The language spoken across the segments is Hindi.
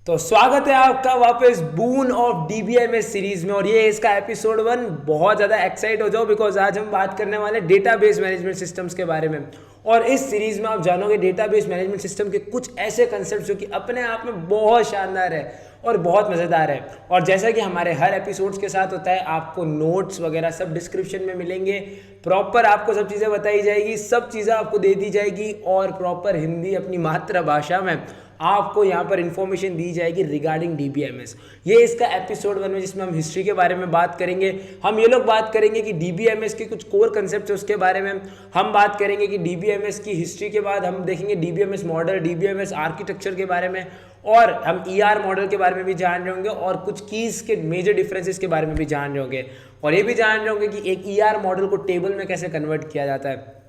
तो स्वागत है आपका वापस बून ऑफ डीबीएमएस सीरीज में और ये इसका एपिसोड 1। बहुत ज़्यादा एक्साइट हो जाओ बिकॉज आज हम बात करने वाले डेटाबेस मैनेजमेंट सिस्टम्स के बारे में। और इस सीरीज में आप जानोगे डेटाबेस मैनेजमेंट सिस्टम के कुछ ऐसे कंसेप्ट जो कि अपने आप में बहुत शानदार है और बहुत मज़ेदार है। और जैसा कि हमारे हर एपिसोड्स के साथ होता है, आपको नोट्स वगैरह सब डिस्क्रिप्शन में मिलेंगे। प्रॉपर आपको सब चीज़ें बताई जाएगी, सब चीज़ें आपको दे दी जाएगी और प्रॉपर हिंदी अपनी मातृभाषा में आपको यहाँ पर इंफॉर्मेशन दी जाएगी रिगार्डिंग डीबीएमएस। ये इसका एपिसोड 1 में जिसमें हम हिस्ट्री के बारे में बात करेंगे। हम ये लोग बात करेंगे कि डीबीएमएस के कुछ कोर कंसेप्ट है उसके बारे में हम बात करेंगे कि डीबीएमएस की हिस्ट्री के बाद हम देखेंगे डीबीएमएस मॉडल, डीबीएमएस आर्किटेक्चर के बारे में, और हम ईआर मॉडल के बारे में भी जान रहे होंगे और कुछ कीज के मेजर डिफरेंसेस के बारे में भी जान रहे होंगे और ये भी जान रहे होंगे कि एक ईआर मॉडल को टेबल में कैसे कन्वर्ट किया जाता है।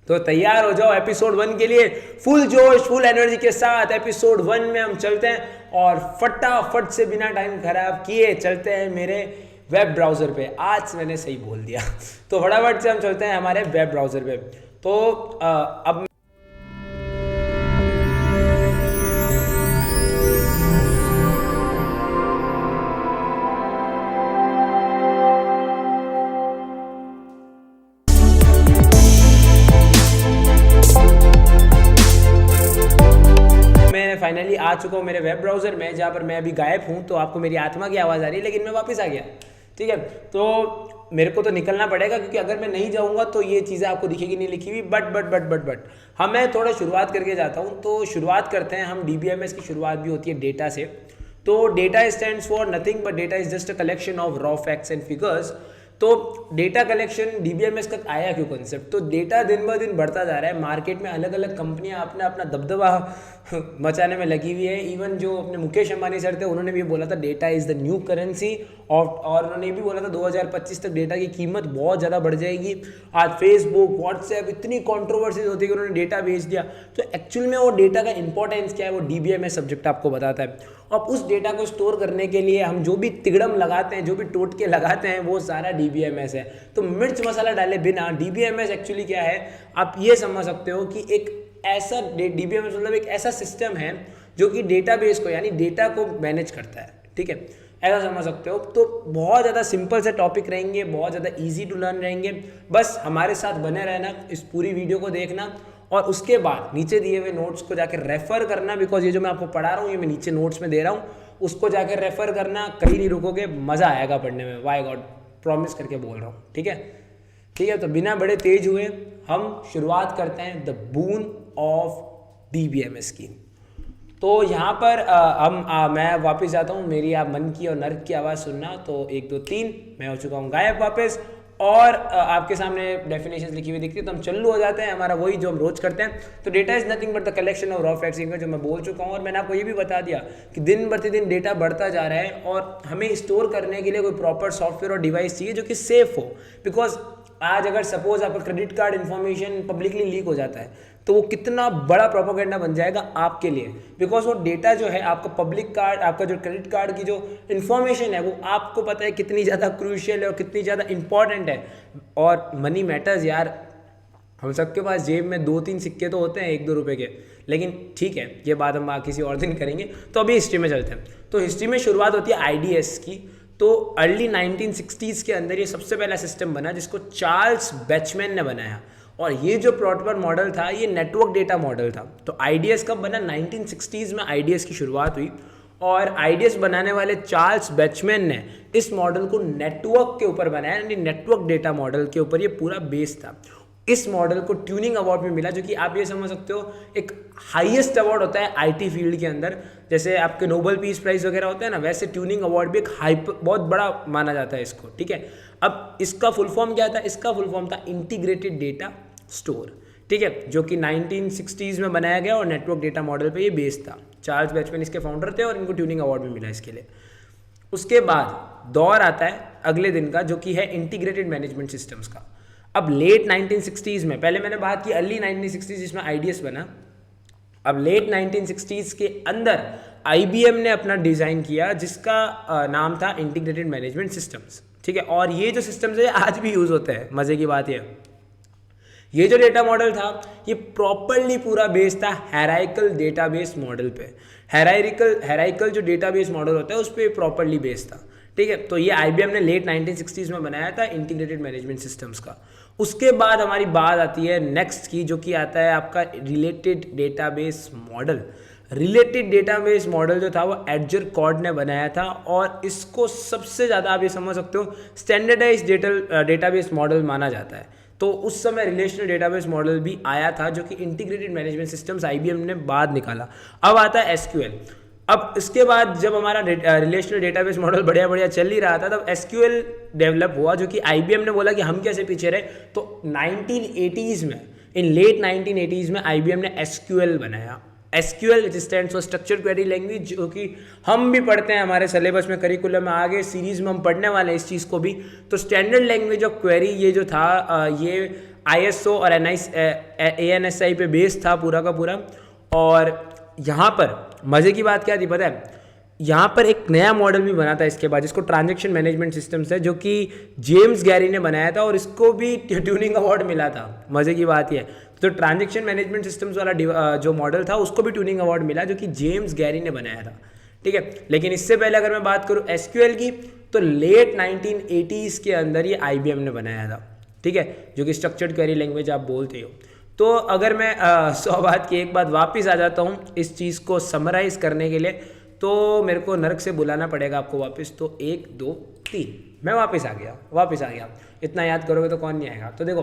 तो तैयार हो जाओ एपिसोड 1 के लिए फुल जोश फुल एनर्जी के साथ। एपिसोड 1 में हम चलते हैं और फटाफट से बिना टाइम खराब किए चलते हैं मेरे वेब ब्राउज़र पे। आज मैंने सही बोल दिया तो फटाफट से हम चलते हैं हमारे वेब ब्राउज़र पे। तो अब फाइनली आ चुका हूँ मेरे वेब ब्राउज़र में, जहाँ पर मैं अभी गायब हूँ। तो आपको मेरी आत्मा की आवाज़ आ रही है लेकिन मैं वापस आ गया। ठीक है, तो मेरे को तो निकलना पड़ेगा क्योंकि अगर मैं नहीं जाऊँगा तो ये चीज़ें आपको दिखेगी नहीं लिखी हुई। बट हाँ, मैं थोड़ा शुरुआत करके जाता हूँ। तो शुरुआत करते हैं हम। डीबीएमएस की शुरुआत भी होती है डेटा से। तो data stands for nothing but data is just a collection of raw facts and figures. तो डेटा कलेक्शन डीबीएमएस का आया क्यों कंसेप्ट? तो डेटा दिन ब दिन बढ़ता जा रहा है। मार्केट में अलग अलग कंपनियां अपना अपना दबदबा मचाने में लगी हुई है। इवन जो अपने मुकेश अंबानी सर थे उन्होंने भी बोला था data is the new currency, और उन्होंने ये भी बोला था 2025 तक डेटा की कीमत बहुत ज़्यादा बढ़ जाएगी। आज फेसबुक, व्हाट्सएप, इतनी कॉन्ट्रोवर्सीज होती है कि उन्होंने डेटा बेच दिया। तो एक्चुअल में वो डेटा का इंपॉर्टेंस क्या है वो डीबीएमएस सब्जेक्ट आपको बताता है। और उस डेटा को स्टोर करने के लिए हम जो भी तिगड़म लगाते हैं, जो भी टोटके लगाते हैं, वो सारा डीबीएमएस है। तो मिर्च मसाला डाले बिना डीबीएमएस एक्चुअली क्या है आप ये समझ सकते हो कि एक ऐसा डीबीएमएस मतलब एक ऐसा सिस्टम है जो कि डेटाबेस को यानी डेटा को मैनेज करता है। ठीक है, ऐसा समझ सकते हो। तो बहुत ज़्यादा सिंपल से टॉपिक रहेंगे, बहुत ज़्यादा इजी टू लर्न रहेंगे। बस हमारे साथ बने रहना, इस पूरी वीडियो को देखना और उसके बाद नीचे दिए हुए नोट्स को जाकर रेफर करना। बिकॉज ये जो मैं आपको पढ़ा रहा हूँ ये मैं नीचे नोट्स में दे रहा हूँ, उसको जाकर रेफर करना। कहीं नहीं रुकोगे, मज़ा आएगा पढ़ने में। वाई गॉड, प्रॉमिस करके बोल रहा हूँ। ठीक है, तो बिना बड़े तेज हुए हम शुरुआत करते हैं द बून ऑफ डीबीएमएस की। तो यहाँ पर मैं वापस जाता हूँ। मेरी आप मन की और नर्क की आवाज़ सुनना। तो 1 2 3 मैं हो चुका हूँ गायब वापस, और आपके सामने डेफिनेशंस लिखी हुई दिखती है। तो हम चालू हो जाते हैं, हमारा वही जो हम रोज करते हैं। तो data is nothing but the collection of raw facts, जो मैं बोल चुका हूँ। और मैंने आपको ये भी बता दिया कि दिन प्रतिदिन डेटा बढ़ता जा रहा है और हमें स्टोर करने के लिए कोई प्रॉपर सॉफ्टवेयर और डिवाइस चाहिए जो कि सेफ हो। बिकॉज आज अगर सपोज आपका credit card information publicly leak हो जाता है तो वो कितना बड़ा प्रोपेगेंडा बन जाएगा आपके लिए। बिकॉज वो डेटा जो है आपका पब्लिक कार्ड, आपका जो क्रेडिट कार्ड की जो इन्फॉर्मेशन है वो आपको पता है कितनी ज़्यादा क्रूशियल है और कितनी ज़्यादा इंपॉर्टेंट है। और मनी मैटर्स यार, हम सबके पास जेब में 2-3 सिक्के तो होते हैं 1-2 रुपए के, लेकिन ठीक है ये बात हम किसी और दिन करेंगे। तो अभी हिस्ट्री में चलते हैं। तो हिस्ट्री में शुरुआत होती है आईडीएस की। तो अर्ली 1960s के अंदर ये सबसे पहला सिस्टम बना जिसको चार्ल्स बैचमैन ने बनाया। और ये जो प्रॉपर मॉडल था ये नेटवर्क डेटा मॉडल था। तो आईडीएस कब बना? 1960s में आईडीएस की शुरुआत हुई और आईडीएस बनाने वाले चार्ल्स बैचमैन ने इस मॉडल को नेटवर्क के ऊपर बनाया, यानी नेटवर्क डेटा मॉडल के ऊपर ये पूरा बेस था। इस मॉडल को ट्यूनिंग अवार्ड में मिला, जो कि आप ये समझ सकते हो एक हाईएस्ट अवार्ड होता है आईटी फील्ड के अंदर। जैसे आपके नोबेल पीस प्राइज वगैरह होते हैं ना, वैसे ट्यूनिंग अवार्ड भी एक बहुत बड़ा माना जाता है इसको। ठीक है, अब इसका फुल फॉर्म क्या था? इसका फुल फॉर्म था इंटीग्रेटेड डेटा स्टोर। ठीक है, जो कि 1960s में बनाया गया और नेटवर्क डेटा मॉडल पे ये बेस था। चार्ल्स बैचमैन इसके फाउंडर थे और इनको ट्यूनिंग अवार्ड भी मिला इसके लिए। उसके बाद दौर आता है अगले दिन का, जो कि है इंटीग्रेटेड मैनेजमेंट सिस्टम्स का। अब लेट 1960s में, पहले मैंने बात की अर्ली 1960s जिसमें आईडीएस बना। अब लेट 1960s के अंदर आईबीएम ने अपना डिज़ाइन किया जिसका नाम था इंटीग्रेटेड मैनेजमेंट सिस्टम्स। ठीक है, और ये जो सिस्टम्स है आज भी यूज़ होते हैं। मज़े की बात यह ये जो डेटा मॉडल था ये प्रॉपरली पूरा बेस्ड था हायरार्किकल डेटाबेस मॉडल पे। हायरार्किकल जो डेटाबेस मॉडल होता है उस पर प्रॉपरली बेस्ड था, ठीक है। तो ये IBM ने लेट 1960s में बनाया था इंटीग्रेटेड मैनेजमेंट सिस्टम्स का। उसके बाद हमारी बात आती है नेक्स्ट की, जो कि आता है आपका related database model. Related database model जो था वो एडजर कॉर्ड ने बनाया था, और इसको सबसे ज़्यादा आप ये समझ सकते हो स्टैंडर्डाइज डेटाबेस मॉडल माना जाता है। तो उस समय रिलेशनल डेटाबेस मॉडल भी आया था, जो कि इंटीग्रेटेड मैनेजमेंट सिस्टम्स IBM ने बाद निकाला। अब आता है SQL। अब इसके बाद जब हमारा रिलेशनल डेटाबेस मॉडल बढ़िया बढ़िया चल ही रहा था, तब SQL डेवलप हुआ, जो कि IBM ने बोला कि हम कैसे पीछे रहे। तो 1980s में, इन लेट 1980s में IBM ने SQL बनाया। SQL stands for structured query language, जो कि हम भी पढ़ते हैं हमारे सिलेबस में, करिकुलम में, आगे सीरीज में हम पढ़ने वाले हैं इस चीज़ को भी। तो स्टैंडर्ड लैंग्वेज ऑफ क्वेरी ये जो था ये ISO और ANSI पे बेस्ड था पूरा का पूरा। और यहाँ पर मज़े की बात क्या थी पता है, यहाँ पर एक नया मॉडल भी बना था इसके बाद, जिसको ट्रांजैक्शन मैनेजमेंट सिस्टम्स है, जो कि जेम्स गैरी ने बनाया था, और इसको भी ट्यूनिंग अवार्ड मिला था। मज़े की बात यह है, तो ट्रांजैक्शन मैनेजमेंट सिस्टम्स वाला जो मॉडल था उसको भी ट्यूनिंग अवार्ड मिला, जो कि जेम्स गैरी ने बनाया था, ठीक है। लेकिन इससे पहले अगर मैं बात करूँ SQL की, तो लेट 1980s के अंदर ये IBM ने बनाया था, ठीक है, जो कि स्ट्रक्चर्ड क्वेरी लैंग्वेज आप बोलते हो। तो अगर मैं 100 बात की एक बात वापस आ जाता हूँ इस चीज़ को समराइज करने के लिए, तो मेरे को नर्क से बुलाना पड़ेगा आपको वापस। तो 1 2 3 मैं वापस आ गया। इतना याद करोगे तो कौन नहीं आएगा। तो देखो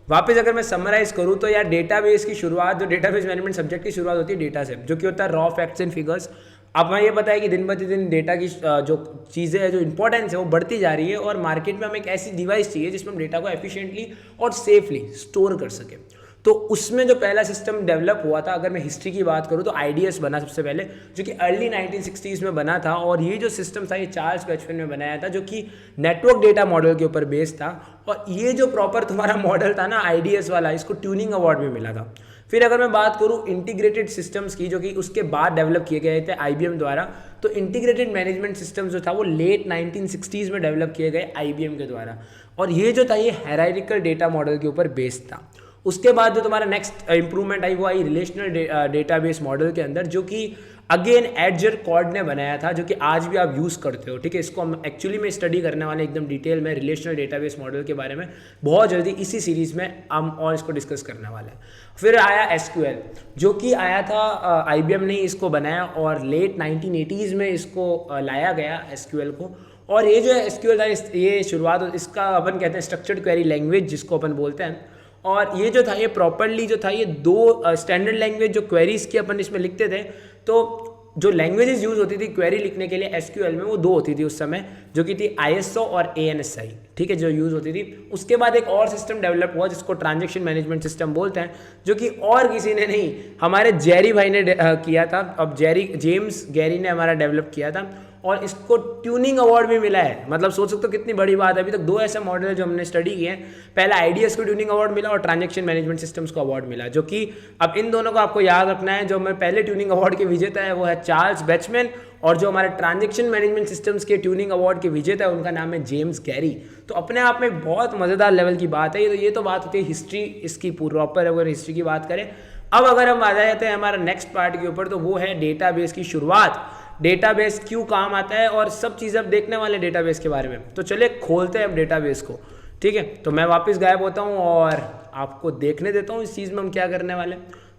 वापस अगर मैं समराइज करूँ तो यार डेटाबेस की शुरुआत, जो डेटाबेस मैनेजमेंट सब्जेक्ट की शुरुआत होती है डेटा से, जो कि होता है रॉ फैक्ट्स एंड फिगर्स। अब हमें ये पता है कि दिन प्रतिदिन डेटा की जो चीज़ें हैं, जो इंपॉर्टेंस है वो बढ़ती जा रही है, और मार्केट में हमें एक ऐसी डिवाइस चाहिए जिसमें हम डेटा को एफिशिएंटली और सेफली स्टोर कर सकें। तो उसमें जो पहला सिस्टम डेवलप हुआ था, अगर मैं हिस्ट्री की बात करूँ तो IDS बना सबसे पहले, जो कि अर्ली 1960s में बना था। और ये जो सिस्टम था ये चार्ल्स बैचमैन ने बनाया था, जो कि नेटवर्क डेटा मॉडल के ऊपर बेस्ड था। और ये जो प्रॉपर तुम्हारा मॉडल था ना IDS वाला, इसको ट्यूनिंग अवार्ड भी मिला था। फिर अगर मैं बात करूँ इंटीग्रेटेड सिस्टम्स की, जो कि उसके बाद डेवलप किए गए थे IBM द्वारा, तो इंटीग्रेटेड मैनेजमेंट सिस्टम जो था वो लेट 1960s में डेवलप किए गए IBM के द्वारा। और ये जो था ये हायरार्किकल डेटा मॉडल के ऊपर बेस्ड था। उसके बाद जो तुम्हारा नेक्स्ट इंप्रूवमेंट आई वो आई रिलेशनल डेटाबेस मॉडल के अंदर, जो कि अगेन एडजर कॉर्ड ने बनाया था, जो कि आज भी आप यूज़ करते हो, ठीक है। इसको हम एक्चुअली में स्टडी करने वाले एकदम डिटेल में रिलेशनल डेटाबेस मॉडल के बारे में बहुत जल्दी इसी सीरीज़ में हम और इसको डिस्कस करने वाले हैं। फिर आया SQL, जो कि आया था IBM ने इसको बनाया, और लेट 1980s में इसको लाया गया SQL को। और ये जो SQL था ये शुरुआत इसका अपन कहते हैं स्ट्रक्चर्ड क्वेरी लैंग्वेज, जिसको अपन बोलते हैं। और ये जो था ये प्रॉपरली जो था ये दो स्टैंडर्ड लैंग्वेज जो क्वेरीज की अपन इसमें लिखते थे, तो जो लैंग्वेजेस यूज़ होती थी क्वेरी लिखने के लिए SQL में वो दो होती थी उस समय, जो कि थी ISO और ANSI, ठीक है, जो यूज़ होती थी। उसके बाद एक और सिस्टम डेवलप हुआ जिसको ट्रांजैक्शन मैनेजमेंट सिस्टम बोलते हैं, जो कि और किसी ने नहीं, हमारे जेरी भाई ने किया था। अब जेम्स गैरी ने हमारा डेवलप किया था, और इसको ट्यूनिंग अवार्ड भी मिला है। मतलब सोच सकते हो कितनी बड़ी बात है। अभी तक दो ऐसे मॉडल है जो हमने स्टडी किए हैं, पहला IDS को ट्यूनिंग अवार्ड मिला और ट्रांजैक्शन मैनेजमेंट सिस्टम्स को अवार्ड मिला, जो कि अब इन दोनों को आपको याद रखना है। जो मैं पहले ट्यूनिंग अवार्ड के विजेता है वो है चार्ल्स बैचमैन, और जो हमारे ट्रांजैक्शन मैनेजमेंट सिस्टम्स के ट्यूनिंग अवार्ड के विजेता है उनका नाम है जेम्स गैरी। तो अपने आप में बहुत मज़ेदार लेवल की बात है। ये तो बात होती है हिस्ट्री, इसकी प्रॉपर अगर हिस्ट्री की बात करें। अब अगर हम आ जाते हैं हमारा नेक्स्ट पार्ट के ऊपर, तो वो है डेटाबेस की शुरुआत, डेटाबेस क्यों काम आता है, और सब चीज़ अब देखने वाले डेटाबेस के बारे में। तो चलिए खोलते हैं अब डेटाबेस को, ठीक है। तो मैं वापस गायब होता हूँ और आपको देखने देता हूँ इस चीज़ में हम क्या करने वाले।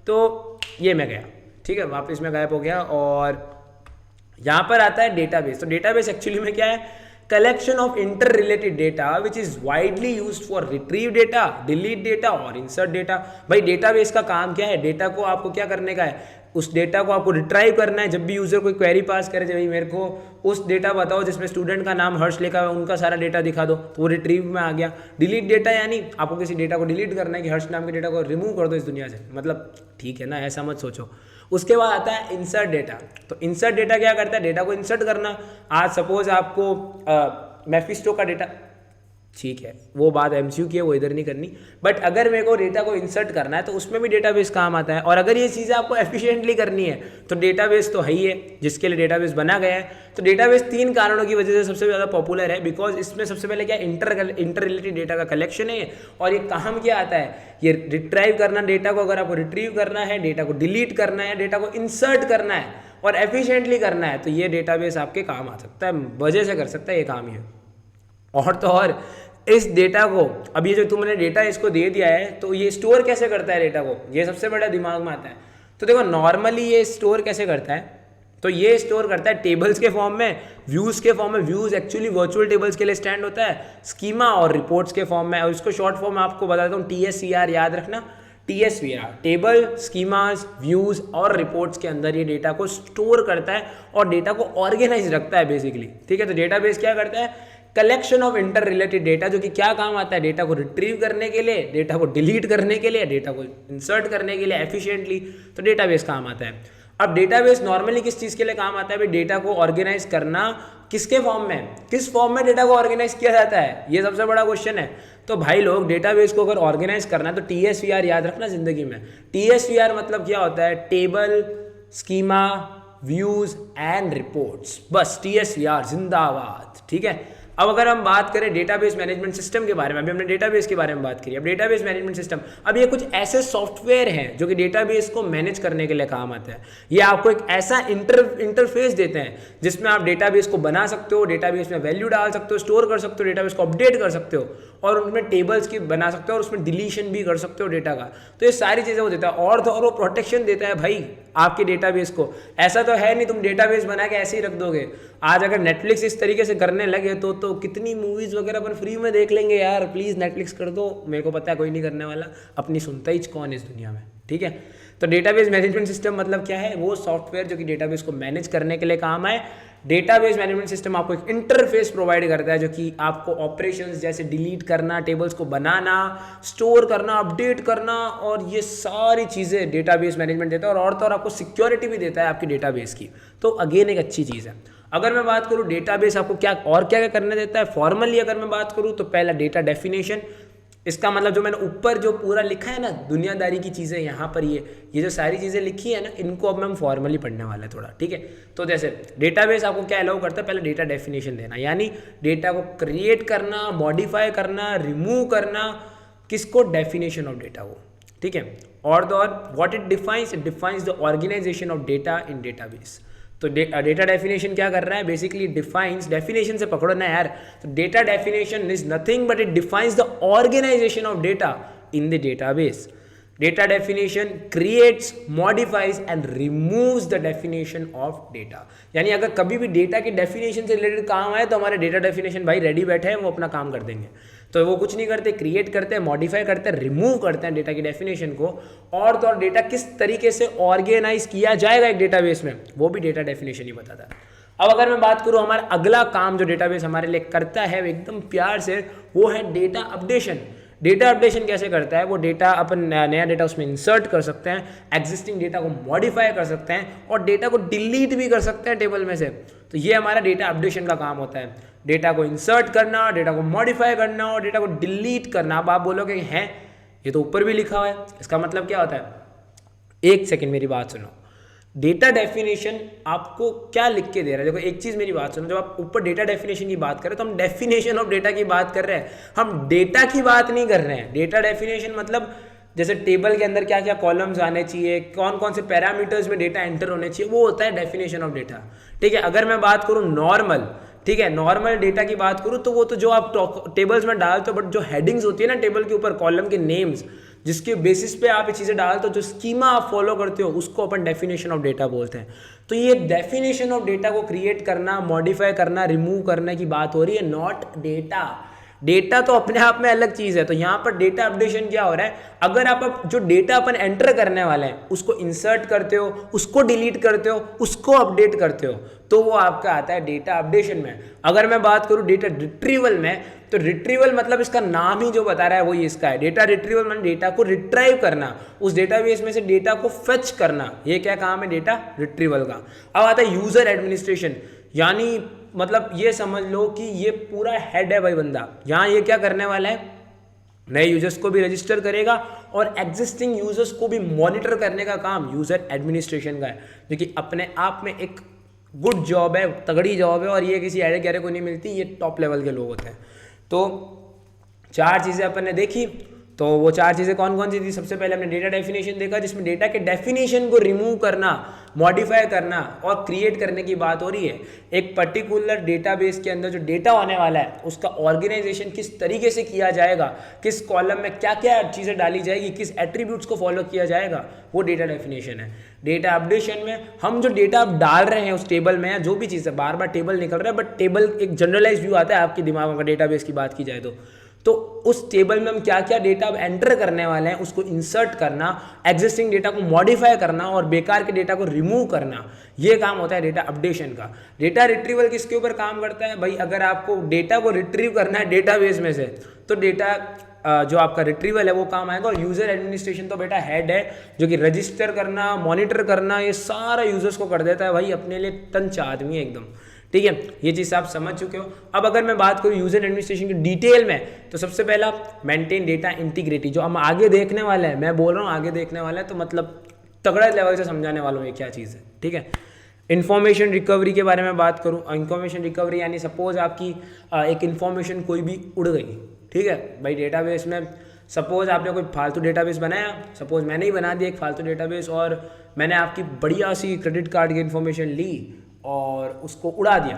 तो ये मैं गया, ठीक है, वापस मैं गायब हो गया, और यहाँ पर आता है डेटाबेस। तो डेटाबेस एक्चुअली में क्या है, collection of interrelated data which is widely used for retrieve data, delete data और इंसर्ट डेटा। भाई डेटाबेस का काम क्या है, डेटा को आपको क्या करने का है, उस डेटा को आपको रिट्राइव करना है। जब भी यूजर कोई क्वेरी पास करे, जब मेरे को उस डेटा बताओ जिसमें स्टूडेंट का नाम हर्ष लिखा हुआ है, उनका सारा डेटा दिखा दो, तो वो रिट्रीव में आ गया। डिलीट डेटा यानी आपको किसी डेटा को डिलीट करना है कि हर्ष नाम के डेटा को रिमूव कर दो इस दुनिया से, मतलब ठीक है ना, ऐसा मत सोचो। उसके बाद आता है इंसर्ट डेटा। तो इंसर्ट डेटा क्या करता है, डेटा को इंसर्ट करना। आज सपोज आपको मेफिस्टो का डेटा, ठीक है, वो बात एमसीक्यू की है, वो इधर नहीं करनी। बट अगर मेरे को डेटा को इंसर्ट करना है तो उसमें भी डेटाबेस काम आता है। और अगर ये चीज़ें आपको एफिशिएंटली करनी है तो डेटाबेस तो है ही है, जिसके लिए डेटाबेस बना गया है। तो डेटाबेस 3 कारणों की वजह से सबसे ज़्यादा पॉपुलर है, बिकॉज इसमें सबसे पहले क्या इंटर रिलेटेड डेटा का कलेक्शन है। और ये काम क्या आता है, ये रिट्राइव करना डेटा को, अगर आपको रिट्रीव करना है, डेटा को डिलीट करना है, डेटा को इंसर्ट करना है और एफिशिएंटली करना है, तो ये डेटाबेस आपके काम आ सकता है, वजह से कर सकता है ये काम ये। और तो और इस डेटा को, अब ये जो तुमने डेटा इसको दे दिया है, तो ये स्टोर कैसे करता है डेटा को, ये सबसे बड़ा दिमाग में आता है। तो देखो नॉर्मली ये स्टोर कैसे करता है, तो ये स्टोर करता है टेबल्स के फॉर्म में, व्यूज़ के फॉर्म में। व्यूज़ एक्चुअली वर्चुअल टेबल्स के लिए स्टैंड होता है, स्कीमा और रिपोर्ट्स के फॉर्म में। और इसको शॉर्ट फॉर्म में आपको बताता हूँ, TSVR याद रखना, TSVR टेबल, स्कीमास, व्यूज़ और रिपोर्ट्स के अंदर ये डेटा को स्टोर करता है और डेटा को ऑर्गेनाइज रखता है बेसिकली। ठीक है, तो डेटाबेस क्या करता है, collection of interrelated data, जो कि क्या काम आता है, डेटा को रिट्रीव करने के लिए, डेटा को डिलीट करने के लिए, डेटा को इंसर्ट करने के लिए एफिशिएंटली, तो डेटाबेस काम आता है। अब डेटाबेस नॉर्मली किस चीज़ के लिए काम आता है भाई, डेटा को ऑर्गेनाइज करना, किसके फॉर्म में, किस फॉर्म में डेटा को ऑर्गेनाइज किया जाता है, ये सबसे बड़ा क्वेश्चन है। तो भाई लोग डेटाबेस को अगर ऑर्गेनाइज करना है तो TSVR याद रखना जिंदगी में। TSVR मतलब क्या होता है, table, schema, views and reports, बस TSVR जिंदाबाद। ठीक है, अब अगर हम बात करें डेटाबेस मैनेजमेंट सिस्टम के बारे में, अभी हमने डेटाबेस के बारे में बात करी, अब डेटाबेस मैनेजमेंट सिस्टम, अब ये कुछ ऐसे सॉफ्टवेयर हैं जो कि डेटाबेस को मैनेज करने के लिए काम आते हैं। ये आपको एक ऐसा इंटरफेस देते हैं जिसमें आप डेटाबेस को बना सकते हो, डेटाबेस में वैल्यू डाल सकते हो, स्टोर कर सकते हो, डेटाबेस को अपडेट कर सकते हो और उनमें टेबल्स की बना सकते हो और उसमें डिलीशन भी कर सकते हो डेटा का। तो ये सारी चीज़ें वो देता है और तो और वो प्रोटेक्शन देता है भाई आपके डेटाबेस को। ऐसा तो है नहीं तुम डेटाबेस बना के ऐसे ही रख दोगे। आज अगर नेटफ्लिक्स इस तरीके से करने लगे तो कितनी मूवीज़ वगैरह अपन फ्री में देख लेंगे यार। प्लीज़ नेटफ्लिक्स कर दो, मेरे को पता है कोई नहीं करने वाला, अपनी सुनता ही कौन है इस दुनिया में। ठीक है, तो डेटाबेस मैनेजमेंट सिस्टम मतलब क्या है, वो सॉफ्टवेयर जो कि डेटाबेस को मैनेज करने के लिए काम आए। डेटाबेस मैनेजमेंट सिस्टम आपको एक इंटरफेस प्रोवाइड करता है जो कि आपको ऑपरेशंस जैसे डिलीट करना, टेबल्स को बनाना, स्टोर करना, अपडेट करना और ये सारी चीज़ें डेटाबेस मैनेजमेंट देता है। और तो और आपको सिक्योरिटी भी देता है आपकी डेटाबेस की, तो अगेन एक अच्छी चीज़ है। अगर मैं बात करूँ डेटाबेस आपको क्या और क्या क्या करने देता है, फॉर्मली अगर मैं बात करूँ तो पहला डेटा डेफिनेशन, इसका मतलब जो मैंने ऊपर जो पूरा लिखा है ना दुनियादारी की चीज़ें, यहाँ पर ये जो सारी चीज़ें लिखी है ना, इनको अब हम फॉर्मली पढ़ने वाले हैं थोड़ा। ठीक है, तो जैसे डेटाबेस आपको क्या अलाउ करता है, पहले डेटा डेफिनेशन देना, यानी डेटा को क्रिएट करना, मॉडिफाई करना, रिमूव करना, किसको, डेफिनेशन ऑफ डेटा को। ठीक है, और तो और what it defines the organisation of data in database. तो डेटा डेफिनेशन क्या कर रहा है, बेसिकली डिफाइंस, डेफिनेशन से पकड़ो ना यार, तो data definition is nothing but it defines the organisation of data in the database. Data definition creates, modifies and removes the definition of data. यानी अगर कभी भी डेटा की डेफिनेशन से रिलेटेड काम आए तो हमारे डेटा डेफिनेशन भाई रेडी बैठे हैं, वो अपना काम कर देंगे। तो वो कुछ नहीं करते, क्रिएट करते हैं, मॉडिफाई करते हैं, रिमूव करते हैं डेटा की डेफिनेशन को, और तो और डेटा किस तरीके से ऑर्गेनाइज किया जाएगा एक डेटाबेस में, वो भी डेटा डेफिनेशन ही बताता है। अब अगर मैं बात करूं हमारा अगला काम जो डेटाबेस हमारे लिए करता है एकदम प्यार से, वो है डेटा अपडेशन। डेटा अपडेशन कैसे करता है, वो डेटा अपन नया डेटा उसमें इंसर्ट कर सकते हैं, एग्जिस्टिंग डेटा को मॉडिफाई कर सकते हैं और डेटा को डिलीट भी कर सकते हैं टेबल में से। तो ये हमारा डेटा अपडेशन का काम होता है, डेटा को इंसर्ट करना, डेटा को मॉडिफाई करना और डेटा को डिलीट करना। अब आप बोलोगे हैं ये तो ऊपर भी लिखा हुआ है, इसका मतलब क्या होता है, एक सेकेंड मेरी बात सुनो। डेटा डेफिनेशन आपको क्या लिख के दे रहा है, देखो एक चीज़ मेरी बात सुनो, जब आप ऊपर डेटा डेफिनेशन की बात करें तो हम डेफिनेशन ऑफ डेटा की बात कर रहे हैं, हम डेटा की बात नहीं कर रहे हैं। डेटा डेफिनेशन मतलब जैसे टेबल के अंदर क्या क्या कॉलम्स आने चाहिए, कौन कौन से पैरामीटर्स में डेटा एंटर होने चाहिए, वो होता है डेफिनेशन ऑफ डेटा। ठीक है, अगर मैं बात करूँ नॉर्मल, ठीक है, नॉर्मल डेटा की बात करूँ तो वो तो जो आप टेबल्स में डालते हो, बट जो हेडिंग्स होती है ना टेबल के ऊपर, कॉलम के नेम्स, जिसके बेसिस पे आप ये चीज़ें डालते हो, जो स्कीमा आप फॉलो करते हो, उसको अपन डेफिनेशन ऑफ डेटा बोलते हैं। तो ये डेफिनेशन ऑफ डेटा को क्रिएट करना, मॉडिफाई करना, रिमूव करने की बात हो रही है, नॉट डेटा। डेटा तो अपने आप में अलग चीज़ है। तो यहाँ पर डेटा अपडेशन क्या हो रहा है, अगर आप जो डेटा अपन एंटर करने वाले हैं उसको इंसर्ट करते हो, उसको डिलीट करते हो, उसको अपडेट करते हो, तो वो आपका आता है डेटा अपडेशन में। अगर मैं बात करूँ डेटा रिट्रीवल में, तो रिट्रीवल मतलब इसका नाम ही जो बता रहा है वही इसका है। डेटा रिट्रीवल मतलब डेटा को रिट्राइव करना, उस डेटाबेस में से डेटा को फेच करना, ये क्या काम है डेटा रिट्रीवल का। अब आता है यूजर एडमिनिस्ट्रेशन, यानी मतलब ये समझ लो कि ये पूरा हेड है भाई बंदा। यहाँ ये क्या करने वाला है, नए यूजर्स को भी रजिस्टर करेगा और एग्जिस्टिंग यूजर्स को भी मॉनिटर करने का काम यूजर एडमिनिस्ट्रेशन का है, जो कि अपने आप में एक गुड जॉब है, तगड़ी जॉब है, और ये किसी ऐरे गैरे को नहीं मिलती, ये टॉप लेवल के लोग होते हैं। तो 4 चीज़ें अपन ने देखी। तो वो 4 चीज़ें कौन कौन सी थी? सबसे पहले हमने डेटा डेफिनेशन देखा, जिसमें डेटा के डेफिनेशन को रिमूव करना, मॉडिफाई करना और क्रिएट करने की बात हो रही है। एक पर्टिकुलर डेटाबेस के अंदर जो डेटा होने वाला है उसका ऑर्गेनाइजेशन किस तरीके से किया जाएगा, किस कॉलम में क्या क्या चीज़ें डाली जाएगी, किस एट्रीब्यूट्स को फॉलो किया जाएगा, वो डेटा डेफिनेशन है। डेटा अपडेशन में हम जो डेटा आप डाल रहे हैं उस टेबल में, जो भी चीज़ है, बार बार टेबल निकल रहा है, बट टेबल एक जनरलाइज व्यू आता है आपके दिमाग में, डेटाबेस की बात की जाए तो उस टेबल में हम क्या क्या डेटा अब एंटर करने वाले हैं उसको इंसर्ट करना, एग्जिस्टिंग डेटा को मॉडिफाई करना और बेकार के डेटा को रिमूव करना, ये काम होता है डेटा अपडेशन का। डेटा रिट्रीवल किसके ऊपर काम करता है भाई? अगर आपको डेटा को रिट्रीव करना है डेटाबेस में से, तो डेटा जो आपका रिट्रीवल है वो काम आएगा। और यूजर एडमिनिस्ट्रेशन तो बेटा हेड है, जो कि रजिस्टर करना, मॉनिटर करना, ये सारा यूजर्स को कर देता है भाई, अपने लिए तंच आदमी है एकदम। ठीक है, ये चीज़ आप समझ चुके हो। अब अगर मैं बात करूँ यूजर एडमिनिस्ट्रेशन की डिटेल में, तो सबसे पहला मेंटेन डेटा इंटीग्रिटी, जो हम आगे देखने वाले हैं, मैं बोल रहा हूँ आगे देखने वाला है, तो मतलब तगड़ा लेवल से समझाने वाला हूँ ये क्या चीज़ है। ठीक है, इन्फॉर्मेशन रिकवरी के बारे में बात करूँ, इन्फॉर्मेशन रिकवरी यानी सपोज आपकी एक इन्फॉर्मेशन कोई भी उड़ गई, ठीक है भाई, डेटाबेस में सपोज आपने कोई फालतू डेटाबेस बनाया, सपोज मैंने ही बना दिया एक फालतू डेटाबेस, और मैंने आपकी बढ़िया सी क्रेडिट कार्ड की इन्फॉर्मेशन ली और उसको उड़ा दिया।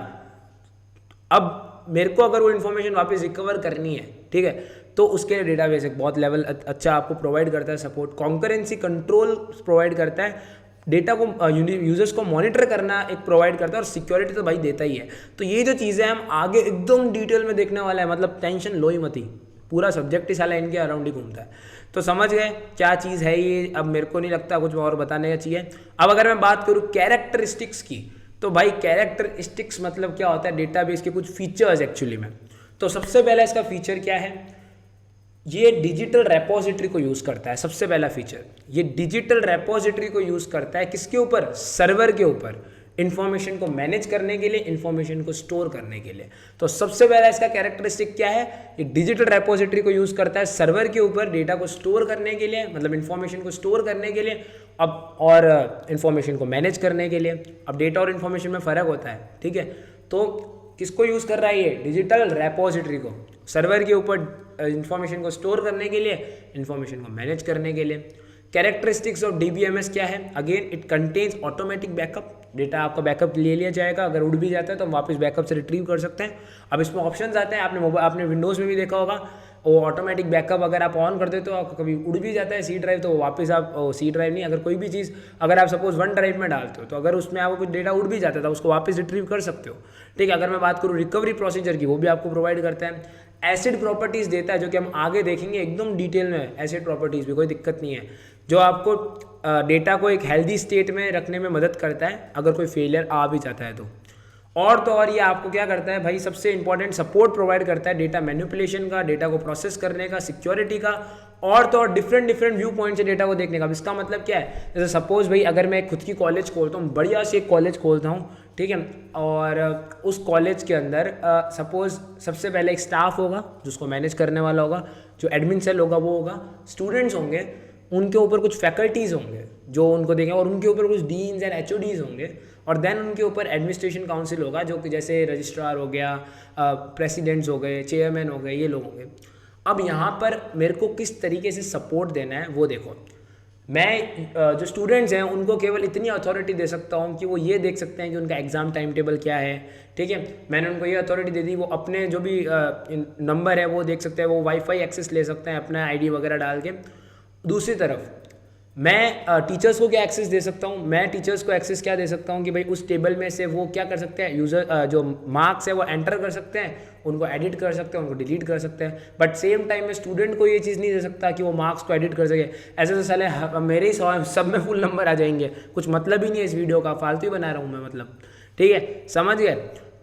अब मेरे को अगर वो इन्फॉर्मेशन वापस रिकवर करनी है, ठीक है, तो उसके लिए डेटाबेस एक बहुत लेवल अच्छा आपको प्रोवाइड करता है सपोर्ट, कॉन्करेंसी कंट्रोल प्रोवाइड करता है, डेटा को यूजर्स को मॉनिटर करना एक प्रोवाइड करता है, और सिक्योरिटी तो भाई देता ही है। तो ये जो चीज़ें हम आगे एकदम डिटेल में देखने वाला है, मतलब टेंशन लो ही मत ही, पूरा सब्जेक्ट ही साला इनके अराउंड ही घूमता है। तो समझ गए क्या चीज़ है ये? अब मेरे को नहीं लगता कुछ और बताने का चाहिए। अब अगर मैं बात करूँ कैरेक्टरिस्टिक्स की, तो भाई कैरेक्टरिस्टिक्स मतलब क्या होता है? डेटाबेस के कुछ फीचर्स एक्चुअली में। तो सबसे पहला इसका फीचर क्या है? ये डिजिटल रेपोजिटरी को यूज़ करता है। सबसे पहला फीचर, ये डिजिटल रेपोजिटरी को यूज़ करता है किसके ऊपर? सर्वर के ऊपर, इन्फॉर्मेशन को मैनेज करने के लिए, इन्फॉर्मेशन को स्टोर करने के लिए। तो सबसे पहला इसका कैरेक्टरिस्टिक क्या है? ये डिजिटल रेपोजिटरी को यूज़ करता है सर्वर के ऊपर डेटा को स्टोर करने के लिए, मतलब इन्फॉर्मेशन को स्टोर करने के लिए, अब और इन्फॉर्मेशन को मैनेज करने के लिए। अब डेटा और इन्फॉर्मेशन में फ़र्क होता है, ठीक है। तो किसको यूज़ कर रहा है ये? डिजिटल रेपोजिटरी को, सर्वर के ऊपर इन्फॉर्मेशन को स्टोर करने के लिए, इन्फॉर्मेशन को मैनेज करने के लिए। कैरेक्टरिस्टिक्स ऑफ DBMS क्या है? Again it contains automatic backup, data आपका बैकअप ले लिया जाएगा, अगर उड़ भी जाता है तो हम वापस बैकअप से रिट्रीव कर सकते हैं। अब इसमें ऑप्शंस आते हैं, आपने विंडोज़ में भी देखा होगा, वो ऑटोमेटिक बैकअप अगर आप ऑन कर देते हो, आपको कभी उड़ भी जाता है सी ड्राइव, तो वापस आप सी ड्राइव नहीं, अगर कोई भी चीज़ अगर आप सपोज वन ड्राइव में डालते हो, तो अगर उसमें आपको कुछ डेटा उड़ भी जाता है तो उसको वापस रिट्रीव कर सकते हो, ठीक है। अगर मैं बात करूँ रिकवरी प्रोसीजर की, वो भी आपको प्रोवाइड करता है। एसिड प्रॉपर्टीज़ देता है, जो कि हम आगे देखेंगे एकदम डिटेल में। एसिड प्रॉपर्टीज़ भी कोई दिक्कत नहीं है, जो आपको डेटा को एक हेल्दी स्टेट में रखने में मदद करता है अगर कोई फेलियर आ भी जाता है तो। और ये आपको क्या करता है भाई? सबसे इंपॉर्टेंट सपोर्ट प्रोवाइड करता है डेटा मैनिपुलेशन का, डेटा को प्रोसेस करने का, सिक्योरिटी का, और तो और डिफरेंट व्यू पॉइंट से डेटा को देखने का। इसका मतलब क्या है? जैसे सपोज भाई अगर मैं खुद की कॉलेज खोलता हूँ, बढ़िया से एक कॉलेज खोलता हूँ, ठीक है, और उस कॉलेज के अंदर सपोज सबसे पहले एक स्टाफ होगा जिसको मैनेज करने वाला होगा, जो एडमिन सेल होगा वो होगा, स्टूडेंट्स होंगे, उनके ऊपर कुछ फैकल्टीज़ होंगे जो उनको देखेंगे, और उनके ऊपर कुछ डीन्स एंड HODs होंगे, और देन उनके ऊपर एडमिनिस्ट्रेशन काउंसिल होगा, जो कि जैसे रजिस्ट्रार हो गया, प्रेसिडेंट्स हो गए, चेयरमैन हो गए, ये लोग होंगे। अब यहाँ पर मेरे को किस तरीके से सपोर्ट देना है वो देखो। मैं जो स्टूडेंट्स हैं उनको केवल इतनी अथॉरिटी दे सकता हूँ कि वो ये देख सकते हैं कि उनका एग्ज़ाम टाइम टेबल क्या है, ठीक है। मैंने उनको ये अथॉरिटी दे दी, वो अपने जो भी नंबर है वो देख सकते हैं, वो वाईफाई एक्सेस ले सकते हैं अपना ID वगैरह डाल के। दूसरी तरफ मैं टीचर्स को क्या एक्सेस दे सकता हूँ? मैं टीचर्स को एक्सेस क्या दे सकता हूँ कि भाई उस टेबल में से वो क्या कर सकते हैं, यूज़र जो मार्क्स है वो एंटर कर सकते हैं, उनको एडिट कर सकते हैं, उनको डिलीट कर सकते हैं। बट सेम टाइम में स्टूडेंट को ये चीज़ नहीं दे सकता कि वो मार्क्स को एडिट कर सके। ऐसे तो साले मेरे ही सब में फुल नंबर आ जाएंगे, कुछ मतलब ही नहीं है इस वीडियो का, फालतू ही बना रहा हूँ मैं, मतलब, ठीक है, समझ गए।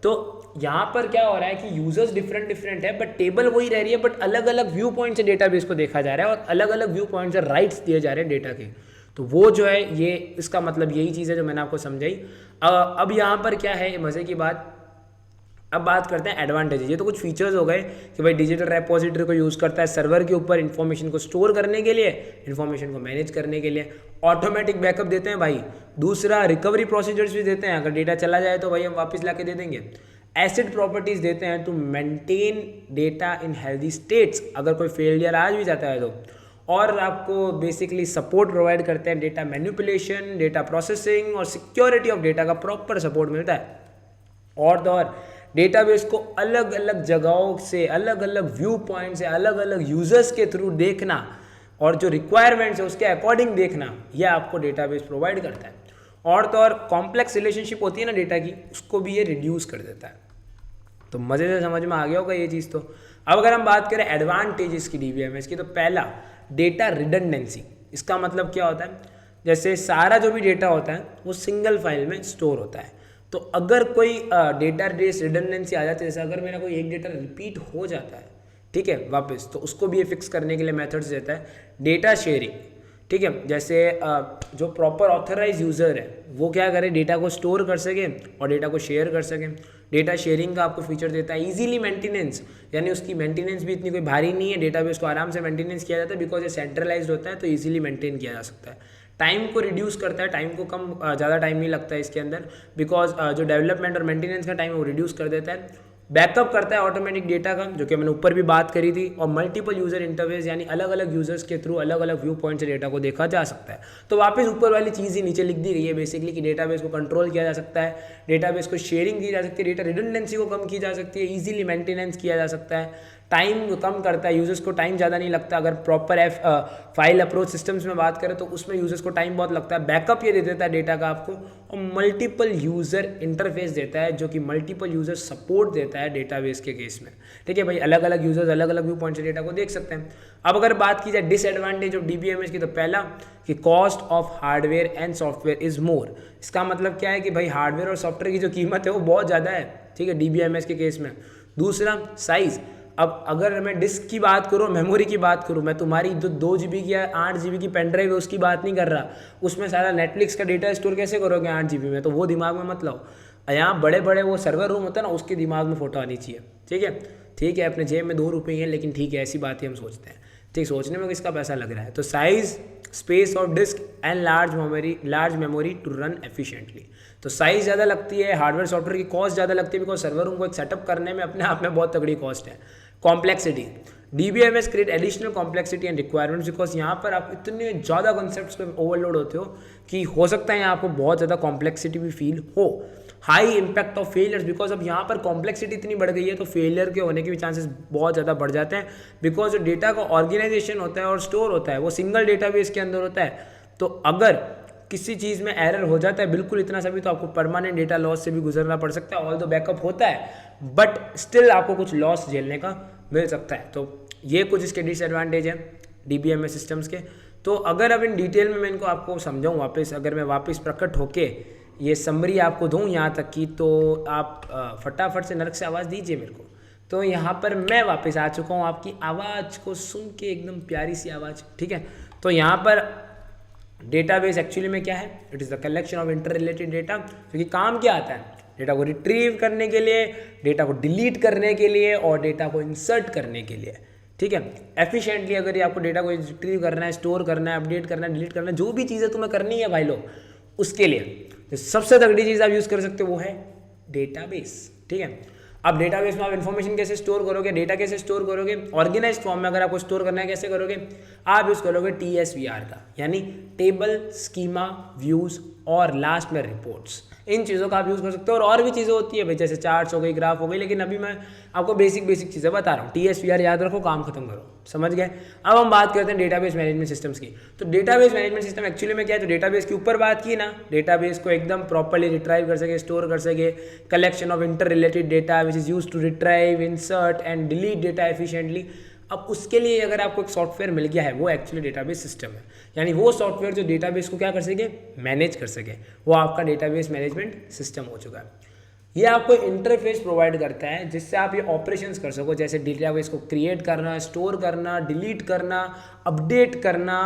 तो यहाँ पर क्या हो रहा है कि यूजर्स डिफरेंट है, बट टेबल वही रह रही है, बट अलग अलग व्यू पॉइंट से डेटाबेस को देखा जा रहा है, और अलग अलग व्यू पॉइंट से राइट्स दिए जा रहे हैं डेटा के। तो वो जो है ये इसका मतलब यही चीज़ है जो मैंने आपको समझाई। अब यहाँ पर क्या है मज़े की बात अब बात करते हैं एडवांटेजेस। ये तो कुछ फीचर्स हो गए कि भाई डिजिटल रेपोजिटरी को यूज़ करता है सर्वर के ऊपर इन्फॉर्मेशन को स्टोर करने के लिए, इन्फॉर्मेशन को मैनेज करने के लिए। ऑटोमेटिक बैकअप देते हैं भाई। दूसरा रिकवरी प्रोसीजर्स भी देते हैं, अगर डेटा चला जाए तो भाई हम वापस ला के दे देंगे। एसिड प्रॉपर्टीज़ देते हैं to maintain data in healthy states, अगर कोई फेलियर आज भी जाता है तो। और आपको बेसिकली सपोर्ट प्रोवाइड करते हैं, डेटा मैनिपुलेशन, डेटा प्रोसेसिंग और सिक्योरिटी ऑफ डेटा का प्रॉपर सपोर्ट मिलता है। और तो और डेटाबेस को अलग अलग जगहों से, अलग अलग व्यू पॉइंट से, अलग अलग यूजर्स के थ्रू देखना और जो रिक्वायरमेंट्स है उसके अकॉर्डिंग देखना, यह आपको डेटाबेस प्रोवाइड करता है। और तो और कॉम्प्लेक्स रिलेशनशिप होती है ना डेटा की, उसको भी ये रिड्यूस कर देता है। तो मज़े से समझ में आ गया होगा ये चीज़। तो अब अगर हम बात करें एडवांटेजेस की डीबीएमएस की, तो पहला डेटा रिडंडेंसी। इसका मतलब क्या होता है, जैसे सारा जो भी डेटा होता है वो सिंगल फाइल में स्टोर होता है। तो अगर कोई डेटा बेस रिडंडेंसी आ जाती है, जैसे अगर मेरा कोई एक डेटा रिपीट हो जाता है, ठीक है, वापस, तो उसको भी ये फिक्स करने के लिए मेथड्स देता है। डेटा शेयरिंग, ठीक है, जैसे जो प्रॉपर ऑथराइज यूज़र है वो क्या करे, डेटा को स्टोर कर सके और डेटा को शेयर कर सके। डेटा शेयरिंग का आपको फीचर देता है। इजीली मेंटेनेंस, यानी उसकी मेंटेनेंस भी इतनी कोई भारी नहीं है, डेटाबेस को आराम से मेंटेनेंस किया जाता है बिकॉज ये सेंट्रलाइज्ड होता है, तो इजीली मेंटेन किया जा सकता है। टाइम को रिड्यूस करता है, टाइम को कम, ज़्यादा टाइम नहीं लगता है इसके अंदर, बिकॉज जो डेवलपमेंट और मेंटेनेंस का टाइम है वो रिड्यूस कर देता है। बैकअप करता है ऑटोमेटिक डेटा का, जो कि मैंने ऊपर भी बात करी थी। और मल्टीपल यूजर इंटरफेस, यानी अलग अलग यूजर्स के थ्रू अलग अलग व्यू पॉइंट से डेटा को देखा जा सकता है। तो वापस ऊपर वाली चीज़ ही नीचे लिख दी गई है बेसिकली कि डेटाबेस को कंट्रोल किया जा सकता है, डेटाबेस को शेयरिंग की जा सकती है, डेटा रिडंडेंसी को कम की जा सकती है, इजीली मेंटेनेंस किया जा सकता है, टाइम कम करता है, यूजर्स को टाइम ज़्यादा नहीं लगता। अगर प्रॉपर फाइल अप्रोच सिस्टम्स में बात करें तो उसमें यूजर्स को टाइम बहुत लगता है। बैकअप ये दे देता है डेटा का आपको, और मल्टीपल यूज़र इंटरफेस देता है, जो कि मल्टीपल यूज़र सपोर्ट देता है डेटाबेस के केस में। ठीक है भाई, अलग अलग यूजर्स अलग अलग व्यू पॉइंट से डेटा को देख सकते हैं। अब अगर बात की जाए डिसएडवांटेज ऑफ डीबीएमएस की, तो पहला कि cost of hardware and software is more. इसका मतलब क्या है कि भाई हार्डवेयर और सॉफ्टवेयर की जो कीमत है वो बहुत ज़्यादा है, ठीक है, डीबीएमएस के केस में। दूसरा साइज़। अब अगर मैं डिस्क की बात करूँ, मेमोरी की बात करूँ, मैं तुम्हारी जो 2 GB की या 8 GB की पेन ड्राइव है उसकी बात नहीं कर रहा। उसमें सारा नेटफ्लिक्स का डेटा स्टोर कैसे करोगे 8 GB में, तो वो दिमाग में मत लाओ। यहाँ बड़े बड़े वो सर्वर रूम होता है ना, उसके दिमाग में फोटो आनी चाहिए। ठीक है, अपने जेब में 2 रुपये हैं, लेकिन ठीक है, ऐसी बात ही हम सोचते हैं। ठीक, सोचने में किसका पैसा लग रहा है। तो size, space of disk and large memory to run efficiently. तो साइज़ ज़्यादा लगती है, हार्डवेयर सॉफ्टवेयर की कॉस्ट ज़्यादा लगती है, बिकॉज सर्वर रूम को एक सेटअप करने में अपने आप में बहुत तगड़ी कॉस्ट है। Complexity, DBMS create additional complexity and requirements, because यहाँ पर आप इतने ज़्यादा कॉन्सेप्ट्स पे ओवरलोड होते हो कि हो सकता है यहाँ आपको बहुत ज़्यादा कॉम्प्लेक्सिटी भी फील हो। High impact of failures, because अब यहाँ पर कॉम्प्लेक्सिटी इतनी बढ़ गई है तो फेलियर के होने के भी चांसेस बहुत ज़्यादा बढ़ जाते हैं, बिकॉज जो डेटा का ऑर्गेनाइजेशन होता है और स्टोर होता है वो सिंगल डेटाबेस के अंदर होता है। तो अगर किसी चीज़ में एरर हो जाता है बिल्कुल इतना सा भी, तो आपको परमानेंट डेटा लॉस से भी गुजरना पड़ सकता है। ऑल दो बैकअप होता है, बट स्टिल आपको कुछ लॉस झेलने का मिल सकता है। तो ये कुछ इसके डिसएडवांटेज है डीबीएमएस सिस्टम्स के। तो अगर अब इन डिटेल में मैं इनको आपको समझाऊँ वापस, अगर मैं वापस प्रकट होके ये समरी आपको दूँ यहाँ तक की, तो आप फटाफट से नरक से आवाज़ दीजिए मेरे को। तो यहाँ पर मैं वापस आ चुका हूँ आपकी आवाज़ को सुन के, एकदम प्यारी सी आवाज़, ठीक है। तो यहाँ पर डेटाबेस एक्चुअली में क्या है, it is the collection of interrelated data, क्योंकि काम क्या आता है, डेटा को रिट्रीव करने के लिए, डेटा को डिलीट करने के लिए और डेटा को इंसर्ट करने के लिए, ठीक है, एफिशिएंटली। अगर ये आपको डेटा को रिट्रीव करना है, स्टोर करना है, अपडेट करना है, डिलीट करना है, जो भी चीज़ें तुम्हें करनी है भाई लोग, उसके लिए तो सबसे तगड़ी चीज़ आप यूज़ कर सकते हो वो है डेटाबेस, ठीक है। अब डेटाबेस में आप इन्फॉर्मेशन कैसे स्टोर करोगे, डेटा कैसे स्टोर करोगे, ऑर्गेनाइज्ड फॉर्म में अगर आपको स्टोर करना है कैसे करोगे, आप यूज़ करोगे TSVR का, यानी टेबल, स्कीमा, व्यूज़ और लास्ट में रिपोर्ट्स। इन चीज़ों का आप यूज़ कर सकते हो। और भी चीज़ें होती है भाई, जैसे चार्ट्स हो गई, ग्राफ हो गई, लेकिन अभी मैं आपको बेसिक चीज़ें बता रहा हूँ। TSVR याद रखो, काम खत्म करो, समझ गए। अब हम बात करते हैं डेटाबेस मैनेजमेंट सिस्टम्स की। तो डेटाबेस मैनेजमेंट सिस्टम एक्चुअली में क्या है, तो डेटाबेस के ऊपर बात की ना, डेटाबेस को एकदम प्रॉपर्ली रिट्राइव कर सके, स्टोर कर सके, collection of interrelated data which is use to retrieve, insert and delete data efficiently. अब उसके लिए अगर आपको एक सॉफ्टवेयर मिल गया है, वो एक्चुअली डेटाबेस सिस्टम है, यानी वो सॉफ्टवेयर जो डेटाबेस को क्या कर सके, मैनेज कर सके, वो आपका डेटाबेस मैनेजमेंट सिस्टम हो चुका है। ये आपको इंटरफेस प्रोवाइड करता है जिससे आप ये ऑपरेशंस कर सको, जैसे डेटाबेस को क्रिएट करना, स्टोर करना, डिलीट करना, अपडेट करना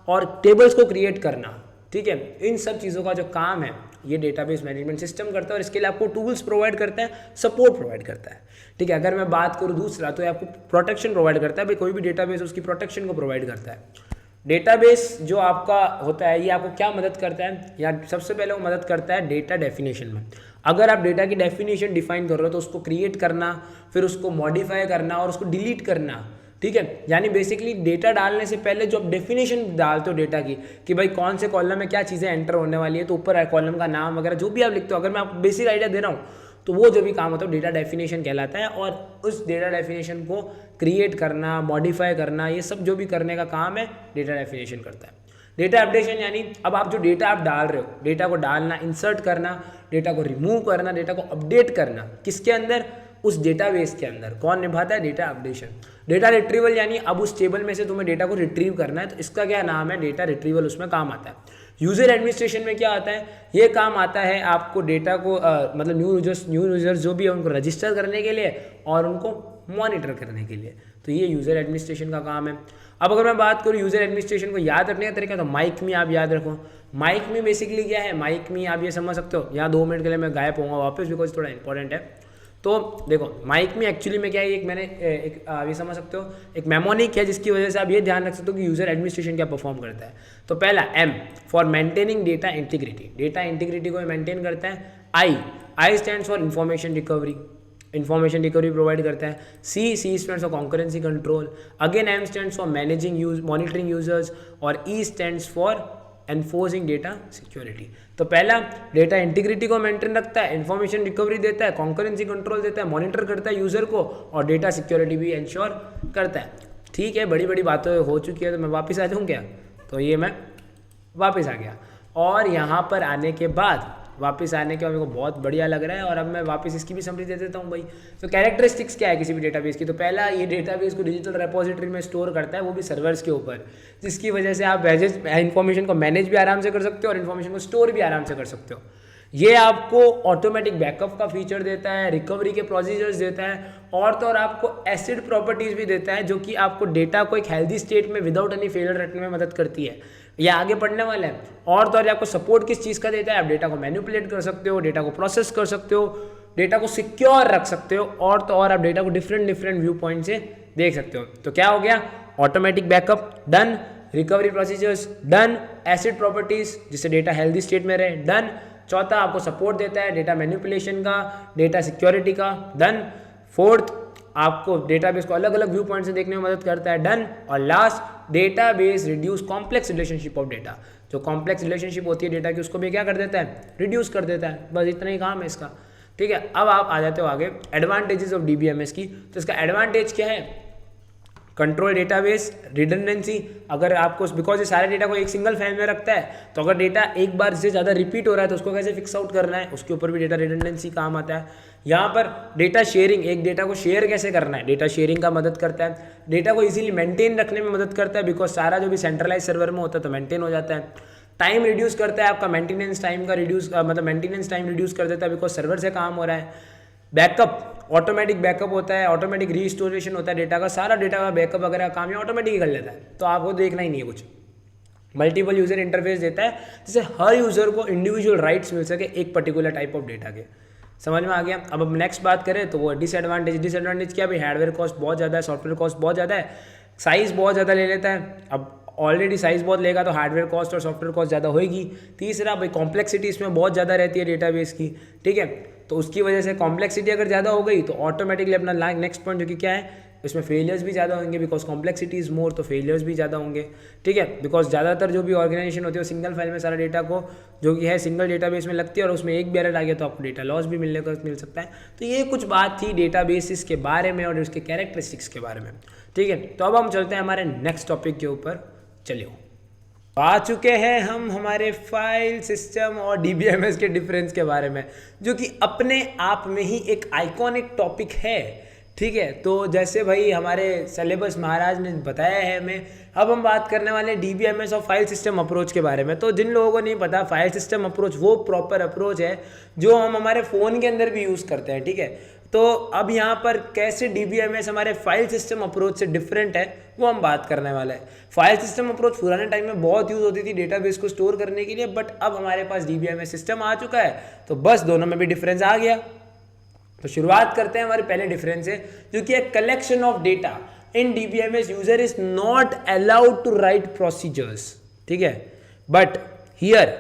और टेबल्स को क्रिएट करना, ठीक है। इन सब चीज़ों का जो काम है ये डेटाबेस मैनेजमेंट सिस्टम करता है और इसके लिए आपको टूल्स प्रोवाइड करता है, सपोर्ट प्रोवाइड करता है, ठीक है। अगर मैं बात करूँ दूसरा तो ये आपको प्रोटेक्शन प्रोवाइड करता है, भाई कोई भी डेटाबेस उसकी प्रोटेक्शन को प्रोवाइड करता है। डेटाबेस जो आपका होता है ये आपको क्या मदद करता है, या सबसे पहले वो मदद करता है डेटा डेफिनेशन में। अगर आप डेटा की डेफिनेशन डिफाइन कर रहे हो तो उसको क्रिएट करना, फिर उसको मॉडिफाई करना और उसको डिलीट करना, ठीक है। यानी बेसिकली डेटा डालने से पहले जो आप डेफिनेशन डालते हो डेटा की कि भाई कौन से कॉलम में क्या चीज़ें एंटर होने वाली है, तो ऊपर कॉलम का नाम वगैरह जो भी आप लिखते हो, अगर मैं आपको बेसिक आइडिया दे रहा हूँ तो वो जो भी काम होता है डेटा डेफिनेशन कहलाता है। और उस डेटा डेफिनेशन को क्रिएट करना, मॉडिफाई करना, ये सब जो भी करने का काम है डेटा डेफिनेशन करता है। डेटा अपडेशन यानी अब आप जो डेटा आप डाल रहे हो, डेटा को डालना, इंसर्ट करना, डेटा को रिमूव करना, डेटा को अपडेट करना, किसके अंदर, उस डेटाबेस के अंदर। कौन निभाता है, डेटा अपडेशन। डेटा रिट्रीवल यानी अब उस टेबल में से तुम्हें डेटा को रिट्रीव करना है, तो इसका क्या नाम है, डेटा रिट्रीवल, उसमें काम आता है। यूजर एडमिनिस्ट्रेशन में क्या आता है, ये काम आता है आपको डेटा को मतलब न्यू यूजर्स जो भी है उनको रजिस्टर करने के लिए और उनको मॉनिटर करने के लिए, तो ये यूजर एडमिनिस्ट्रेशन का काम है। अब अगर मैं बात करूँ यूजर एडमिनिस्ट्रेशन को याद रखने का तरीका, तो माइक में आप याद रखो। माइक में बेसिकली क्या है, माइक में आप ये समझ सकते हो, यहाँ 2 मिनट के लिए मैं गायब होऊंगा वापस बिकॉज थोड़ा इंपॉर्टेंट है। तो देखो माइक में एक्चुअली में क्या है, ये समझ सकते हो एक मेमोनिक है जिसकी वजह से आप ये ध्यान रख सकते हो कि यूजर एडमिनिस्ट्रेशन क्या परफॉर्म करता है। तो पहला M for maintaining data integrity, data integrity को मेंटेन करता है। I stands for information recovery provide करता है। C stands for concurrency control. Again M stands for monitoring users. और E stands for enforcing data security. तो पहला डेटा इंटीग्रिटी को मेंटेन रखता है, इंफॉर्मेशन रिकवरी देता है, कॉन्करेंसी कंट्रोल देता है, मॉनिटर करता है यूजर को, और डेटा सिक्योरिटी भी इंश्योर करता है। ठीक है, बड़ी बड़ी बातें हो चुकी है, तो मैं वापस आ जाऊँ क्या, तो ये मैं वापस आ गया। और यहाँ पर आने के बाद मेरे को बहुत बढ़िया लग रहा है, और अब मैं वापस इसकी भी समरी दे देता हूँ भाई। तो कैरेक्टरिस्टिक्स क्या है किसी भी डेटाबेस की, तो पहला ये डेटाबेस को डिजिटल रेपोजिटरी में स्टोर करता है, वो भी सर्वर्स के ऊपर, जिसकी वजह से आप इन्फॉर्मेशन को मैनेज भी आराम से कर सकते हो और इन्फॉर्मेशन को स्टोर भी आराम से कर सकते हो। ये आपको ऑटोमेटिक बैकअप का फीचर देता है, रिकवरी के प्रोसीजर्स देता है, और तो और आपको एसिड प्रॉपर्टीज भी देता है, जो कि आपको डेटा को एक हेल्दी स्टेट में विदाउट एनी फेलियर रखने में मदद करती है। ये आगे पढ़ने वाला है। और तो और आपको सपोर्ट किस चीज़ का देता है, आप डेटा को मैनिपुलेट कर सकते हो, डेटा को प्रोसेस कर सकते हो, डेटा को सिक्योर रख सकते हो, और तो और आप डेटा को डिफरेंट व्यू पॉइंट से देख सकते हो। तो क्या हो गया, automatic backup done, recovery procedures done, acid properties जिससे डेटा हेल्दी स्टेट में रहे डन। चौथा आपको सपोर्ट देता है डेटा मैनिपुलेशन का, डेटा सिक्योरिटी का डन। फोर्थ आपको डेटाबेस को अलग अलग व्यू पॉइंट से देखने में मदद करता है डन। और last database reduce complex relationship of data, जो कॉम्प्लेक्स रिलेशनशिप होती है डेटा की उसको भी क्या कर देता है, रिड्यूस कर देता है। बस इतना ही काम है इसका। ठीक है, अब आप आ जाते हो आगे एडवांटेजेस ऑफ डीबीएमएस की। तो इसका एडवांटेज क्या है, कंट्रोल डेटाबेस, रिडंडेंसी। अगर आपको बिकॉज ये सारे डेटा को एक सिंगल फाइल में रखता है, तो अगर डेटा एक बार से ज़्यादा रिपीट हो रहा है तो उसको कैसे फिक्स आउट करना है, उसके ऊपर भी डेटा रिडंडेंसी काम आता है। यहाँ पर डेटा शेयरिंग, एक डेटा को शेयर कैसे करना है, डेटा शेयरिंग का मदद करता है। डेटा को इजीली मेंटेन रखने में मदद करता है, बिकॉज सारा जो भी सेंट्रलाइज सर्वर में होता है तो मेंटेन हो जाता है। टाइम रिड्यूस करता है, आपका मेंटेनेंस टाइम का मेंटेनेंस टाइम रिड्यूस कर देता है, बिकॉज सर्वर से काम हो रहा है। बैकअप, ऑटोमेटिक बैकअप होता है, ऑटोमेटिक रीस्टोरेशन होता है डेटा का, सारा डेटा का बैकअप वगैरह काम ये ऑटोमेटिक ही कर लेता है, तो आपको देखना ही नहीं है कुछ। मल्टीपल यूजर इंटरफेस देता है, जिससे हर यूजर को इंडिविजुअल राइट्स मिल सके एक पर्टिकुलर टाइप ऑफ डेटा के। समझ में आ गया। अब नेक्स्ट बात करें तो वो डिसएडवांटेज क्या भाई, हार्डवेयर कॉस्ट बहुत ज़्यादा है, सॉफ्टवेयर कॉस्ट बहुत ज़्यादा है, साइज़ बहुत ज़्यादा ले लेता है। अब ऑलरेडी साइज़ बहुत लेगा तो हार्डवेयर कॉस्ट और सॉफ्टवेयर कॉस्ट ज़्यादा होगी। तीसरा भाई कॉम्प्लेक्सिटी इसमें बहुत ज़्यादा रहती है डेटाबेस की, ठीक है, तो उसकी वजह से कॉम्प्लेक्सिटी अगर ज़्यादा हो गई तो ऑटोमेटिकली अपना नेक्स्ट पॉइंट जो कि क्या है, इसमें फेलियर्स भी ज़्यादा होंगे, बिकॉज कॉम्प्लेक्सिटी इज मोर, तो फेलियर्स भी ज़्यादा होंगे। ठीक है, बिकॉज ज़्यादातर जो भी ऑर्गेनाइजेशन होती है वो सिंगल फाइल में सारा डेटा को जो कि है सिंगल डेटाबेस में लगती है, और उसमें एक भी एरर आ गया तो आपको डेटा लॉस भी मिल सकता है। तो ये कुछ बात थी डेटाबेसिस के बारे में और उसके कैरेक्टरिस्टिक्स के बारे में। ठीक है, तो अब हम चलते हैं हमारे नेक्स्ट टॉपिक के ऊपर। चलिए, आ चुके हैं हम हमारे फाइल सिस्टम और डीबीएमएस के डिफरेंस के बारे में, जो कि अपने आप में ही एक आइकॉनिक टॉपिक है। ठीक है, तो जैसे भाई हमारे सिलेबस महाराज ने बताया है हमें, अब हम बात करने वाले हैं डीबीएमएस और फाइल सिस्टम अप्रोच के बारे में। तो जिन लोगों को नहीं पता, फाइल सिस्टम अप्रोच वो प्रॉपर अप्रोच है जो हम हमारे फ़ोन के अंदर भी यूज़ करते हैं। ठीक है, तो अब यहाँ पर कैसे DBMS हमारे फाइल सिस्टम अप्रोच से डिफरेंट है वो हम बात करने वाले हैं। फाइल सिस्टम अप्रोच पुराने टाइम में बहुत यूज होती थी डेटाबेस को स्टोर करने के लिए, बट अब हमारे पास DBMS सिस्टम आ चुका है, तो बस दोनों में भी डिफरेंस आ गया। तो शुरुआत करते हैं हमारे पहले डिफरेंस से, जो कि है collection of data. In DBMS user is not allowed to write procedures, ठीक है, but here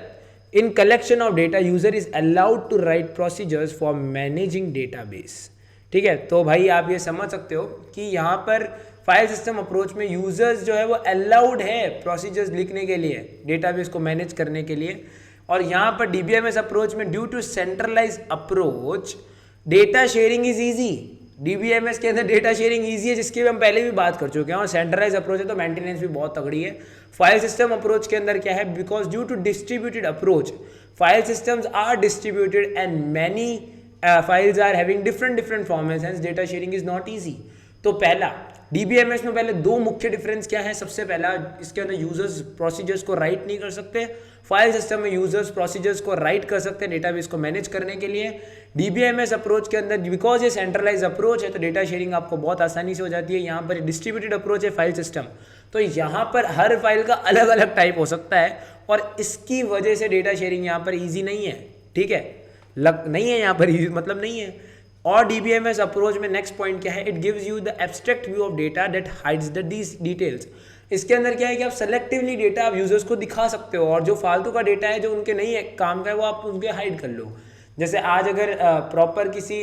in collection of data user is allowed to write procedures for managing database। ठीक है, तो भाई आप ये समझ सकते हो कि यहाँ पर फाइल सिस्टम अप्रोच में यूजर्स जो है वो अलाउड है प्रोसीजर्स लिखने के लिए, डेटाबेस को मैनेज करने के लिए। और यहाँ पर DBMS अप्रोच में due to centralise approach data sharing is easy. DBMS के अंदर डेटा शेयरिंग ईजी है, जिसकी भी हम पहले भी बात कर चुके हैं, और सेंट्रलाइज अप्रोच है तो मेंटेनेंस भी बहुत तगड़ी है। फाइल सिस्टम अप्रोच के अंदर क्या है, because due to distributed approach file systems are distributed and many files are having different formats, hence data sharing is not easy. तो पहला DBMS में पहले दो मुख्य डिफरेंस क्या है, सबसे पहला इसके अंदर यूजर्स प्रोसीजर्स को राइट नहीं कर सकते, फाइल सिस्टम में यूजर्स प्रोसीजर्स को राइट कर सकते हैं डेटाबेस को मैनेज करने के लिए। DBMS अप्रोच के अंदर बिकॉज ये सेंट्रलाइज अप्रोच है तो डेटा शेयरिंग आपको बहुत आसानी से हो जाती है। यहाँ पर डिस्ट्रीब्यूटेड अप्रोच है फाइल सिस्टम, तो यहाँ पर हर फाइल का अलग अलग टाइप हो सकता है, और इसकी वजह से डेटा शेयरिंग यहाँ पर ईजी नहीं है, ठीक है, नहीं है यहाँ पर easy, मतलब नहीं है। और DBMS अप्रोच में नेक्स्ट पॉइंट क्या है, it gives you the abstract view of data that hides the details. इसके अंदर क्या है कि आप सेलेक्टिवली डेटा आप यूजर्स को दिखा सकते हो, और जो फालतू का डेटा है जो उनके नहीं है काम का है वो आप उनके हाइड कर लो। जैसे आज अगर प्रॉपर किसी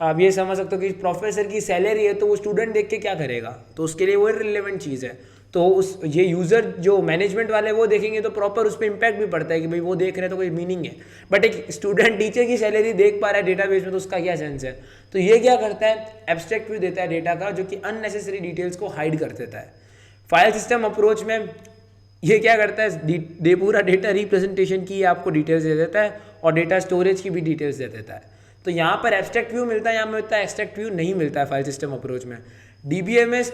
आप ये समझ सकते हो कि प्रोफेसर की सैलरी है तो वो स्टूडेंट देख के क्या करेगा, तो उसके लिए वो रिलेवेंट चीज़ है। तो उस ये यूज़र जो मैनेजमेंट वाले वो देखेंगे तो प्रॉपर उस पर इम्पैक्ट भी पड़ता है कि भाई वो देख रहे हैं तो कोई मीनिंग है। बट एक स्टूडेंट टीचर की सैलरी देख पा रहा है डेटाबेस में तो उसका क्या सेंस है। तो ये क्या करता है, एब्स्ट्रैक्ट व्यू देता है डेटा का, जो कि अननेसेसरी डिटेल्स को हाइड कर देता है। फाइल सिस्टम अप्रोच में ये क्या करता है, पूरा डेटा रिप्रेजेंटेशन की आपको डिटेल्स दे देता है और डेटा स्टोरेज की भी डिटेल्स दे देता है। तो यहाँ पर एब्स्ट्रैक्ट व्यू मिलता है, यहाँ मिलता है एब्स्ट्रैक्ट व्यू नहीं मिलता है फाइल सिस्टम अप्रोच में। DBMS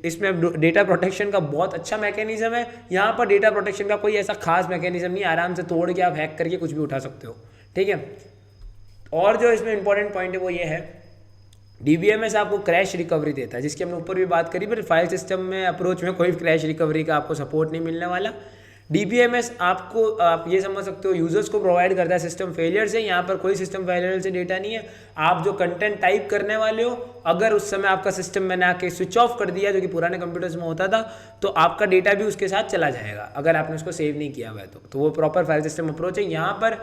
इसमें डेटा प्रोटेक्शन का बहुत अच्छा मैकेनिज्म है, यहाँ पर डेटा प्रोटेक्शन का कोई ऐसा खास मैकेनिज्म नहीं, आराम से तोड़ के आप हैक करके कुछ भी उठा सकते हो, ठीक है। और जो इसमें इंपॉर्टेंट पॉइंट है वो ये है, DBMS आपको क्रैश रिकवरी देता है, जिसकी हमने ऊपर भी बात करी, पर फाइल सिस्टम में अप्रोच में कोई क्रैश रिकवरी का आपको सपोर्ट नहीं मिलने वाला। DBMS आपको आप ये समझ सकते हो यूजर्स को प्रोवाइड करता है सिस्टम फेलियर से, यहाँ पर कोई सिस्टम फेलियर से डेटा नहीं है। आप जो कंटेंट टाइप करने वाले हो, अगर उस समय आपका सिस्टम मैंने आके स्विच ऑफ कर दिया, जो कि पुराने कंप्यूटर्स में होता था, तो आपका डेटा भी उसके साथ चला जाएगा अगर आपने उसको सेव नहीं किया हुआ है तो वो प्रॉपर फाइल सिस्टम अप्रोच है। यहाँ पर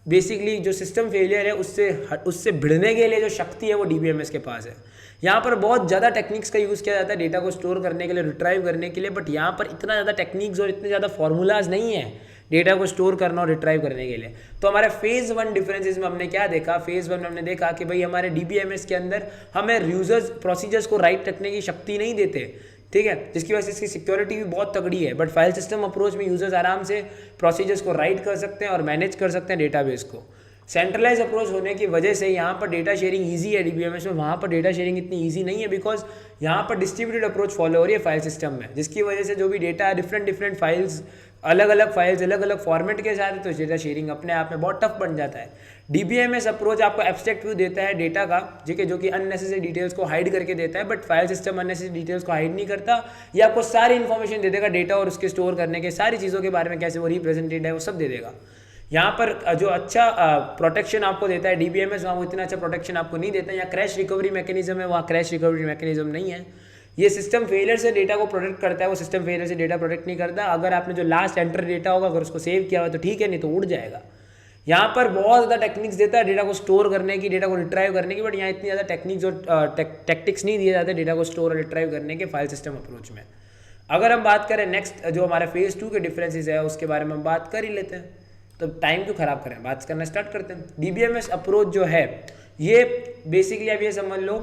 बेसिकली जो सिस्टम फेलियर है उससे भिड़ने के लिए जो शक्ति है वो DBMS के पास है। यहाँ पर बहुत ज़्यादा टेक्निक्स का यूज़ किया जाता है डेटा को स्टोर करने के लिए, रिट्राइव करने के लिए, बट यहाँ पर इतना ज़्यादा टेक्निक्स और इतने ज़्यादा फॉर्मूलाज नहीं है डेटा को स्टोर करना और रिट्राइव करने के लिए। तो हमारे फेज़ 1 डिफरेंसेस में हमने क्या देखा, फेज़ 1 में हमने देखा कि भाई हमारे DBMS के अंदर हमें यूजर्स प्रोसीजर्स को राइट रखने की शक्ति नहीं देते, ठीक है, जिसकी वजह से इसकी सिक्योरिटी भी बहुत तगड़ी है। बट फाइल सिस्टम अप्रोच में यूजर्स आराम से प्रोसीजर्स को राइट कर सकते हैं और मैनेज कर सकते हैं डेटाबेस को। सेंट्रलाइज अप्रोच होने की वजह से यहाँ पर डेटा शेयरिंग ईजी है DBMS में, वहाँ पर डेटा शेयरिंग इतनी ईजी नहीं है, बिकॉज यहाँ पर डिस्ट्रीब्यूटेड अप्रोच फॉलो हो रही है फाइल सिस्टम में, जिसकी वजह से जो भी डेटा है डिफरेंट फाइल्स अलग अलग फॉर्मेट के साथ है, तो डेटा शेयरिंग अपने आप में बहुत टफ बन जाता है। DBMS अप्रोच आपको एब्स्ट्रैक्ट व्यू देता है डेटा का, जो कि अननेसेसरी डिटेल्स को हाइड करके देता है, but file system unnecessary details को हाइड नहीं करता, ये आपको सारी इन्फॉर्मेशन दे देगा डेटा और उसके स्टोर करने के सारी चीज़ों के बारे में, कैसे वो रिप्रेजेंटेड है वो सब दे देगा। यहाँ पर जो अच्छा प्रोटेक्शन आपको देता है DBMS, वहाँ वो इतना अच्छा प्रोटेक्शन आपको नहीं देता है। यहाँ क्रैश रिकवरी मैकेनिज्म है, वहाँ क्रैश रिकवरी मैकेनिज्म नहीं है। ये सिस्टम फेलियर से डेटा को प्रोटेक्ट करता है, वो सिस्टम फेलियर से डेटा प्रोटेक्ट नहीं करता। अगर आपने जो लास्ट एंटर डेटा होगा अगर उसको सेव किया हुआ तो ठीक है, नहीं तो उड़ जाएगा। यहाँ पर बहुत ज़्यादा टेक्निक्स देता है डेटा को स्टोर करने की, डेटा को रिट्राइव करने की, बट यहाँ इतनी ज़्यादा टेक्निक्स और टैक्टिक्स नहीं दिए जाते डेटा को स्टोर और रिट्राइव करने के फाइल सिस्टम अप्रोच में। अगर हम बात करें नेक्स्ट जो हमारा फेज़ 2 के डिफरेंसेस है उसके बारे में हम बात कर ही लेते हैं, तो टाइम क्यों खराब करें, बात करना स्टार्ट करते हैं। DBMS अप्रोच जो है ये बेसिकली आप ये समझ लो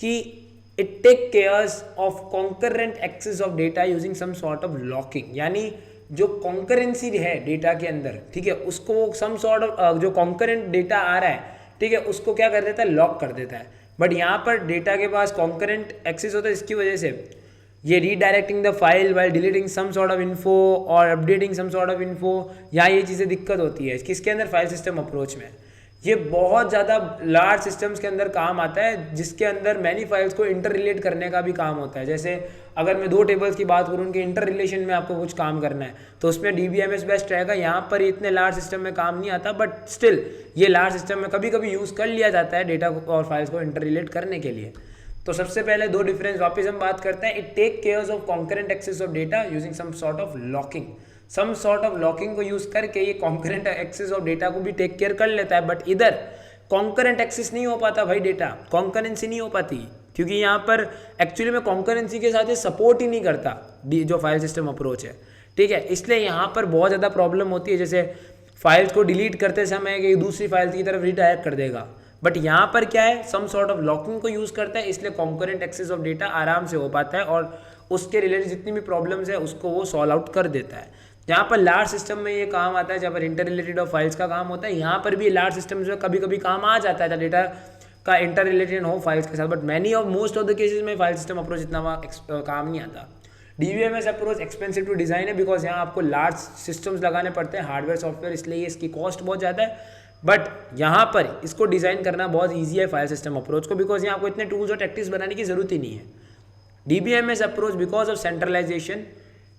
कि it take cares of concurrent access of data using some sort of locking, यानी जो कॉन्करेंसी है डेटा के अंदर, ठीक है, उसको सम सॉर्ट ऑफ जो कॉन्करेंट डेटा आ रहा है, ठीक है, उसको क्या कर देता है, लॉक कर देता है। बट यहाँ पर डेटा के पास कॉन्करेंट एक्सेस होता है, इसकी वजह से ये redirecting the file while deleting some sort of info और updating some sort of info, यहाँ ये चीज़ें दिक्कत होती है किसके अंदर, फाइल सिस्टम अप्रोच में। ये बहुत ज़्यादा लार्ज सिस्टम्स के अंदर काम आता है, जिसके अंदर मैनी फाइल्स को इंटर रिलेट करने का भी काम होता है। जैसे अगर मैं 2 टेबल्स की बात करूँ, उनके इंटर रिलेशन में आपको कुछ काम करना है, तो उसमें DBMS बेस्ट रहेगा। यहाँ पर इतने लार्ज सिस्टम में काम नहीं आता, बट स्टिल ये लार्ज सिस्टम में कभी कभी यूज़ कर लिया जाता है डेटा और फाइल्स को इंटर रिलेट करने के लिए। तो सबसे पहले 2 डिफरेंस वापस हम बात करते हैं। It take cares of concurrent access of data using some sort of locking. Some sort of locking को यूज करके ये कॉन्करेंट एक्सेस ऑफ डेटा को भी टेक केयर कर लेता है, बट इधर कॉन्करेंट एक्सेस नहीं हो पाता भाई, डेटा कॉन्करेंसी नहीं हो पाती, क्योंकि यहाँ पर एक्चुअली में कॉन्करेंसी के साथ ये सपोर्ट ही नहीं करता जो फाइल सिस्टम अप्रोच है, ठीक है। इसलिए यहाँ पर बहुत ज़्यादा प्रॉब्लम होती है। जैसे फाइल्स को डिलीट करते समय कि दूसरी फाइल की तरफ रिडायरेक्ट कर देगा, बट यहाँ पर क्या है, सम सॉर्ट ऑफ लॉकिंग को यूज़ करता है, इसलिए कॉन्करेंट एक्सेस ऑफ डेटा आराम से हो पाता है और उसके रिलेटेड जितनी भी प्रॉब्लम्स है उसको वो सॉल्व आउट कर देता है। जहाँ पर लार्ज सिस्टम में ये काम आता है, जहाँ पर इंटर रिलेटेड ऑफ फाइल्स का काम होता है, यहाँ पर भी लार्ज सिस्टम में कभी कभी काम आ जाता है डेटा का इंटर रिलेटेड हो फाइल्स के साथ, but many of most of the cases में फाइल सिस्टम अप्रोच इतना काम नहीं आता। DBMS approach expensive to design है, बिकॉज यहाँ आपको लार्ज सिस्टम्स लगाने पड़ते हैं, हार्डवेयर सॉफ्टवेयर, इसलिए इसकी कॉस्ट बहुत ज़्यादा है। बट यहाँ पर इसको डिज़ाइन करना बहुत ईजी है फाइल सिस्टम अप्रोच को, बिकॉज यहाँ आपको इतने टूल्स और टैक्टिक्स बनाने की ज़रूरत ही नहीं है। DBMS approach because of centralisation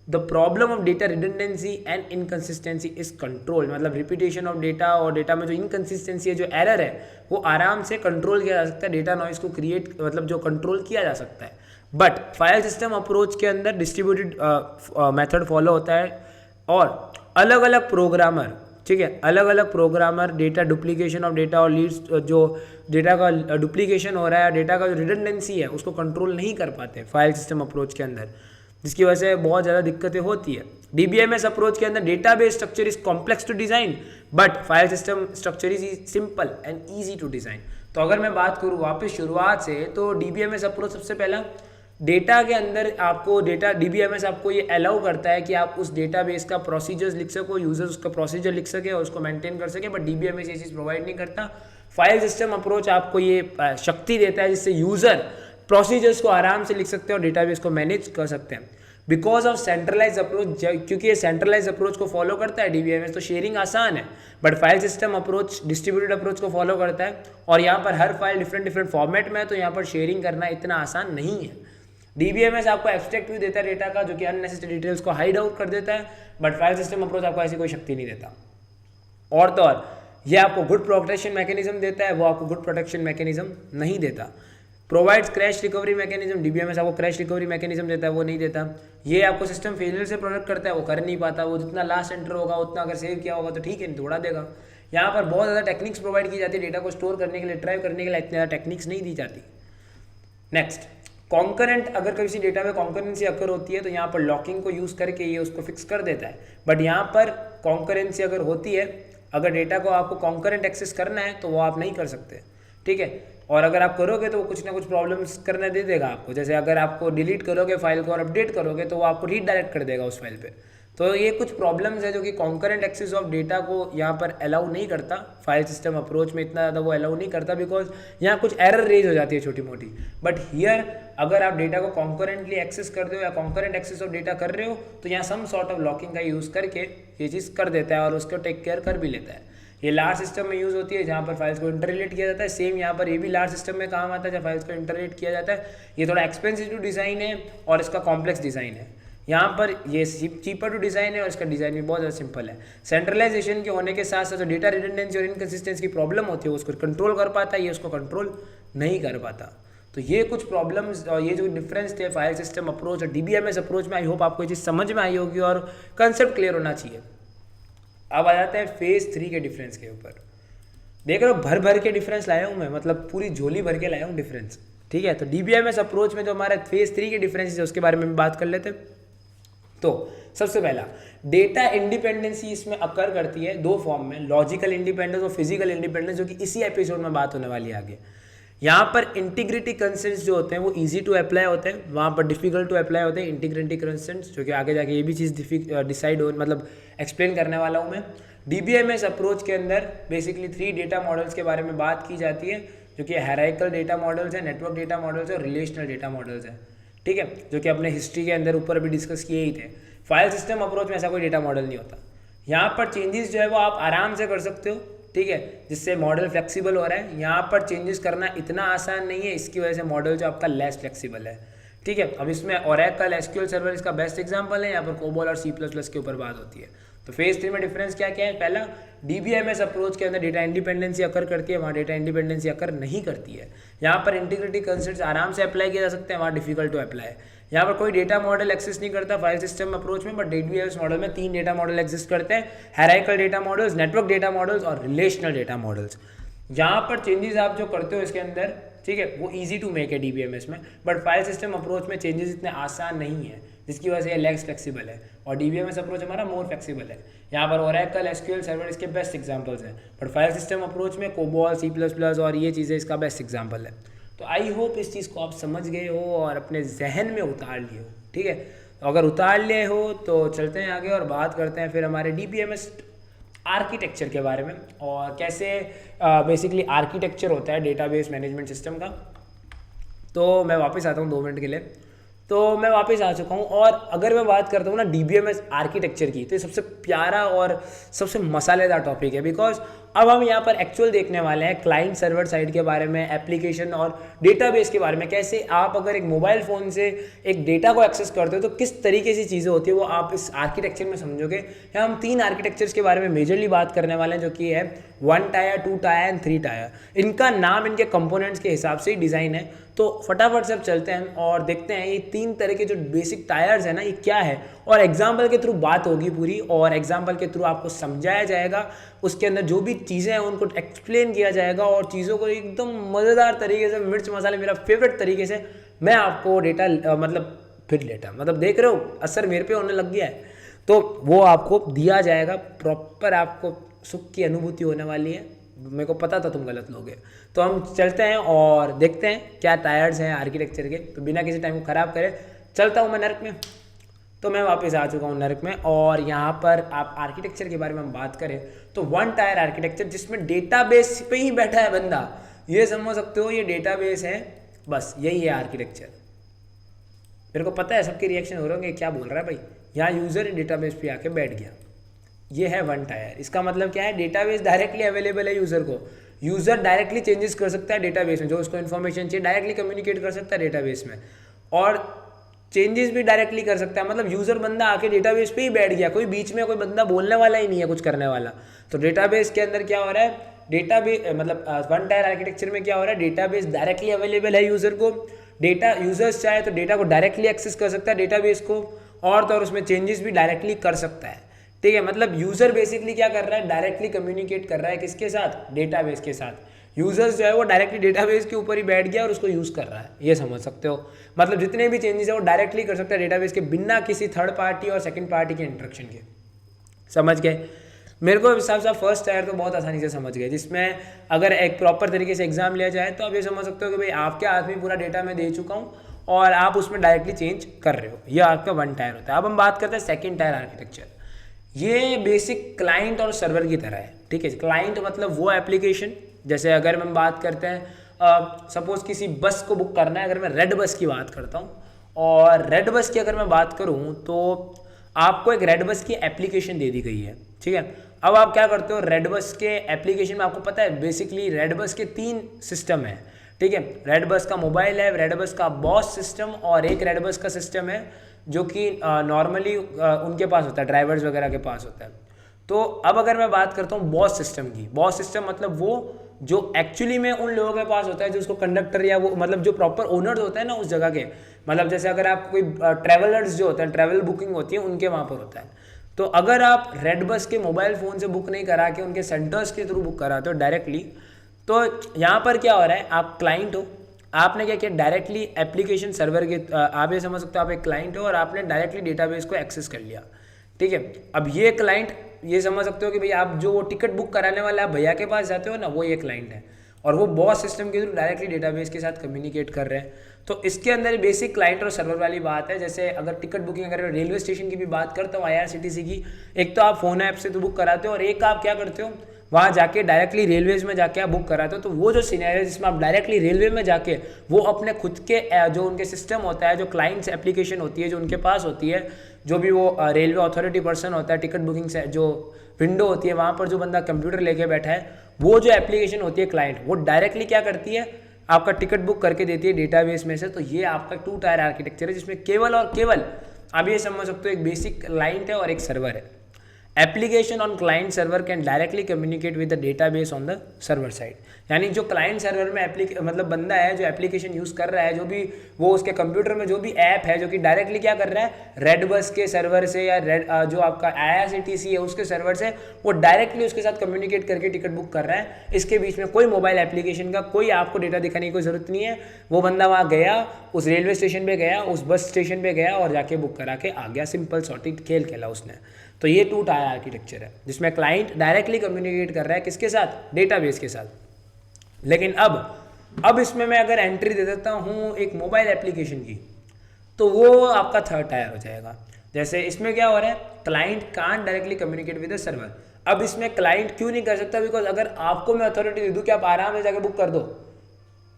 the problem of data redundancy and inconsistency is control, मतलब रिपीटेशन ऑफ डेटा और डेटा में जो इनकन्सिस्टेंसी है, जो एरर है, वो आराम से कंट्रोल किया जा सकता है। डेटा नॉइस को क्रिएट मतलब जो कंट्रोल किया जा सकता है। बट फाइल सिस्टम अप्रोच के अंदर डिस्ट्रीब्यूटेड मेथड फॉलो होता है और अलग अलग प्रोग्रामर, ठीक है, अलग अलग programmer data duplication of data और लीड्स, जो डेटा का डुप्लीकेशन हो रहा है, डेटा का जो रिडंडेंसी है उसको कंट्रोल नहीं कर पाते फाइल सिस्टम अप्रोच के अंदर, जिसकी वजह से बहुत ज़्यादा दिक्कतें होती है। DBMS अप्रोच के अंदर database structure is complex to design, but file system structure is simple and easy to design. तो अगर मैं बात करूँ वापस शुरुआत से, तो DBMS अप्रोच सबसे पहला डेटा के अंदर आपको DBMS आपको ये अलाउ करता है कि आप उस डेटाबेस का प्रोसीजर्स लिख सको, यूजर्स उसका प्रोसीजर लिख सके और उसको मेंटेन कर सके, बट DBMS ये चीज़ प्रोवाइड नहीं करता। फाइल सिस्टम अप्रोच आपको ये शक्ति देता है जिससे यूज़र प्रोसीजर्स को आराम से लिख सकते हैं और डेटाबेस को मैनेज कर सकते हैं। बिकॉज ऑफ सेंट्रलाइज अप्रोच, क्योंकि ये सेंट्रलाइज अप्रोच को फॉलो करता है DBMS, तो शेयरिंग आसान है। But file system approach distributed approach को फॉलो करता है और यहाँ पर हर फाइल डिफरेंट फॉर्मेट में है, तो यहाँ पर शेयरिंग करना इतना आसान नहीं है। DBMS आपको एब्स्ट्रैक्ट व्यू देता है डेटा का, जो कि अननेसेसरी डिटेल्स को हाइड आउट कर देता है, बट फाइल सिस्टम अप्रोच आपको ऐसी कोई शक्ति नहीं देता। और तो और ये आपको गुड प्रोटेक्शन मैकेनिज्म देता है, वो आपको गुड प्रोटेक्शन मैकेनिज्म नहीं देता। Provides crash recovery mechanism, DBMS आपको क्रैश रिकवरी मैकेनिज्म देता है, वो नहीं देता। ये आपको सिस्टम फेलियर से प्रोटेक्ट करता है, वो कर नहीं पाता। वो जितना लास्ट एंटर होगा उतना अगर सेव किया होगा तो ठीक है, नहीं तो उड़ा देगा। यहाँ पर बहुत ज़्यादा टेक्निक्स प्रोवाइड की जाती है डेटा को स्टोर करने के लिए, ड्राइव करने के लिए इतनी ज़्यादा टेक्निक्स नहीं दी जाती। नेक्स्ट, कॉन्करेंट, अगर किसी डेटा में कॉन्करेंसी अकर होती है तो यहाँ पर लॉकिंग को यूज़ करके ये उसको फिक्स कर देता है। बट यहाँ पर कॉन्करेंसी अगर होती है, अगर डेटा को आपको कॉन्करेंट एक्सेस करना है तो वो आप नहीं कर सकते, ठीक है। और अगर आप करोगे तो वो कुछ ना कुछ प्रॉब्लम्स करने दे देगा आपको। जैसे अगर आपको डिलीट करोगे फाइल को और अपडेट करोगे तो वो आपको रीडायरेक्ट कर देगा उस फाइल पे। तो ये कुछ प्रॉब्लम्स है जो कि कॉन्करेंट एक्सेस ऑफ डेटा को यहाँ पर अलाउ नहीं करता। फाइल सिस्टम अप्रोच में इतना ज़्यादा वो अलाउ नहीं करता, बिकॉज यहाँ कुछ एरर रेज हो जाती है छोटी मोटी। बट हियर अगर आप डेटा को कॉन्करेंटली एक्सेस कर दो या कॉन्करेंट एक्सेस ऑफ डेटा कर रहे हो तो यहाँ सम सॉर्ट ऑफ लॉकिंग का यूज़ करके ये चीज़ कर देता है और उसको टेक केयर कर भी लेता है। ये लार्ज सिस्टम में यूज़ होती है जहाँ पर फाइल्स को इंटरलेट किया जाता है। सेम यहाँ पर ये भी लार्ज सिस्टम में काम आता है जहाँ फाइल्स को इंटरलेट किया जाता है। ये थोड़ा एक्सपेंसिव टू डिज़ाइन है और इसका कॉम्प्लेक्स डिज़ाइन है। यहाँ पर ये चीपर टू डिज़ाइन है और इसका डिज़ाइन भी बहुत ज़्यादा सिंपल है। सेंट्रलाइजेशन के होने के साथ साथ जो डेटा रिडंडेंसी और इनकन्सिस्टेंसी की प्रॉब्लम होती है उसको कंट्रोल कर पाता है, ये उसको कंट्रोल नहीं कर पाता। तो ये कुछ प्रॉब्लम्स और ये जो डिफरेंस थे फाइल सिस्टम अप्रोच और DBMS अप्रोच में, आई होप आपको ये चीज़ समझ में आई होगी और कंसेप्ट क्लियर होना चाहिए। अब आ जाता है फेज 3 के डिफरेंस के ऊपर। देख रहे हो भर भर के डिफरेंस लाया हूँ मैं, मतलब पूरी झोली भर के लाया हूँ डिफरेंस, ठीक है। तो DBMS अप्रोच में जो हमारा फेज 3 के डिफरेंस है उसके बारे में बात कर लेते हैं। तो सबसे पहला डेटा इंडिपेंडेंसी इसमें अकर करती है दो फॉर्म में, लॉजिकल इंडिपेंडेंस और फिजिकल इंडिपेंडेंस, जो कि इसी एपिसोड में बात होने वाली है आगे। यहाँ पर इंटीग्रिटी कंसेंट्स जो होते हैं वो इजी टू अप्लाई होते हैं, वहाँ पर डिफिकल्ट टू अप्लाई होते हैं इंटीग्रिटी कंसेंट्स, जो कि आगे जाके ये भी चीज़ डिसाइड हो मतलब एक्सप्लेन करने वाला हूँ मैं। DBMS अप्रोच के अंदर बेसिकली 3 डेटा मॉडल्स के बारे में बात की जाती है, जो कि हायरार्किकल डेटा मॉडल्स है, नेटवर्क डेटा मॉडल्स है और रिलेशनल डेटा मॉडल्स है, ठीक है, जो कि अपने हिस्ट्री के अंदर ऊपर भी डिस्कस किए ही थे। फाइल सिस्टम अप्रोच में ऐसा कोई डेटा मॉडल नहीं होता। यहाँ पर चेंजेस जो है वो आप आराम से कर सकते हो ठीक है, जिससे मॉडल फ्लेक्सिबल हो रहा है। यहाँ पर चेंजेस करना इतना आसान नहीं है, इसकी वजह से मॉडल जो आपका लेस फ्लेक्सिबल है, ठीक है। अब इसमें ओरेकल एसक्यूएल सर्वर इसका बेस्ट एग्जांपल है, यहाँ पर कोबोल और C++ के ऊपर बात होती है। तो फेज 3 में डिफरेंस क्या क्या है? पहला, DBMS अप्रोच के अंदर डेटा इंडिपेंडेंसी अकर करती है, वहाँ डेटा इंडिपेंडेंसी अकर नहीं करती है। यहाँ पर इंटीग्रिटी कंसेप्ट आराम से अप्लाई किया जा सकते हैं, वहाँ डिफिकल्ट टू अप्लाई। यहाँ पर कोई डेटा मॉडल एक्सेस नहीं करता फाइल सिस्टम अप्रोच में, बट DBMS मॉडल में 3 डेटा मॉडल एग्जिस्ट करते हैं, hierarchical data models, network data models और रिलेशनल डेटा मॉडल्स। जहाँ पर चेंजेस आप जो करते हो इसके अंदर, ठीक है, वो इजी टू मेक है DBMS में, बट फाइल सिस्टम अप्रोच में चेंजेस इतने आसान नहीं है, जिसकी वजह से ये लेस फ्लेक्सिबल है, और DBMS अप्रोच हमारा मोर फ्लेक्सिबल है। यहाँ पर ओरेकल एसक्यूएल सर्वर इसके बेस्ट एग्जांपल्स हैं, बट फाइल सिस्टम अप्रोच में कोबोल C++ और ये चीज़ें इसका बेस्ट एग्जांपल है। तो आई होप इस चीज़ को आप समझ गए हो और अपने जहन में उतार लिए हो, ठीक है। तो अगर उतार लिए हो तो चलते हैं आगे और बात करते हैं फिर हमारे DBMS आर्किटेक्चर के बारे में, और कैसे बेसिकली आर्किटेक्चर होता है डेटाबेस मैनेजमेंट सिस्टम का। तो मैं वापस आता हूँ 2 मिनट के लिए। तो मैं वापस आ चुका हूँ, और अगर मैं बात करता हूँ ना DBMS आर्किटेक्चर की, तो ये सबसे प्यारा और सबसे मसालेदार टॉपिक है, बिकॉज अब हम यहाँ पर एक्चुअल देखने वाले हैं क्लाइंट सर्वर साइड के बारे में, एप्लीकेशन और डेटाबेस के बारे में। कैसे आप अगर एक मोबाइल फ़ोन से एक डेटा को एक्सेस करते हो तो किस तरीके से चीज़ें होती है, वो आप इस आर्किटेक्चर में समझोगे। यहाँ हम 3 आर्किटेक्चर्स के बारे में मेजरली बात करने वाले हैं, जो कि है 1 टायर, 2 टायर एंड 3 टायर। इनका नाम इनके कंपोनेंट्स के हिसाब से ही डिज़ाइन है। तो फटाफट से अब चलते हैं और देखते हैं ये 3 तरह के जो बेसिक टायर्स है ना, ये क्या है, और एग्जाम्पल के थ्रू बात होगी पूरी, और एग्जाम्पल के थ्रू आपको समझाया जाएगा, उसके अंदर जो भी चीज़ें हैं उनको एक्सप्लेन किया जाएगा, और चीज़ों को एकदम मज़ेदार तरीके से, मिर्च मसाले मेरा फेवरेट तरीके से मैं आपको डेटा मतलब देख रहे हो असर मेरे पे होने लग गया है, तो वो आपको दिया जाएगा प्रॉपर, आपको सुख की अनुभूति होने वाली है। मेरे को पता था तुम गलत लोगे। तो हम चलते हैं और देखते हैं क्या टायर्स हैं आर्किटेक्चर के। तो बिना किसी टाइम को ख़राब करे चलता हूँ मैं नर्क में। तो मैं वापस आ चुका हूँ नर्क में, और यहाँ पर आप आर्किटेक्चर के बारे में हम बात करें तो 1 टायर आर्किटेक्चर, जिसमें डेटाबेस पे ही बैठा है बंदा, ये समझ सकते हो, ये डेटाबेस है, बस यही है आर्किटेक्चर। मेरे को पता है सबके रिएक्शन हो रहे होंगे, क्या बोल रहा है भाई, यहाँ यूज़र डेटाबेस पे आके बैठ गया। ये है 1 टायर। इसका मतलब क्या है, डेटाबेस डायरेक्टली अवेलेबल है यूज़र को, यूज़र डायरेक्टली चेंजेस कर सकता है डेटाबेस में, जो उसको इन्फॉर्मेशन चाहिए डायरेक्टली कम्युनिकेट कर सकता है डेटाबेस में, और चेंजेस भी डायरेक्टली कर सकता है। मतलब यूज़र बंदा आके डेटाबेस पे ही बैठ गया, कोई बीच में कोई बंदा बोलने वाला ही नहीं है कुछ करने वाला। तो डेटाबेस के अंदर क्या हो रहा है, डेटाबेस मतलब 1 टायर आर्किटेक्चर में क्या हो रहा है, डेटाबेस डायरेक्टली अवेलेबल है यूज़र को, डेटा यूजर्स चाहे तो डेटा को डायरेक्टली एक्सेस कर सकता है डेटाबेस को, और तो और उसमें चेंजेस भी डायरेक्टली कर सकता है, ठीक है। मतलब यूज़र बेसिकली क्या कर रहा है, डायरेक्टली कम्युनिकेट कर रहा है किसके साथ, डेटाबेस के साथ। यूजर्स जो है वो डायरेक्टली डेटाबेस के ऊपर ही बैठ गया और उसको यूज़ कर रहा है, ये समझ सकते हो। मतलब जितने भी चेंजेस है वो डायरेक्टली कर सकता है डेटाबेस के, बिना किसी थर्ड पार्टी और सेकंड पार्टी के इंटरेक्शन के। समझ गए? मेरे को हिसाब से फर्स्ट टायर तो बहुत आसानी से समझ गए, जिसमें अगर एक प्रॉपर तरीके से एग्जाम लिया जाए तो आप ये समझ सकते हो कि भाई आपके हाथ में पूरा डेटा मैं दे चुका हूँ और आप उसमें डायरेक्टली चेंज कर रहे हो, ये आपका 1 टायर होता है। अब हम बात करते हैं 2nd टायर आर्किटेक्चर। ये बेसिक क्लाइंट और सर्वर की तरह है, ठीक है। क्लाइंट मतलब वो एप्लीकेशन, जैसे अगर हम बात करते हैं सपोज किसी बस को बुक करना है, अगर मैं रेड बस की बात करता हूँ, और रेड बस की अगर मैं बात करूँ तो आपको एक रेड बस की एप्लीकेशन दे दी गई है, ठीक है। अब आप क्या करते हो, रेड बस के एप्लीकेशन में आपको पता है बेसिकली रेड बस के 3 सिस्टम है, ठीक है। रेड बस का मोबाइल है, रेड बस का बॉस सिस्टम, और एक रेड बस का सिस्टम है जो कि नॉर्मली उनके पास होता है, ड्राइवर्स वगैरह के पास होता है। तो अब अगर मैं बात करता हूँ बॉस सिस्टम की, बॉस सिस्टम मतलब वो जो एक्चुअली में उन लोगों के पास होता है जो उसको कंडक्टर या वो मतलब जो प्रॉपर ओनर्स होते हैं ना उस जगह के, मतलब जैसे अगर आप कोई ट्रैवलर्स जो होते हैं, ट्रैवल बुकिंग होती है उनके वहाँ पर होता है। तो अगर आप रेड बस के मोबाइल फ़ोन से बुक नहीं करा के उनके सेंटर्स के थ्रू बुक कराते हो डायरेक्टली, तो यहाँ पर क्या हो रहा है, आप क्लाइंट हो, आपने क्या किया डायरेक्टली एप्लीकेशन सर्वर के, आप ये समझ सकते हो आप एक क्लाइंट हो और आपने डायरेक्टली डेटाबेस को एक्सेस कर लिया, ठीक है। अब ये क्लाइंट ये समझ सकते हो कि भाई आप जो वो टिकट बुक कराने वाला आप भैया के पास जाते हो ना, वो ये क्लाइंट है, और वो बॉस सिस्टम के थ्रू डायरेक्टली डेटाबेस के साथ कम्युनिकेट कर रहे हैं। तो इसके अंदर बेसिक क्लाइंट और सर्वर वाली बात है। जैसे अगर टिकट बुकिंग, अगर रेलवे स्टेशन की भी बात करता हूँ, IRCTC की, एक तो आप फ़ोन ऐप से तो बुक कराते हो, और एक आप क्या करते हो वहाँ जाके डायरेक्टली रेलवेज में जाके आप बुक कराते हो। तो वो जो सिनेरियो जिसमें आप डायरेक्टली रेलवे में जाके वो अपने खुद के जो उनके सिस्टम होता है, जो क्लाइंट्स एप्लीकेशन होती है जो उनके पास होती है, जो भी वो रेलवे अथॉरिटी पर्सन होता है, टिकट बुकिंग से जो विंडो होती है, वहाँ पर जो बंदा कंप्यूटर लेके बैठा है, वो जो एप्लीकेशन होती है क्लाइंट, वो डायरेक्टली क्या करती है, आपका टिकट बुक करके देती है डेटाबेस में से। तो ये आपका 2 टायर आर्किटेक्चर है, जिसमें केवल और केवल आप ये समझ सकते हो एक बेसिक क्लाइंट है और एक सर्वर है। Application on client server can directly communicate with the database on the server side. यानी जो क्लाइंट सर्वर में मतलब बंदा है जो एप्लीकेशन यूज़ कर रहा है, जो भी वो उसके कंप्यूटर में जो भी ऐप है जो कि डायरेक्टली क्या कर रहा है, रेडबस के सर्वर से या जो आपका IRCTC है उसके सर्वर से, वो डायरेक्टली उसके साथ कम्युनिकेट करके टिकट बुक कर रहा है। इसके बीच में कोई मोबाइल एप्लीकेशन का कोई आपको डेटा दिखाने की कोई ज़रूरत नहीं है। वो बंदा वहाँ गया, उस रेलवे स्टेशन पर गया, उस बस स्टेशन पर गया और जाके बुक करा के आ गया। सिंपल सॉर्टेड खेल खेला उसने। तो ये 2 टायर आर्किटेक्चर है, जिसमें क्लाइंट डायरेक्टली कम्युनिकेट कर रहा है किसके साथ, डेटाबेस के साथ। लेकिन अब इसमें मैं अगर एंट्री दे देता हूँ एक मोबाइल एप्लीकेशन की, तो वो आपका 3rd टायर हो जाएगा। जैसे इसमें क्या हो रहा है, client can't directly communicate with the server. अब इसमें क्लाइंट क्यों नहीं कर सकता, बिकॉज अगर आपको मैं अथॉरिटी दे दूँ कि आप आराम से जाकर बुक कर दो,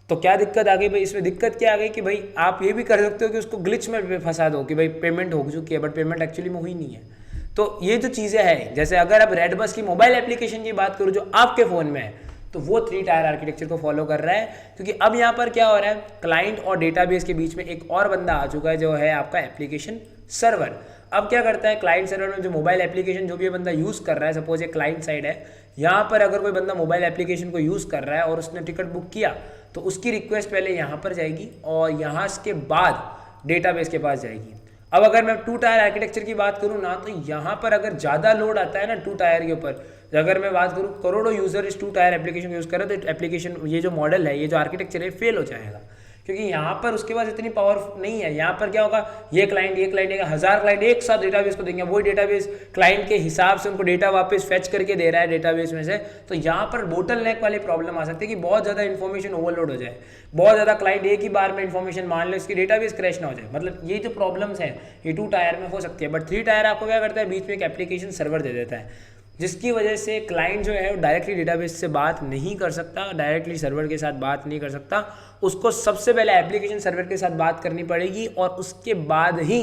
तो क्या दिक्कत आ गई भाई, इसमें दिक्कत क्या आ गई कि भाई आप ये भी कर सकते हो कि उसको ग्लिच में फंसा दो कि भाई पेमेंट हो चुकी है, बट पेमेंट एक्चुअली में हुई नहीं है। तो ये जो चीज़ें हैं, जैसे अगर आप रेडबस की मोबाइल एप्लीकेशन की बात करूँ जो आपके फ़ोन में है, तो वो 3 टायर आर्किटेक्चर को फॉलो कर रहा है। क्योंकि अब यहाँ पर क्या हो रहा है, क्लाइंट और डेटाबेस के बीच में एक और बंदा आ चुका है जो है आपका एप्लीकेशन सर्वर। अब क्या करता है, क्लाइंट सर्वर में जो मोबाइल एप्लीकेशन जो भी ये बंदा यूज़ कर रहा है, सपोज एक क्लाइंट साइड है, यहाँ पर अगर कोई बंदा मोबाइल एप्लीकेशन को यूज़ कर रहा है और उसने टिकट बुक किया, तो उसकी रिक्वेस्ट पहले यहाँ पर जाएगी और यहाँ के बाद डेटाबेस के पास जाएगी। अब अगर मैं 2 टायर आर्किटेक्चर की बात करूँ ना, तो यहाँ पर अगर ज़्यादा लोड आता है ना 2 टायर के ऊपर, अगर मैं बात करूँ करोड़ों यूज़र इस 2 टायर एप्लीकेशन यूज़ कर रहे हैं, तो एप्लीकेशन ये जो मॉडल है, ये जो आर्किटेक्चर है, फेल हो जाएगा। क्योंकि यहाँ पर उसके पास इतनी पावर नहीं है। यहाँ पर क्या होगा, ये क्लाइंट 1000 क्लाइंट एक साथ डेटाबेस को देंगे, वही डेटाबेस क्लाइंट के हिसाब से उनको डेटा वापस फेच करके दे रहा है डेटाबेस में से। तो यहाँ पर बोटलनेक वाली प्रॉब्लम आ सकती है कि बहुत ज़्यादा इन्फॉर्मेशन ओवरलोड हो जाए, बहुत ज़्यादा क्लाइंट एक ही बार में इन्फॉर्मेशन मान लो इसकी डेटाबेस क्रैश ना हो जाए। मतलब ये जो प्रॉब्लम्स हैं ये 2 टायर में हो सकती है। बट 3 टायर आपको क्या करता है, बीच में एक एप्लीकेशन सर्वर दे देता है, जिसकी वजह से क्लाइंट जो है वो डायरेक्टली डेटाबेस से बात नहीं कर सकता, डायरेक्टली सर्वर के साथ बात नहीं कर सकता। उसको सबसे पहले एप्लीकेशन सर्वर के साथ बात करनी पड़ेगी और उसके बाद ही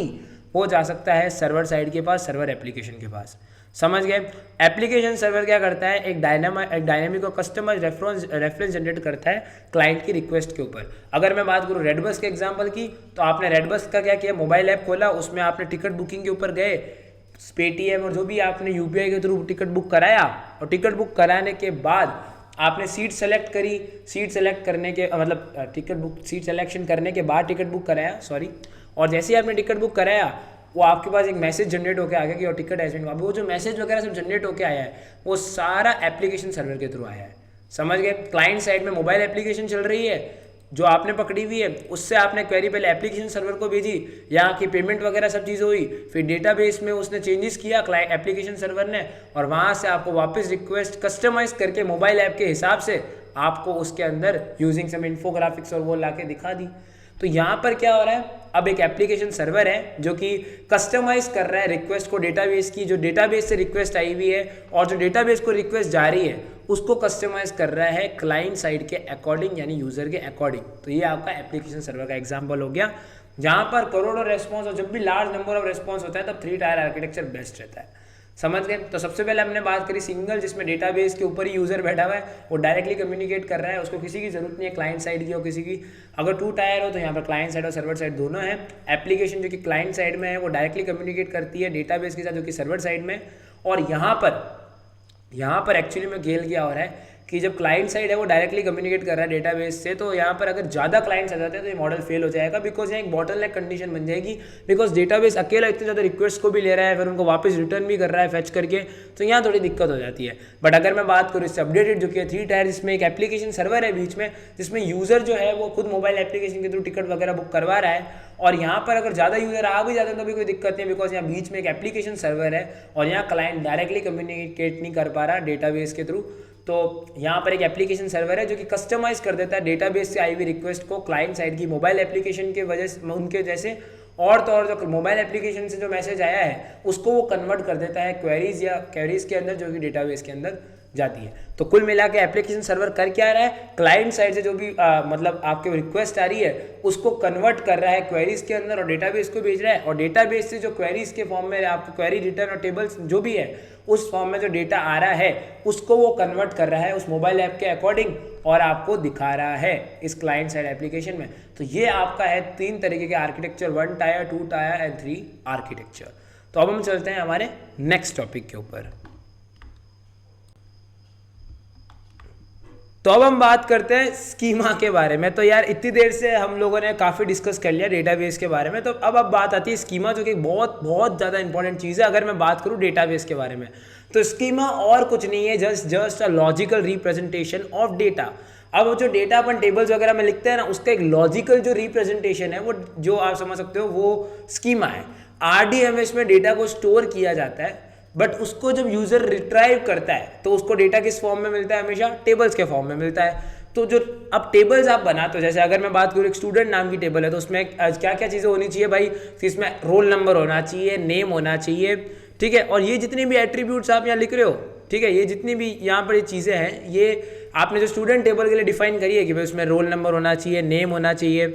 वो जा सकता है सर्वर साइड के पास, सर्वर एप्लीकेशन के पास। समझ गए। एप्लीकेशन सर्वर क्या करता है, एक डायनामिक और कस्टमाइज रेफरेंस जनरेट करता है क्लाइंट की रिक्वेस्ट के ऊपर। अगर मैं बात करूँ रेडबस के एग्जांपल की, तो आपने रेडबस का क्या किया, मोबाइल ऐप खोला, उसमें आपने टिकट बुकिंग के ऊपर गए, पेटीएम और जो भी आपने UPI के थ्रू टिकट बुक कराया, और टिकट बुक कराने के बाद आपने सीट सेलेक्ट करी, सीट सेलेक्ट करने के मतलब सीट सेलेक्शन करने के बाद टिकट बुक कराया, और जैसे ही आपने टिकट बुक कराया, वो आपके पास एक मैसेज जनरेट होकर आ गया कि और टिकट हैज बीन। अब वो जो मैसेज वगैरह सब जनरेट होकर आया है, वो सारा एप्लीकेशन सर्वर के थ्रू आया है। समझ गए। क्लाइंट साइड में मोबाइल एप्लीकेशन चल रही है जो आपने पकड़ी हुई है, उससे आपने क्वेरी पहले एप्लीकेशन सर्वर को भेजी, यहाँ की पेमेंट वगैरह सब चीज़ हुई, फिर डेटाबेस में उसने चेंजेस किया क्लाइंट एप्लीकेशन सर्वर ने, और वहाँ से आपको वापस रिक्वेस्ट कस्टमाइज करके मोबाइल ऐप के हिसाब से आपको उसके अंदर यूजिंग सम इन्फोग्राफिक्स और वो ला के दिखा दी। तो यहाँ पर क्या हो रहा है, अब एक एप्लीकेशन सर्वर है जो कि कस्टमाइज कर रहा है रिक्वेस्ट को डेटाबेस की, जो डेटाबेस से रिक्वेस्ट आई हुई है, और जो डेटाबेस को रिक्वेस्ट जा रही है उसको कस्टमाइज कर रहा है क्लाइंट साइड के अकॉर्डिंग, यानी यूजर के अकॉर्डिंग। तो ये आपका एप्लीकेशन सर्वर का एग्जांपल हो गया, जहाँ पर करोड़ों रेस्पॉन्स और जब भी लार्ज नंबर ऑफ रेस्पॉन्स होता है तब 3 टायर आर्किटेक्चर बेस्ट रहता है। समझ गए। तो सबसे पहले हमने बात करी सिंगल, जिसमें डेटाबेस के ऊपर ही यूजर बैठा हुआ है, वो डायरेक्टली कम्युनिकेट कर रहा है, उसको किसी की जरूरत नहीं है क्लाइंट साइड की और किसी की। अगर 2 टायर हो तो यहाँ पर क्लाइंट साइड और सर्वर साइड दोनों है। एप्लीकेशन जो कि क्लाइंट साइड में है वो डायरेक्टली कम्युनिकेट करती है डेटाबेस के साथ जो कि सर्वर साइड में। और यहाँ पर एक्चुअली में खेल क्या हो रहा है कि जब क्लाइंट साइड है वो डायरेक्टली कम्युनिकेट कर रहा है डेटाबेस से, तो यहाँ पर अगर ज़्यादा क्लाइंट्स आ जाते हैं तो ये मॉडल फेल हो जाएगा, बिकॉज यहाँ एक बॉटलनेक कंडीशन बन जाएगी, बिकॉज डेटाबेस अकेला इतने ज़्यादा रिक्वेस्ट को भी ले रहा है, फिर उनको वापस रिटर्न भी कर रहा है फेच करके, तो यहाँ थोड़ी दिक्कत हो जाती है। बट अगर मैं बात करूँ इससे अपडेटेड जो कि 3 टायर, जिसमें एक एप्लीकेशन सर्वर है बीच में, जिसमें यूज़र जो है वो खुद मोबाइल एप्लीकेशन के थ्रू टिकट वगैरह बुक करवा रहा है, और यहाँ पर अगर ज़्यादा यूज़र आ भी जाते हैं तो भी कोई दिक्कत नहीं, बिकॉज यहाँ बीच में एक एप्लीकेशन सर्वर है और यहाँ क्लाइंट डायरेक्टली कम्युनिकेट नहीं कर पा रहा डेटाबेस के थ्रू। तो यहाँ पर एक एप्लीकेशन सर्वर है जो कि कस्टमाइज कर देता है डेटाबेस से आई हुई रिक्वेस्ट को क्लाइंट साइड की मोबाइल एप्लीकेशन के वजह से, उनके जैसे, और तो और जो मोबाइल एप्लीकेशन से जो मैसेज आया है उसको वो कन्वर्ट कर देता है क्वेरीज के अंदर जो कि डेटाबेस के अंदर जाती है। तो कुल मिला के एप्लीकेशन सर्वर कर क्या रहा है, क्लाइंट साइड से जो भी मतलब आपके रिक्वेस्ट आ रही है उसको कन्वर्ट कर रहा है क्वेरीज के अंदर और डेटाबेस को भेज रहा है, और डेटाबेस से जो क्वेरीज के फॉर्म में आपको क्वेरी रिटर्न और टेबल्स जो भी है उस फॉर्म में जो डेटा आ रहा है उसको वो कन्वर्ट कर रहा है उस मोबाइल ऐप के अकॉर्डिंग और आपको दिखा रहा है इस क्लाइंट साइड एप्लीकेशन में। तो ये आपका है 3 तरीके के architecture, 1 tyre, 2 tyre and 3 architecture. तो अब हम चलते हैं हमारे नेक्स्ट टॉपिक के ऊपर। तो अब हम बात करते हैं स्कीमा के बारे में। तो यार इतनी देर से हम लोगों ने काफ़ी डिस्कस कर लिया डेटाबेस के बारे में, तो अब बात आती है स्कीमा, जो कि बहुत बहुत ज़्यादा इंपॉर्टेंट चीज़ है। अगर मैं बात करूँ डेटाबेस के बारे में, तो स्कीमा और कुछ नहीं है, just a logical representation of data. अब जो डेटा अपन टेबल्स वगैरह में लिखते हैं ना, उसका एक लॉजिकल जो रिप्रेजेंटेशन है वो जो आप समझ सकते हो वो स्कीमा है। RDMS में डेटा को स्टोर किया जाता है, बट उसको जब यूजर रिट्राइव करता है तो उसको डेटा किस फॉर्म में मिलता है, हमेशा टेबल्स के फॉर्म में मिलता है। तो जो अब टेबल्स आप बनाते हो, जैसे अगर मैं बात करूँ एक स्टूडेंट नाम की टेबल है, तो उसमें क्या क्या चीज़ें होनी चाहिए भाई, इसमें रोल नंबर होना चाहिए, नेम होना चाहिए, ठीक है, और ये जितनी भी एट्रीब्यूट्स आप यहाँ लिख रहे हो, ठीक है, ये जितनी भी यहाँ पर ये चीज़ें हैं, ये आपने जो स्टूडेंट टेबल के लिए डिफाइन करी है कि भाई उसमें रोल नंबर होना चाहिए, नेम होना चाहिए,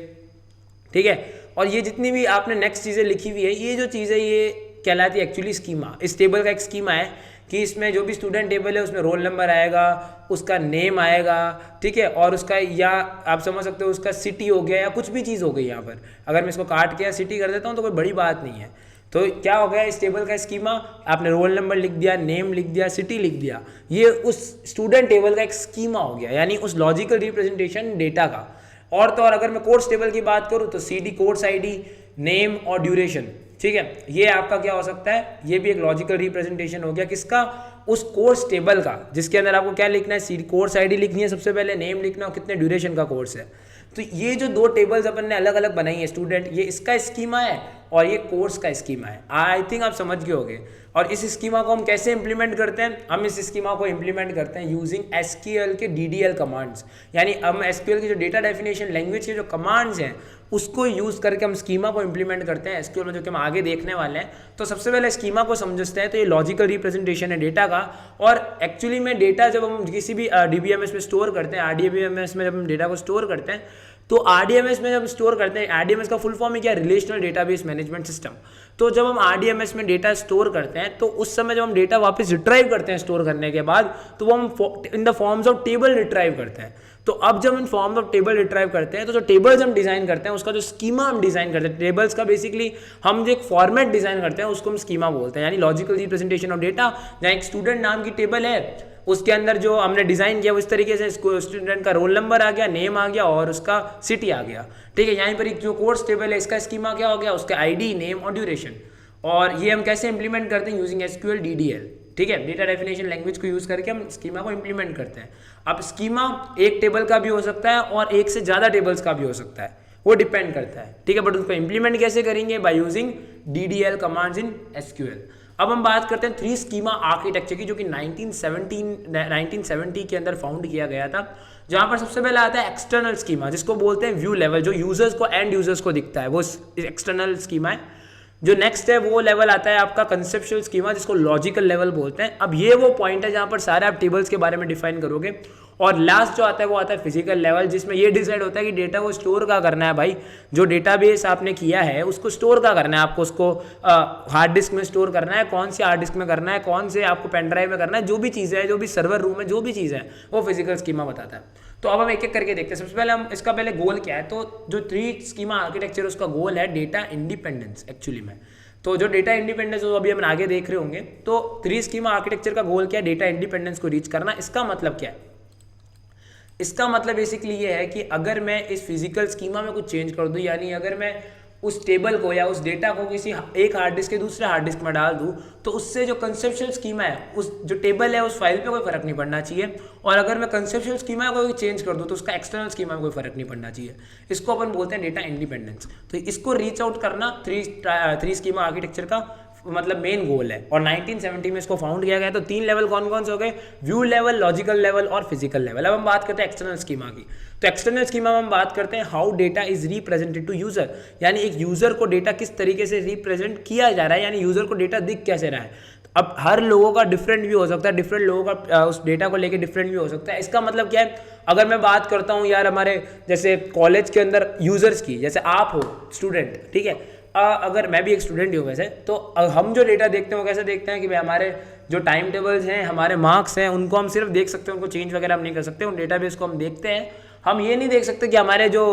ठीक है, और ये जितनी भी आपने नेक्स्ट चीज़ें लिखी हुई है, ये जो चीज़ है ये कहलाती है एक्चुअली स्कीमा। इस टेबल का एक स्कीमा है कि इसमें जो भी स्टूडेंट टेबल है उसमें रोल नंबर आएगा, उसका नेम आएगा, ठीक है, और उसका या आप समझ सकते हो उसका सिटी हो गया या कुछ भी चीज़ हो गई। यहाँ पर अगर मैं इसको काट के सिटी कर देता हूँ तो कोई बड़ी बात नहीं है। तो क्या हो गया इस टेबल का स्कीमा, आपने रोल नंबर लिख दिया, नेम लिख दिया, सिटी लिख दिया, ये उस स्टूडेंट टेबल का एक स्कीमा हो गया, यानी उस लॉजिकल रिप्रेजेंटेशन डेटा का। और तो और अगर मैं कोर्स टेबल की बात करूँ तो CD कोर्स ID, नेम और ड्यूरेशन, ठीक है, ये आपका क्या हो सकता है, ये भी एक लॉजिकल रिप्रेजेंटेशन हो गया किसका, उस कोर्स टेबल का, जिसके अंदर आपको क्या लिखना है, CD कोर्स ID लिखनी है सबसे पहले, नेम लिखना और कितने ड्यूरेशन का कोर्स है। तो ये जो 2 टेबल्स अपन ने अलग अलग बनाई है स्टूडेंट, ये इसका स्कीमा है और ये कोर्स का स्कीमा है। आई थिंक आप समझ गए होंगे। और इस स्कीमा को हम कैसे इंप्लीमेंट करते हैं, हम इस स्कीमा को इंप्लीमेंट करते हैं यूजिंग SQL के DDL कमांड्स, यानी हम SQL की जो डेटा डेफिनेशन लैंग्वेज के जो कमांड्स हैं उसको यूज़ करके हम स्कीमा को इंप्लीमेंट करते हैं SQL में, जो कि हम आगे देखने वाले हैं। तो सबसे पहले स्कीमा को समझते हैं। तो ये लॉजिकल रिप्रेजेंटेशन है डेटा का, और एक्चुअली में डेटा जब हम किसी भी DBMS में स्टोर करते हैं, RDBMS में जब हम डेटा को स्टोर करते हैं, तो RDMS में जब स्टोर करते हैं, RDMS का फुल फॉर्म है क्या, रिलेशनल डेटाबेस मैनेजमेंट सिस्टम। तो जब हम RDMS में डेटा स्टोर करते हैं तो उस समय जब हम डेटा वापस रिट्राइव करते हैं स्टोर करने के बाद, तो वो हम in the forms of table retrieve करते हैं। तो अब जब इन फॉर्म्स ऑफ टेबल रिट्राइव करते हैं तो जो टेबल्स हम डिजाइन करते हैं उसका जो स्कीमा हम डिजाइन करते हैं, टेबल्स का बेसिकली हम जो एक फॉर्मेट डिजाइन करते हैं उसको हम स्कीमा बोलते हैं, यानी लॉजिकल रिप्रेजेंटेशन ऑफ डेटा। जहाँ एक स्टूडेंट नाम की टेबल है उसके अंदर जो हमने डिजाइन किया उस तरीके से स्टूडेंट का रोल नंबर आ गया, नेम आ गया और उसका सिटी आ गया, ठीक है। यहाँ पर एक जो कोर्स टेबल है इसका स्कीमा क्या हो गया, उसका ID, नेम और ड्यूरेशन। और ये हम कैसे इंप्लीमेंट करते हैं, यूजिंग SQL DDL, ठीक है, डेटा डेफिनेशन लैंग्वेज को यूज करके हम स्कीमा को इंप्लीमेंट करते हैं। अब स्कीमा एक टेबल का भी हो सकता है और एक से ज़्यादा टेबल्स का भी हो सकता है, वो डिपेंड करता है, ठीक है, बट उसको इंप्लीमेंट कैसे करेंगे, by using DDL commands in SQL। अब हम बात करते हैं 3 स्कीमा आर्किटेक्चर की, जो कि 1970 के अंदर फाउंड किया गया था, जहां पर सबसे पहले आता है एक्सटर्नल स्कीमा, जिसको बोलते हैं व्यू लेवल, जो यूजर्स को एंड यूजर्स को दिखता है वो एक्सटर्नल स्कीमा है। जो नेक्स्ट है वो लेवल आता है आपका कंसेप्चुअल स्कीमा, जिसको लॉजिकल लेवल बोलते हैं। अब ये वो पॉइंट है जहां पर सारे आप टेबल्स के बारे में डिफाइन करोगे। और लास्ट जो आता है वो आता है फिजिकल लेवल, जिसमें ये डिसाइड होता है कि डेटा को स्टोर का करना है भाई, जो डेटाबेस आपने किया है उसको स्टोर का करना है, आपको उसको हार्ड डिस्क में स्टोर करना है, कौन सी हार्ड डिस्क में करना है, कौन से आपको पेन ड्राइव में करना है, जो भी चीज़ है, जो भी सर्वर रूम है, जो भी चीज़ है वो फिजिकल स्कीमा बताता है। तो अब हम एक एक करके देखते हैं। सबसे पहले हम इसका पहले गोल क्या है, तो जो 3 स्कीमा आर्किटेक्चर उसका गोल है डेटा इंडिपेंडेंस एक्चुअली में। तो जो डेटा इंडिपेंडेंस जो अभी हम आगे देख रहे होंगे, तो 3 स्कीमा आर्किटेक्चर का गोल क्या है, डेटा इंडिपेंडेंस को रीच करना। इसका मतलब क्या है, इसका मतलब बेसिकली ये है कि अगर मैं इस फिजिकल स्कीमा में कुछ चेंज कर दूं, यानी अगर मैं उस टेबल को या उस डेटा को किसी एक हार्ड डिस्क के दूसरे हार्ड डिस्क में डाल दूं, तो उससे जो कंसेप्चुअल स्कीमा है, उस जो टेबल है उस फाइल पे कोई फर्क नहीं पड़ना चाहिए। और अगर मैं कंसेप्चुअल स्कीमा को चेंज कर दूं तो उसका एक्सटर्नल स्कीमा में कोई फर्क नहीं पड़ना चाहिए। इसको अपन बोलते हैं डेटा इंडिपेंडेंस। तो इसको रीच आउट करना 3 स्कीमा आर्किटेक्चर का मतलब मेन गोल है, और 1970 में इसको फाउंड किया गया। तो 3 लेवल कौन कौन से हो गए, व्यू लेवल, लॉजिकल लेवल और फिजिकल लेवल। अब हम बात करते हैं एक्सटर्नल स्कीमा की। तो एक्सटर्नल स्कीमा में हम बात करते हैं how data is represented to user, यानी एक यूजर को डेटा किस तरीके से रिप्रेजेंट किया जा रहा है, यानी यूजर को डेटा दिख कैसे रहा है। अब हर लोगों का डिफरेंट व्यू हो सकता है, डिफरेंट लोगों का उस डेटा को लेके डिफरेंट व्यू हो सकता है। इसका मतलब क्या है, अगर मैं बात करता हूँ यार हमारे जैसे कॉलेज के अंदर यूजर्स की, जैसे आप हो स्टूडेंट, ठीक है, अगर मैं भी एक स्टूडेंट ही हूँ वैसे, तो हम जो डेटा देखते हैं वो कैसे देखते हैं कि भाई हमारे जो टाइम टेबल्स हैं, हमारे मार्क्स हैं, उनको हम सिर्फ देख सकते हैं, उनको चेंज वगैरह हम नहीं कर सकते, उन डेटाबेस को हम देखते हैं। हम ये नहीं देख सकते कि हमारे जो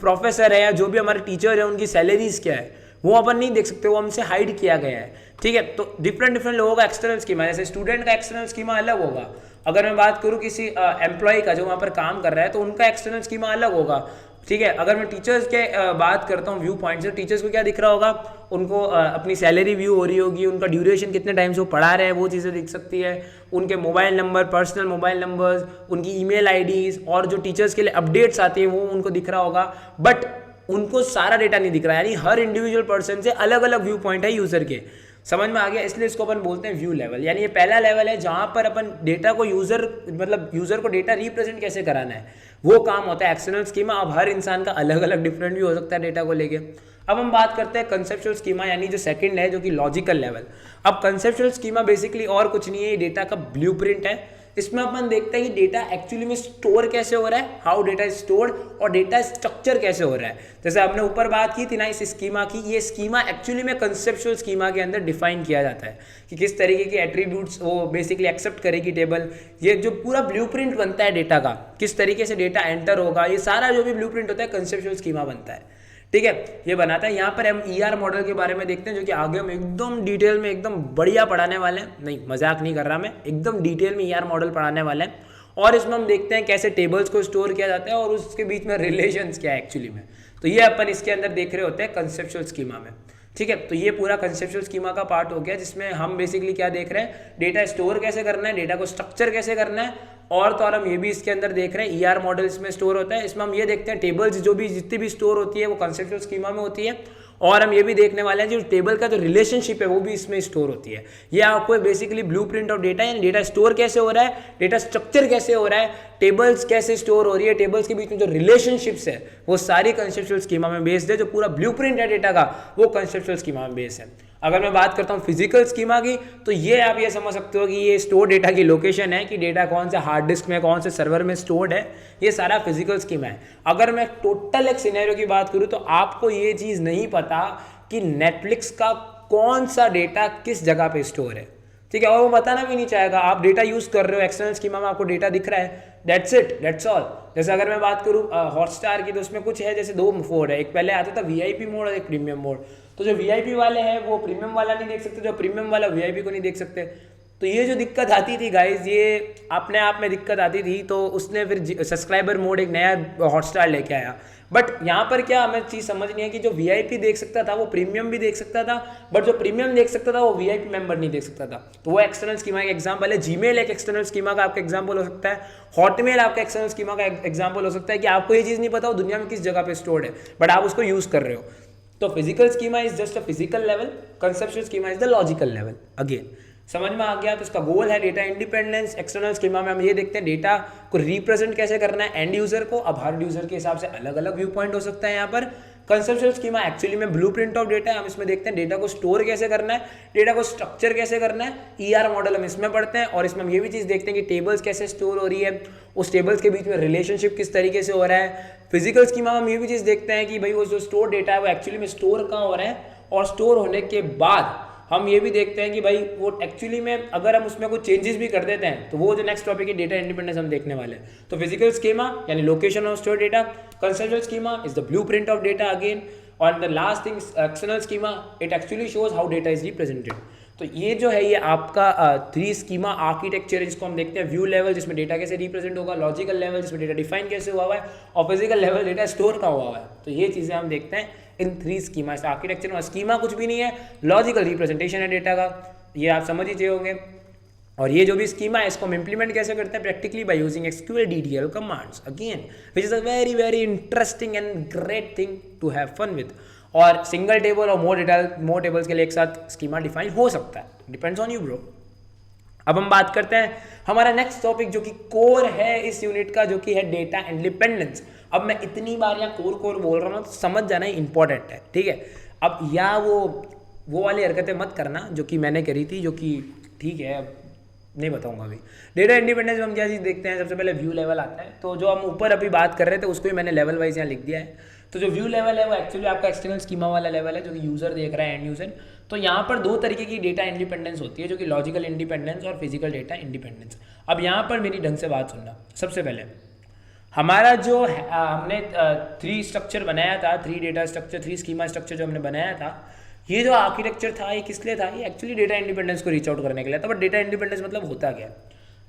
प्रोफेसर है या जो भी हमारे टीचर है उनकी सैलरीज क्या है, वो अपन नहीं देख सकते, वो हमसे हाइड किया गया है, ठीक है। तो डिफरेंट लोगों का एक्सटर्नल स्कीमा, जैसे स्टूडेंट का एक्सटर्नल स्कीमा अलग होगा। अगर मैं बात करूँ किसी एम्प्लॉय का जो वहाँ पर काम कर रहा है, तो उनका एक्सटर्नल स्कीमा अलग होगा, ठीक है। अगर मैं टीचर्स के बात करता हूँ व्यू पॉइंट से, टीचर्स को क्या दिख रहा होगा, उनको अपनी सैलरी व्यू हो रही होगी, उनका ड्यूरेशन कितने टाइम से वो पढ़ा रहे हैं वो चीज़ें दिख सकती है, उनके mobile number, personal mobile numbers, उनकी ईमेल आईडीज और जो टीचर्स के लिए अपडेट्स आती हैं वो उनको दिख रहा होगा। बट उनको सारा डेटा नहीं दिख रहा है, यानी हर इंडिविजुअल पर्सन से अलग अलग व्यू पॉइंट है यूजर के। समझ में आ गया? इसलिए इसको अपन बोलते हैं व्यू लेवल। यानी ये पहला लेवल है जहां पर अपन डेटा को यूजर को डेटा रिप्रेजेंट कैसे कराना है, वो काम होता है एक्सटर्नल स्कीमा। अब हर इंसान का अलग अलग डिफरेंट व्यू हो सकता है डेटा को लेके। अब हम बात करते हैं कंसेप्चुअल स्कीमा, यानी जो सेकंड है, जो कि लॉजिकल लेवल। अब कंसेप्चुअल स्कीमा बेसिकली और कुछ नहीं है, ये डेटा का ब्लूप्रिंट है। इसमें अपन देखते हैं कि डेटा एक्चुअली में स्टोर कैसे हो रहा है, हाउ डेटा इज स्टोर्ड, और डेटा स्ट्रक्चर कैसे हो रहा है। जैसे आपने ऊपर बात की थी ना इस स्कीमा की, ये स्कीमा एक्चुअली में कंसेप्चुअल स्कीमा के अंदर डिफाइन किया जाता है कि किस तरीके के एट्रीब्यूट्स वो बेसिकली एक्सेप्ट करेगी टेबल। ये जो पूरा ब्लूप्रिंट बनता है डेटा का, किस तरीके से डेटा एंटर होगा, ये सारा जो भी ब्लूप्रिंट होता है कंसेप्चुअल स्कीमा बनता है, ठीक है, ये बनाता है। यहाँ पर हम ईआर मॉडल के बारे में देखते हैं, जो कि आगे हम एकदम डिटेल में एकदम बढ़िया पढ़ाने वाले हैं। नहीं, मजाक नहीं कर रहा मैं, एकदम डिटेल में ईआर मॉडल पढ़ाने वाले हैं। और इसमें हम देखते हैं कैसे टेबल्स को स्टोर किया जाता है और उसके बीच में रिलेशंस क्या है एक्चुअली में। तो ये अपन इसके अंदर देख रहे होते हैं कंसेप्चुअल स्कीमा में, ठीक है। तो ये पूरा कंसेप्चुअल स्कीमा का पार्ट हो गया, जिसमें हम बेसिकली क्या देख रहे हैं, डेटा स्टोर कैसे करना है, डेटा को स्ट्रक्चर कैसे करना है। और तो और हम ये भी इसके अंदर देख रहे हैं ईआर मॉडल इसमें स्टोर होता है। इसमें हम ये देखते हैं टेबल्स जो भी जितनी भी स्टोर होती है वो कंसेप्चुअल स्कीमा में होती है। और हम ये भी देखने वाले हैं जो टेबल का जो रिलेशनशिप है वो भी इसमें स्टोर होती है। ये आपको बेसिकली ब्लूप्रिंट ऑफ डेटा, यानी डेटा स्टोर कैसे हो रहा है, डेटा स्ट्रक्चर कैसे हो रहा है, टेबल्स कैसे स्टोर हो रही है, टेबल्स के बीच में जो रिलेशनशिप्स है वो सारी कंसेप्चुअल स्कीमा में बेस्ड है। जो पूरा ब्लूप्रिंट है डेटा का वो कंसेप्चुअल स्कीमा में बेस्ड है। अगर मैं बात करता हूँ फिजिकल स्कीमा की, तो ये आप ये समझ सकते हो कि ये स्टोर डेटा की लोकेशन है, कि डेटा कौन से हार्ड डिस्क में, कौन से सर्वर में स्टोर्ड है, ये सारा फिजिकल स्कीमा है। अगर मैं टोटल एक सिनेरियो की बात करूँ तो आपको ये चीज़ नहीं पता कि नेटफ्लिक्स का कौन सा डेटा किस जगह पे स्टोर है, ठीक है, और वो बताना भी नहीं चाहेगा। आप डेटा यूज कर रहे हो, एक्सटर्नल स्कीमा में आपको डेटा दिख रहा है, दैट्स इट, दैट्स ऑल। जैसे अगर मैं बात करूँ हॉटस्टार की, तो उसमें कुछ है, जैसे 2 मोड है, एक पहले आता था वीआईपी मोड और एक प्रीमियम मोड। तो जो वीआईपी वाले हैं वो प्रीमियम वाला नहीं देख सकते, जो प्रीमियम वाला वीआईपी को नहीं देख सकते। तो ये जो दिक्कत आती थी गाइज, ये अपने आप में दिक्कत आती थी, तो उसने फिर सब्सक्राइबर मोड एक नया हॉटस्टार लेके आया। बट यहाँ पर क्या हमें चीज़ समझनी है कि जो वीआईपी देख सकता था वो प्रीमियम भी देख सकता था, बट जो प्रीमियम देख सकता था वो वीआईपी मेंबर नहीं देख सकता था। तो वो एक्सटर्नल स्कीमा का एग्जांपल है। जीमेल एक एक्सटर्नल स्कीमा का आपका एग्जांपल हो सकता है, हॉटमेल आपका एक्सटर्नल स्कीमा का एग्जांपल हो सकता है कि आपको ये चीज़ नहीं पता वो दुनिया में किस जगह पे स्टोर्ड है, बट आप उसको यूज़ कर रहे हो। तो physical schema is just a physical level, conceptual schema is the logical level. Again समझ में आ गया? तो इसका गोल है डेटा इंडिपेंडेंस। एक्सटर्नल स्कीमा में हम ये देखते हैं डेटा को रिप्रेजेंट कैसे करना है एंड यूजर को। अब हर यूजर के हिसाब से अलग अलग व्यू पॉइंट हो सकता है। यहाँ पर कंसेप्चुअल स्कीमा एक्चुअली में ब्लूप्रिंट ऑफ डेटा है। हम इसमें देखते हैं डेटा को स्टोर कैसे करना है, डेटा को स्ट्रक्चर कैसे करना है। ईआर मॉडल हम इसमें पढ़ते हैं और इसमें हम ये भी चीज़ देखते हैं कि टेबल्स कैसे स्टोर हो रही है, उस टेबल्स के बीच में रिलेशनशिप किस तरीके से हो रहा है। फिजिकल स्कीमा में हम ये भी चीज़ देखते हैं कि भाई वो जो स्टोर डेटा है वो एक्चुअली में स्टोर कहाँ हो रहा है, और स्टोर होने के बाद हम ये भी देखते हैं कि भाई वो एक्चुअली में अगर हम उसमें कुछ चेंजेस भी कर देते हैं तो वो जो नेक्स्ट टॉपिक है डेटा इंडिपेंडेंस हम देखने वाले हैं। तो फिजिकल स्कीमा यानी location of store data, conceptual schema is the blueprint of data again, और the last thing external schema, it actually shows how data is represented. तो ये जो है ये आपका 3 स्कीमा आर्किटेक्चर है जिसको हम देखते हैं। व्यू लेवल जिसमें डेटा कैसे रिप्रेजेंट होगा, लॉजिकल लेवल जिसमें डेटा डिफाइन कैसे हुआ है, और फिजिकल लेवल डेटा स्टोर का हुआ है। तो ये चीज़ें हम देखते हैं इन 3 स्कीमा आर्किटेक्चर में। स्कीमा कुछ भी नहीं है, लॉजिकल रिप्रेजेंटेशन है डेटा का, ये आप समझ ही होंगे। और ये जो भी स्कीमा है इसको हम इंप्लीमेंट कैसे करते हैं practically by using SQL DTL commands again, which is a very very interesting and great thing to have fun with. और सिंगल टेबल और मोर टेबल्स के लिए एक साथ स्कीमा डिफाइन हो सकता है, डिपेंड्स ऑन यू ब्रो। अब हम बात करते हैं हमारा नेक्स्ट टॉपिक जो कि कोर है इस यूनिट का, जो कि है डेटा इंडिपेंडेंस। अब मैं इतनी बार यहाँ कोर बोल रहा हूँ तो समझ जाना ही इंपॉर्टेंट है, ठीक है। अब या वो वाली हरकतें मत करना जो कि मैंने करी थी, जो कि ठीक है, अब नहीं बताऊंगा अभी। डेटा इंडिपेंडेंस में हम क्या चीज़ देखते हैं, सबसे पहले व्यू लेवल आता है। तो जो हम ऊपर अभी बात कर रहे थे उसको ही मैंने लेवल वाइज यहाँ लिख दिया है। तो जो व्यू लेवल है वो एक्चुअली आपका एक्सटर्नल स्कीमा वाला लेवल है, जो कि यूज़र देख रहा है, एंड यूज़र। तो यहाँ पर दो तरीके की डेटा इंडिपेंडेंस होती है, जो कि लॉजिकल इंडिपेंडेंस और फिजिकल डेटा इंडिपेंडेंस। अब यहाँ पर मेरी ढंग से बात सुनना। सबसे पहले हमारा जो हमने 3 स्ट्रक्चर बनाया था, 3 डेटा स्ट्रक्चर, 3 स्कीमा स्ट्रक्चर जो हमने बनाया था, ये जो आर्किटेक्चर था ये किस लिए था? ये एक्चुअली डेटा इंडिपेंडेंस को रीच आउट करने के लिए था। बट डेटा इंडिपेंडेंस मतलब होता क्या?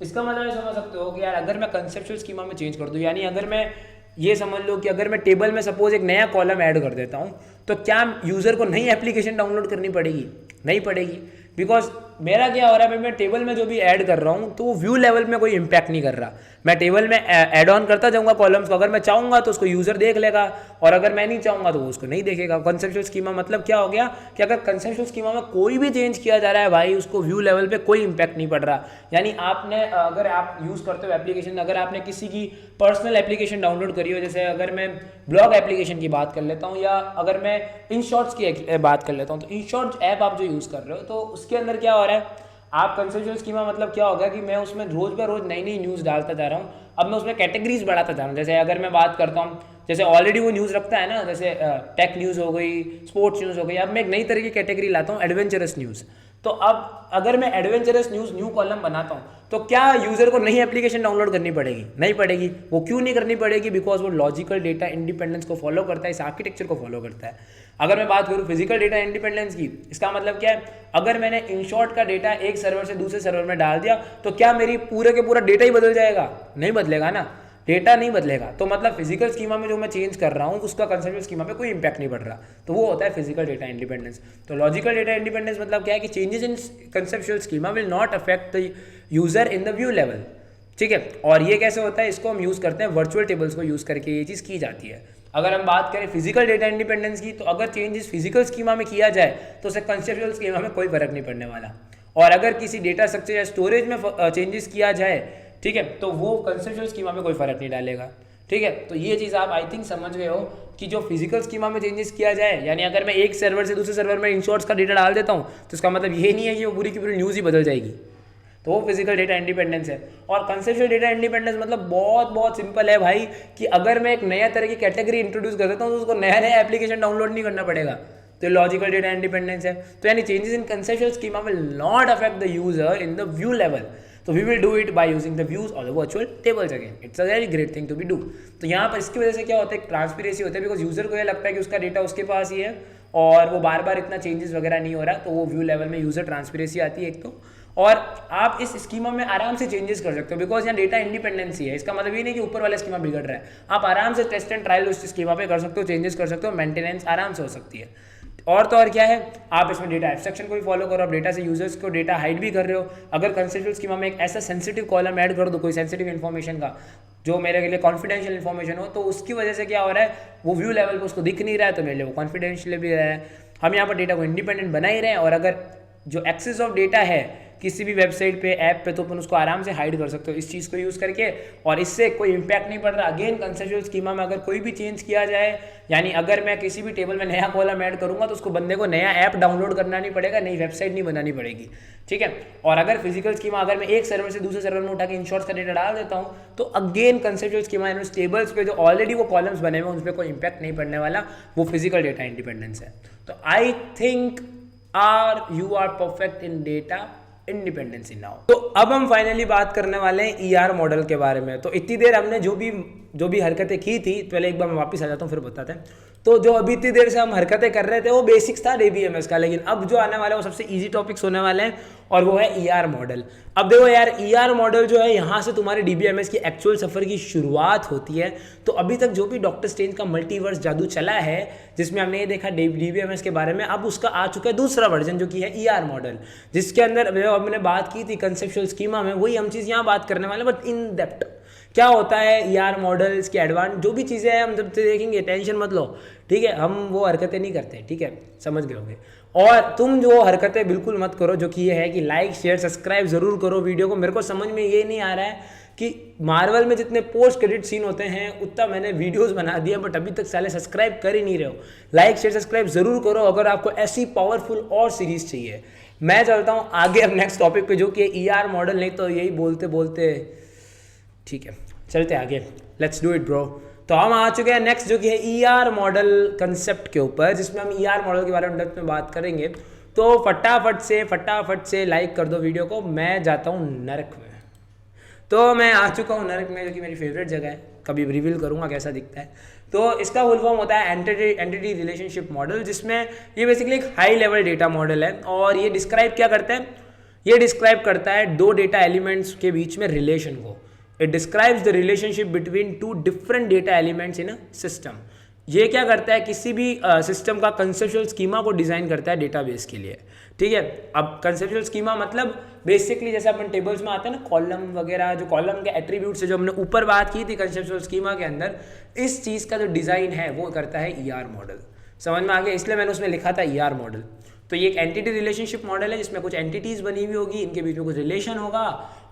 इसका मतलब ये समझ सकते हो कि यार अगर मैं कंसेप्चुअल स्कीमा में चेंज कर दूं, यानी अगर मैं ये समझ लो कि अगर मैं टेबल में सपोज एक नया कॉलम ऐड कर देता हूँ, तो क्या यूज़र को नई एप्लीकेशन डाउनलोड करनी पड़ेगी? नहीं पड़ेगी, बिकॉज मेरा क्या हो रहा है, मैं टेबल में जो भी ऐड कर रहा हूँ तो वो व्यू लेवल में कोई इंपैक्ट नहीं कर रहा। मैं टेबल में ऐड ऑन करता जाऊँगा कॉलम्स को, अगर मैं चाहूँगा तो उसको यूज़र देख लेगा, और अगर मैं नहीं चाहूँगा तो वो उसको नहीं देखेगा। कंसेप्चुअल स्कीमा मतलब क्या हो गया कि अगर कंसेप्चुअल स्कीमा में कोई भी चेंज किया जा रहा है भाई, उसको व्यू लेवल पे कोई इंपैक्ट नहीं पड़ रहा। यानी आपने अगर आप यूज़ करते हो एप्लीकेशन, अगर आपने किसी की पर्सनल एप्लीकेशन डाउनलोड करी हो, जैसे अगर मैं ब्लॉग एप्लीकेशन की बात कर लेता हूँ, या अगर मैं इन शॉर्ट्स की बात कर लेता हूँ, तो इन शॉर्ट्स ऐप आप जो यूज़ कर रहे हो, तो उसके अंदर क्या हो रहा है, आप कंसेप्चुअल स्कीमा मतलब क्या होगा कि मैं उसमें रोज बाय रोज नई नई न्यूज़ डालता जा रहा हूँ। अब मैं उसमें कैटेगरीज बढ़ाता जा रहा हूँ। जैसे अगर मैं बात करता हूँ, जैसे ऑलरेडी वो न्यूज़ रखता है ना, जैसे टेक न्यूज़ हो गई, स्पोर्ट्स न्यूज़ हो गई, अब मैं एक नई तरह की कैटेगरी लाता हूँ, एडवेंचरस न्यूज़। तो अब अगर मैं एडवेंचरस न्यूज़ न्यू कॉलम बनाता हूँ, तो क्या यूज़र को नई एप्लीकेशन डाउनलोड करनी पड़ेगी? नहीं पड़ेगी। वो क्यों नहीं करनी पड़ेगी? बिकॉज वो लॉजिकल डेटा इंडिपेंडेंस को फॉलो करता है, इस आर्किटेक्चर को फॉलो करता है। अगर मैं बात करूँ फिजिकल डेटा इंडिपेंडेंस की, इसका मतलब क्या है, अगर मैंने इनशॉर्ट का डेटा एक सर्वर से दूसरे सर्वर में डाल दिया, तो क्या मेरी पूरे के पूरा डेटा ही बदल जाएगा? नहीं बदलेगा ना, डेटा नहीं बदलेगा। तो मतलब फिजिकल स्कीमा में जो मैं चेंज कर रहा हूँ उसका कंसेप्चुअल स्कीमा में कोई इंपैक्ट नहीं पड़ रहा, तो वो होता है फिजिकल डेटा इंडिपेंडेंस। तो लॉजिकल डेटा इंडिपेंडेंस मतलब क्या है कि changes in conceptual schema will not affect the user in the view level. ठीक है, और ये कैसे होता है, इसको हम यूज़ करते हैं वर्चुअल टेबल्स को यूज़ करके ये चीज़ की जाती है। अगर हम बात करें फिजिकल डेटा इंडिपेंडेंस की, तो अगर चेंजेस फिजिकल स्कीमा में किया जाए तो उसे कंसेप्चुअल स्कीमा में कोई फर्क नहीं पड़ने वाला। और अगर किसी डेटा स्ट्रक्चर या स्टोरेज में चेंजेस किया जाए, ठीक है, तो वो कंसेप्चुअल स्कीमा में कोई फर्क नहीं डालेगा। ठीक है, तो ये चीज़ आप आई थिंक समझ गए हो कि जो फिजिकल स्कीमा में चेंजेस किया जाए, यानी अगर मैं एक सर्वर से दूसरे सर्वर में इनशॉर्ट्स का डेटा डाल देता हूँ, तो इसका मतलब ये नहीं है कि वो पूरी की पूरी न्यूज़ ही बदल जाएगी। तो वो फिजिकल डेटा इंडिपेंडेंस है। और कंसेप्चुअल डेटा इंडिपेंडेंस मतलब बहुत बहुत सिंपल है भाई, कि अगर मैं एक नया तरह की कैटेगरी इंट्रोड्यूस कर देता हूँ तो उसको नया नया एप्लीकेशन डाउनलोड नहीं करना पड़ेगा। तो लॉजिकल डेटा इंडिपेंडेंस है। तो यानी changes in conceptual schema will not affect the user in the view level. तो we will do it by using the views और the virtual tables again. It's a very great thing to be do. तो यहाँ पर इसकी वजह से क्या होता है, एक ट्रांसपेरेंसी होता है, बिकॉज यूजर को ये लगता है कि उसका डेटा उसके पास ही है और वो बार बार इतना चेंजेस वगैरह नहीं हो रहा, तो वो व्यू लेवल में यूजर ट्रांसपेरेंसी आती है एक तो। और आप इस स्कीमा में आराम से चेंजेस कर सकते हो, बिकॉज यहाँ डेटा इंडिपेंडेंसी है। इसका मतलब ये नहीं कि ऊपर वाला स्कीमा बिगड़ रहा है, आप आराम से टेस्ट एंड ट्रायल उस स्कीमा पे कर सकते हो, चेंजेस कर सकते हो, मेंटेनेंस आराम से हो सकती है। और तो और क्या है, आप इसमें डेटा एब्स्ट्रक्शन को भी फॉलो करो, आप डेटा से यूजर्स को डेटा हाइड भी कर रहे हो। अगर कंसेप्चुअल स्कीमा में एक ऐसा सेंसिटिव कॉलम ऐड कर दो कोई सेंसिटिव इन्फॉर्मेशन का, जो मेरे के लिए कॉन्फिडेंशियल इन्फॉर्मेशन हो, तो उसकी वजह से क्या हो रहा है, वो व्यू लेवल पर उसको दिख नहीं रहा है, तो मेरे लिए वो कॉन्फिडेंशियल भी रहा है। हम यहाँ पर डेटा को इंडिपेंडेंट बना ही रहे हैं, और अगर जो एक्सेस ऑफ डेटा है किसी भी वेबसाइट पे, ऐप पे, तो अपन उसको आराम से हाइड कर सकते हो इस चीज़ को यूज़ करके, और इससे कोई इंपैक्ट नहीं पड़ रहा। अगेन कंसेप्चुअल स्कीमा में अगर कोई भी चेंज किया जाए, यानी अगर मैं किसी भी टेबल में नया कॉलम ऐड करूंगा, तो उसको बंदे को नया ऐप डाउनलोड करना नहीं पड़ेगा, नई वेबसाइट नहीं बनानी पड़ेगी। ठीक है, और अगर फिजिकल स्कीमा, अगर मैं एक सर्वर से दूसरे सर्वर में उठा के इनशॉर्ट्स का डेटा डाल देता हूँ, तो अगेन कंसेप्चुअल स्कीमा यानी टेबल्स पे जो ऑलरेडी वो कॉलम्स बने हुए हैं उस पर कोई इंपैक्ट नहीं पड़ने वाला। वो फिजिकल डेटा इंडिपेंडेंस है। तो I think you are perfect in data independency now. तो अब हम फाइनली बात करने वाले हैं ईआर मॉडल के बारे में। तो इतनी देर हमने जो भी हरकतें की थी, पहले एक बार मैं वापस आ जाता हूँ फिर बताते हैं। तो जो अभी इतनी देर से हम हरकतें कर रहे थे वो बेसिक्स था डीबीएमएस का, लेकिन अब जो आने वाला है वो सबसे इजी टॉपिक्स होने वाले हैं, और वो है ईआर मॉडल। अब देखो यार, ईआर मॉडल जो है, यहाँ से तुम्हारे डीबीएमएस की एक्चुअल सफर की शुरुआत होती है। तो अभी तक जो भी डॉक्टर स्ट्रेंज का मल्टीवर्स जादू चला है, जिसमें हमने ये देखा डीबीएमएस के बारे में, अब उसका आ चुका है दूसरा वर्जन, जो कि है ईआर मॉडल, जिसके अंदर हमने बात की थी कंसेप्चुअल स्कीमा में, वही हम चीज़ यहाँ बात करने वाले हैं, बट इन डेप्थ क्या होता है ईआर मॉडल, इसके एडवांस जो भी चीज़ें हैं हम जब से देखेंगे, टेंशन मत लो। ठीक है, हम वो हरकतें नहीं करते, ठीक है, समझ गए होंगे। और तुम जो हरकतें बिल्कुल मत करो, जो कि ये है कि लाइक शेयर सब्सक्राइब जरूर करो वीडियो को। मेरे को समझ में ये नहीं आ रहा है कि मार्वल में जितने पोस्ट क्रेडिट सीन होते हैं उतना मैंने वीडियोस बना दिया, बट अभी तक साले सब्सक्राइब कर ही नहीं रहे हो। लाइक शेयर सब्सक्राइब जरूर करो अगर आपको ऐसी पावरफुल और सीरीज चाहिए। मैं चलता हूँ आगे अब नेक्स्ट टॉपिक पे, जो कि ER मॉडल, नहीं तो यही बोलते बोलते ठीक है चलते आगे, लेट्स डू इट ब्रो। तो हम आ चुके हैं नेक्स्ट, जो कि है ER मॉडल कंसेप्ट के ऊपर, जिसमें हम ER मॉडल के बारे में डेप्थ में बात करेंगे। तो फटाफट से लाइक कर दो वीडियो को, मैं जाता हूँ नरक में। तो मैं आ चुका हूँ नरक में, जो कि मेरी फेवरेट जगह है, कभी रिवील करूँगा कैसा दिखता है। तो इसका फुल फॉर्म होता है एंटिटी रिलेशनशिप मॉडल, जिसमें ये बेसिकली एक हाई लेवल डेटा मॉडल है। और ये डिस्क्राइब क्या करता है, ये डिस्क्राइब करता है दो डेटा एलिमेंट्स के बीच में रिलेशन को। It describes the relationship between two different data elements in a system. ये क्या करता है, किसी भी सिस्टम का कंसेप्चुअल स्कीमा को डिज़ाइन करता है डेटाबेस के लिए, ठीक है। अब कंसेप्चुअल स्कीमा मतलब बेसिकली जैसे अपन टेबल्स में आते हैं ना, कॉलम वगैरह, जो कॉलम के एट्रीब्यूट्स है, जो हमने ऊपर बात की थी कंसेप्चुअल स्कीमा के अंदर, इस चीज़ का जो डिज़ाइन है वो करता है ER मॉडल। समझ में आ गया, इसलिए मैंने उसमें लिखा था ER मॉडल। तो ये एक एंटिटी रिलेशनशिप मॉडल है, जिसमें कुछ एंटिटीज़ बनी हुई होगी, इनके बीच में कुछ रिलेशन होगा,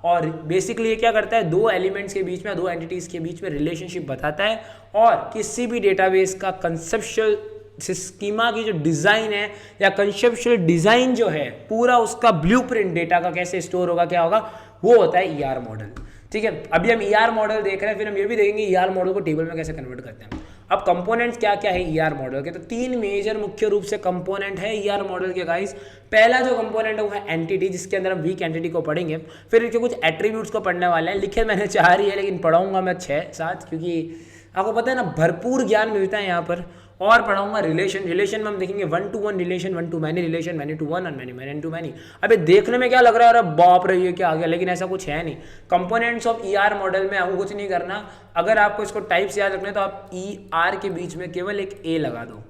और बेसिकली ये क्या करता है, दो एलिमेंट्स के बीच में, दो एंटिटीज़ के बीच में रिलेशनशिप बताता है। और किसी भी डेटाबेस का कंसेप्चुअल स्कीमा की जो डिज़ाइन है, या कंसेप्चुअल डिज़ाइन जो है पूरा, उसका ब्लूप्रिंट डेटा का कैसे स्टोर होगा, क्या होगा, वो होता है ER मॉडल, ठीक है। अभी हम ER मॉडल देख रहे हैं, फिर हम ये भी देखेंगे ER मॉडल को टेबल में कैसे कन्वर्ट करते हैं। अब कंपोनेंट्स क्या क्या है ER मॉडल के, तो तीन मेजर मुख्य रूप से कंपोनेंट है ER मॉडल के गाइस। पहला जो कंपोनेंट है वो है एंटिटी, जिसके अंदर हम वीक एंटिटी को पढ़ेंगे, फिर इसके कुछ एट्रीब्यूट्स को पढ़ने वाले हैं। लिखे मैंने 4 ही है, लेकिन पढ़ाऊंगा मैं 6-7, क्योंकि आपको पता है ना भरपूर ज्ञान मिलता है यहाँ पर। और पढ़ाऊंगा रिलेशन में हम देखेंगे 1 to 1 relation, 1 to many relation, many to 1 और many to many। अबे देखने में क्या लग रहा है, अरे बाप रे ये क्या आ गया, लेकिन ऐसा कुछ है नहीं। कंपोनेंट्स ऑफ ER मॉडल में आपको कुछ नहीं करना, अगर आपको इसको टाइप्स याद रखने तो आप ER के बीच में केवल एक A लगा दो।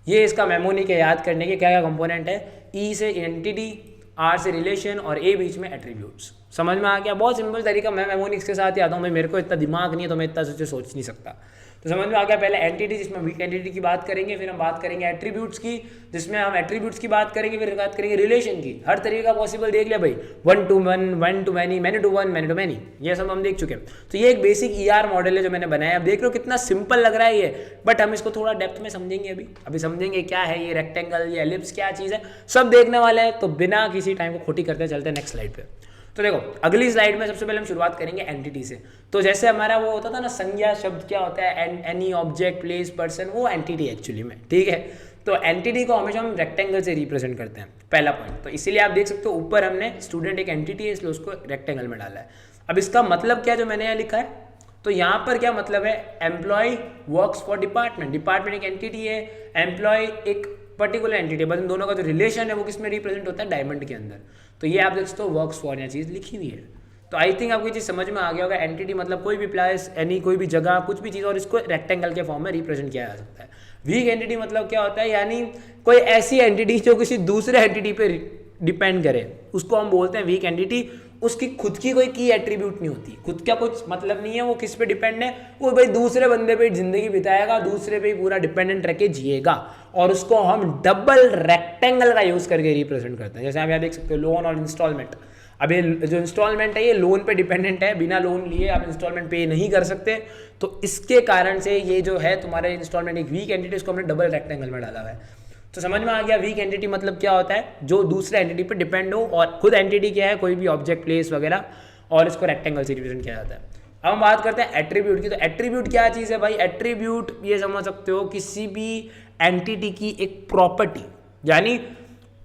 ये इसका मेमोनी के याद करने के क्या क्या कंपोनेंट है, E से एंटिटी, R से रिलेशन और A बीच में एट्रीब्यूट्स। समझ में आ गया, बहुत सिंपल तरीका। मैं मेमोनिक्स के साथ ही आता हूँ, मेरे को इतना दिमाग नहीं है, तो मैं इतना सोच नहीं सकता। तो समझ में आ गया, पहले एंटिटी, जिसमें वीक एंटिटी की बात करेंगे, फिर हम बात करेंगे एट्रीब्यूट्स की, जिसमें हम एट्रीब्यूट्स की बात करेंगे, फिर बात करेंगे रिलेशन की। हर तरीके का पॉसिबल देख लिया भाई, 1 to 1, 1 to many, many to 1, many to many, ये सब हम देख चुके हैं। तो ये एक बेसिक ER मॉडल है जो मैंने बनाया। अब देख रहे हो कितना सिंपल लग रहा है ये, बट हम इसको थोड़ा डेप्थ में समझेंगे। अभी समझेंगे क्या है ये रेक्टेंगल, ये एलिप्स क्या चीज़ है, सब देखने वाले हैं। तो बिना किसी टाइम को खोटी करते चलते हैं नेक्स्ट स्लाइड पे। तो देखो अगली स्लाइड में सबसे पहले हम शुरुआत करेंगे एंटिटी से। तो जैसे हमारा वो होता था ना, संज्ञा शब्द क्या होता है, एनी ऑब्जेक्ट, प्लेस, पर्सन, वो एंटिटी एक्चुअली में, ठीक है। तो एंटिटी को हमेशा हम रेक्टेंगल से रिप्रेजेंट करते हैं, पहला पॉइंट। तो इसीलिए आप देख सकते हो ऊपर हमने स्टूडेंट एक एंटिटी है, इसलिए उसको रेक्टेंगल में डाला है। अब इसका मतलब क्या जो मैंने यहाँ लिखा है, तो यहाँ पर क्या मतलब है, employee works for department, department एक एंटिटी है, एम्प्लॉय एक पर्टिकुलर एंटिटी है, बस इन दोनों का जो रिलेशन है वो किस में रिप्रेजेंट होता है, डायमंड के अंदर। तो ये आप देख सकते हो वर्क्स फॉर यह चीज़ लिखी हुई है। तो आई थिंक आपको ये चीज़ समझ में आ गया होगा। एंटिटी मतलब कोई भी प्लेस, एनी कोई भी जगह, कुछ भी चीज़, और इसको रेक्टेंगल के फॉर्म में रिप्रेजेंट किया जा सकता है। वीक एंटिटी मतलब क्या होता है, यानी कोई ऐसी एंटिटी जो किसी दूसरे एंटिटी पे डिपेंड करे, उसको हम बोलते हैं वीक एंटिटी। उसकी खुद की कोई की एट्रीब्यूट नहीं होती, खुद का कुछ मतलब नहीं है, वो किस पे डिपेंड है, वो भाई दूसरे बंदे पे जिंदगी बिताएगा, दूसरे पे ही पूरा डिपेंडेंट रह के जिएगा, और उसको हम डबल रेक्टेंगल का यूज करके रिप्रेजेंट करते हैं। जैसे आप यहाँ देख सकते हो लोन और इंस्टॉलमेंट। अब ये जो इंस्टॉलमेंट है ये लोन पे डिपेंडेंट है, बिना लोन लिए आप इंस्टॉलमेंट पे नहीं कर सकते। तो इसके कारण से ये जो है तुम्हारे इंस्टॉलमेंट एक वीक एंटिटी, इसको हमने डबल रेक्टेंगल में डाला हुआ है। तो समझ में आ गया वीक एंटिटी मतलब क्या होता है, जो दूसरे एंटिटी पे डिपेंड हो, और खुद एंटिटी क्या है, कोई भी ऑब्जेक्ट, प्लेस वगैरह, और इसको रेक्टेंगल से रिप्रेजेंट किया जाता है। अब हम बात करते हैं एट्रीब्यूट की। तो एट्रीब्यूट क्या चीज़ है भाई, एट्रीब्यूट ये समझ सकते हो किसी भी एंटिटी की एक प्रॉपर्टी, यानी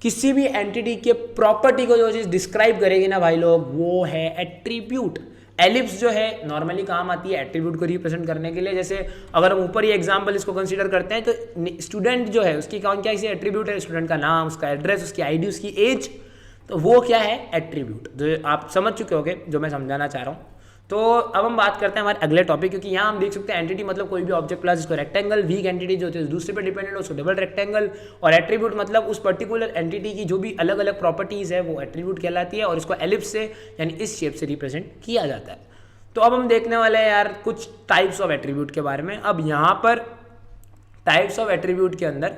किसी भी एंटिटी के प्रॉपर्टी को जो चीज़ डिस्क्राइब करेगी ना भाई लोग, वो है एट्रीब्यूट। एलिप्स जो है नॉर्मली काम आती है एट्रीब्यूट को रिप्रेजेंट करने के लिए। जैसे अगर हम ऊपर ये एग्जांपल इसको कंसीडर करते हैं, तो स्टूडेंट जो है उसकी कौन क्या इसी एट्रीब्यूट है, स्टूडेंट का नाम, उसका एड्रेस, उसकी आईडी, उसकी एज, तो वो क्या है एट्रीब्यूट, जो आप समझ चुके होंगे जो मैं समझाना चाह रहा हूँ। तो अब हम बात करते हैं हमारे अगले टॉपिक, क्योंकि यहाँ हम देख सकते हैं एंटिटी मतलब कोई भी ऑब्जेक्ट प्लस इसको रेक्टेंगल, वीक एंटिटी जो होती है दूसरे पर डिपेंडेंट है उसको डबल रेक्टेंगल, और एट्रीब्यूट मतलब उस पर्टिकुलर एंटिटी की जो भी अलग अलग प्रॉपर्टीज़ है वो एट्रीब्यूट कहलाती है, और इसको एलिप्स से यानी इस शेप से रिप्रेजेंट किया जाता है। तो अब हम देखने वाले हैं यार कुछ टाइप्स ऑफ एट्रीब्यूट के बारे में। अब यहाँ पर टाइप्स ऑफ एट्रीब्यूट के अंदर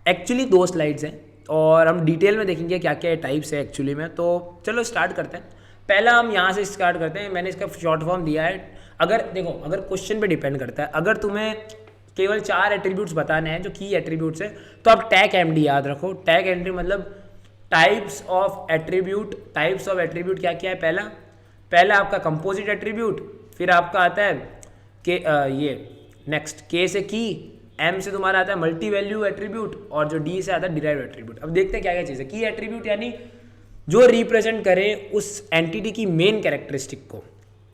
एक्चुअली 2 स्लाइड्स हैं, और हम डिटेल में देखेंगे क्या क्या टाइप्स है एक्चुअली में। तो चलो स्टार्ट करते हैं। पहला हम यहाँ से स्टार्ट करते हैं। मैंने इसका शॉर्ट फॉर्म दिया है। अगर देखो, अगर क्वेश्चन पे डिपेंड करता है, अगर तुम्हें केवल 4 एट्रीब्यूट्स बताने हैं जो की एट्रीब्यूट्स है, तो आप टैग एमडी याद रखो। टैग एंट्री मतलब टाइप्स ऑफ एट्रीब्यूट क्या क्या है? पहला आपका कंपोजिट एट्रीब्यूट, फिर आपका आता है के ये नेक्स्ट के से की, एम से तुम्हारा आता है मल्टी वैल्यू एट्रीब्यूट, और जो डी से आता है डिराइव एट्रीब्यूट। अब देखते हैं क्या क्या चीज़ है। की एट्रीब्यूट यानी जो रिप्रेजेंट करे उस एंटिटी की मेन कैरेक्टरिस्टिक को,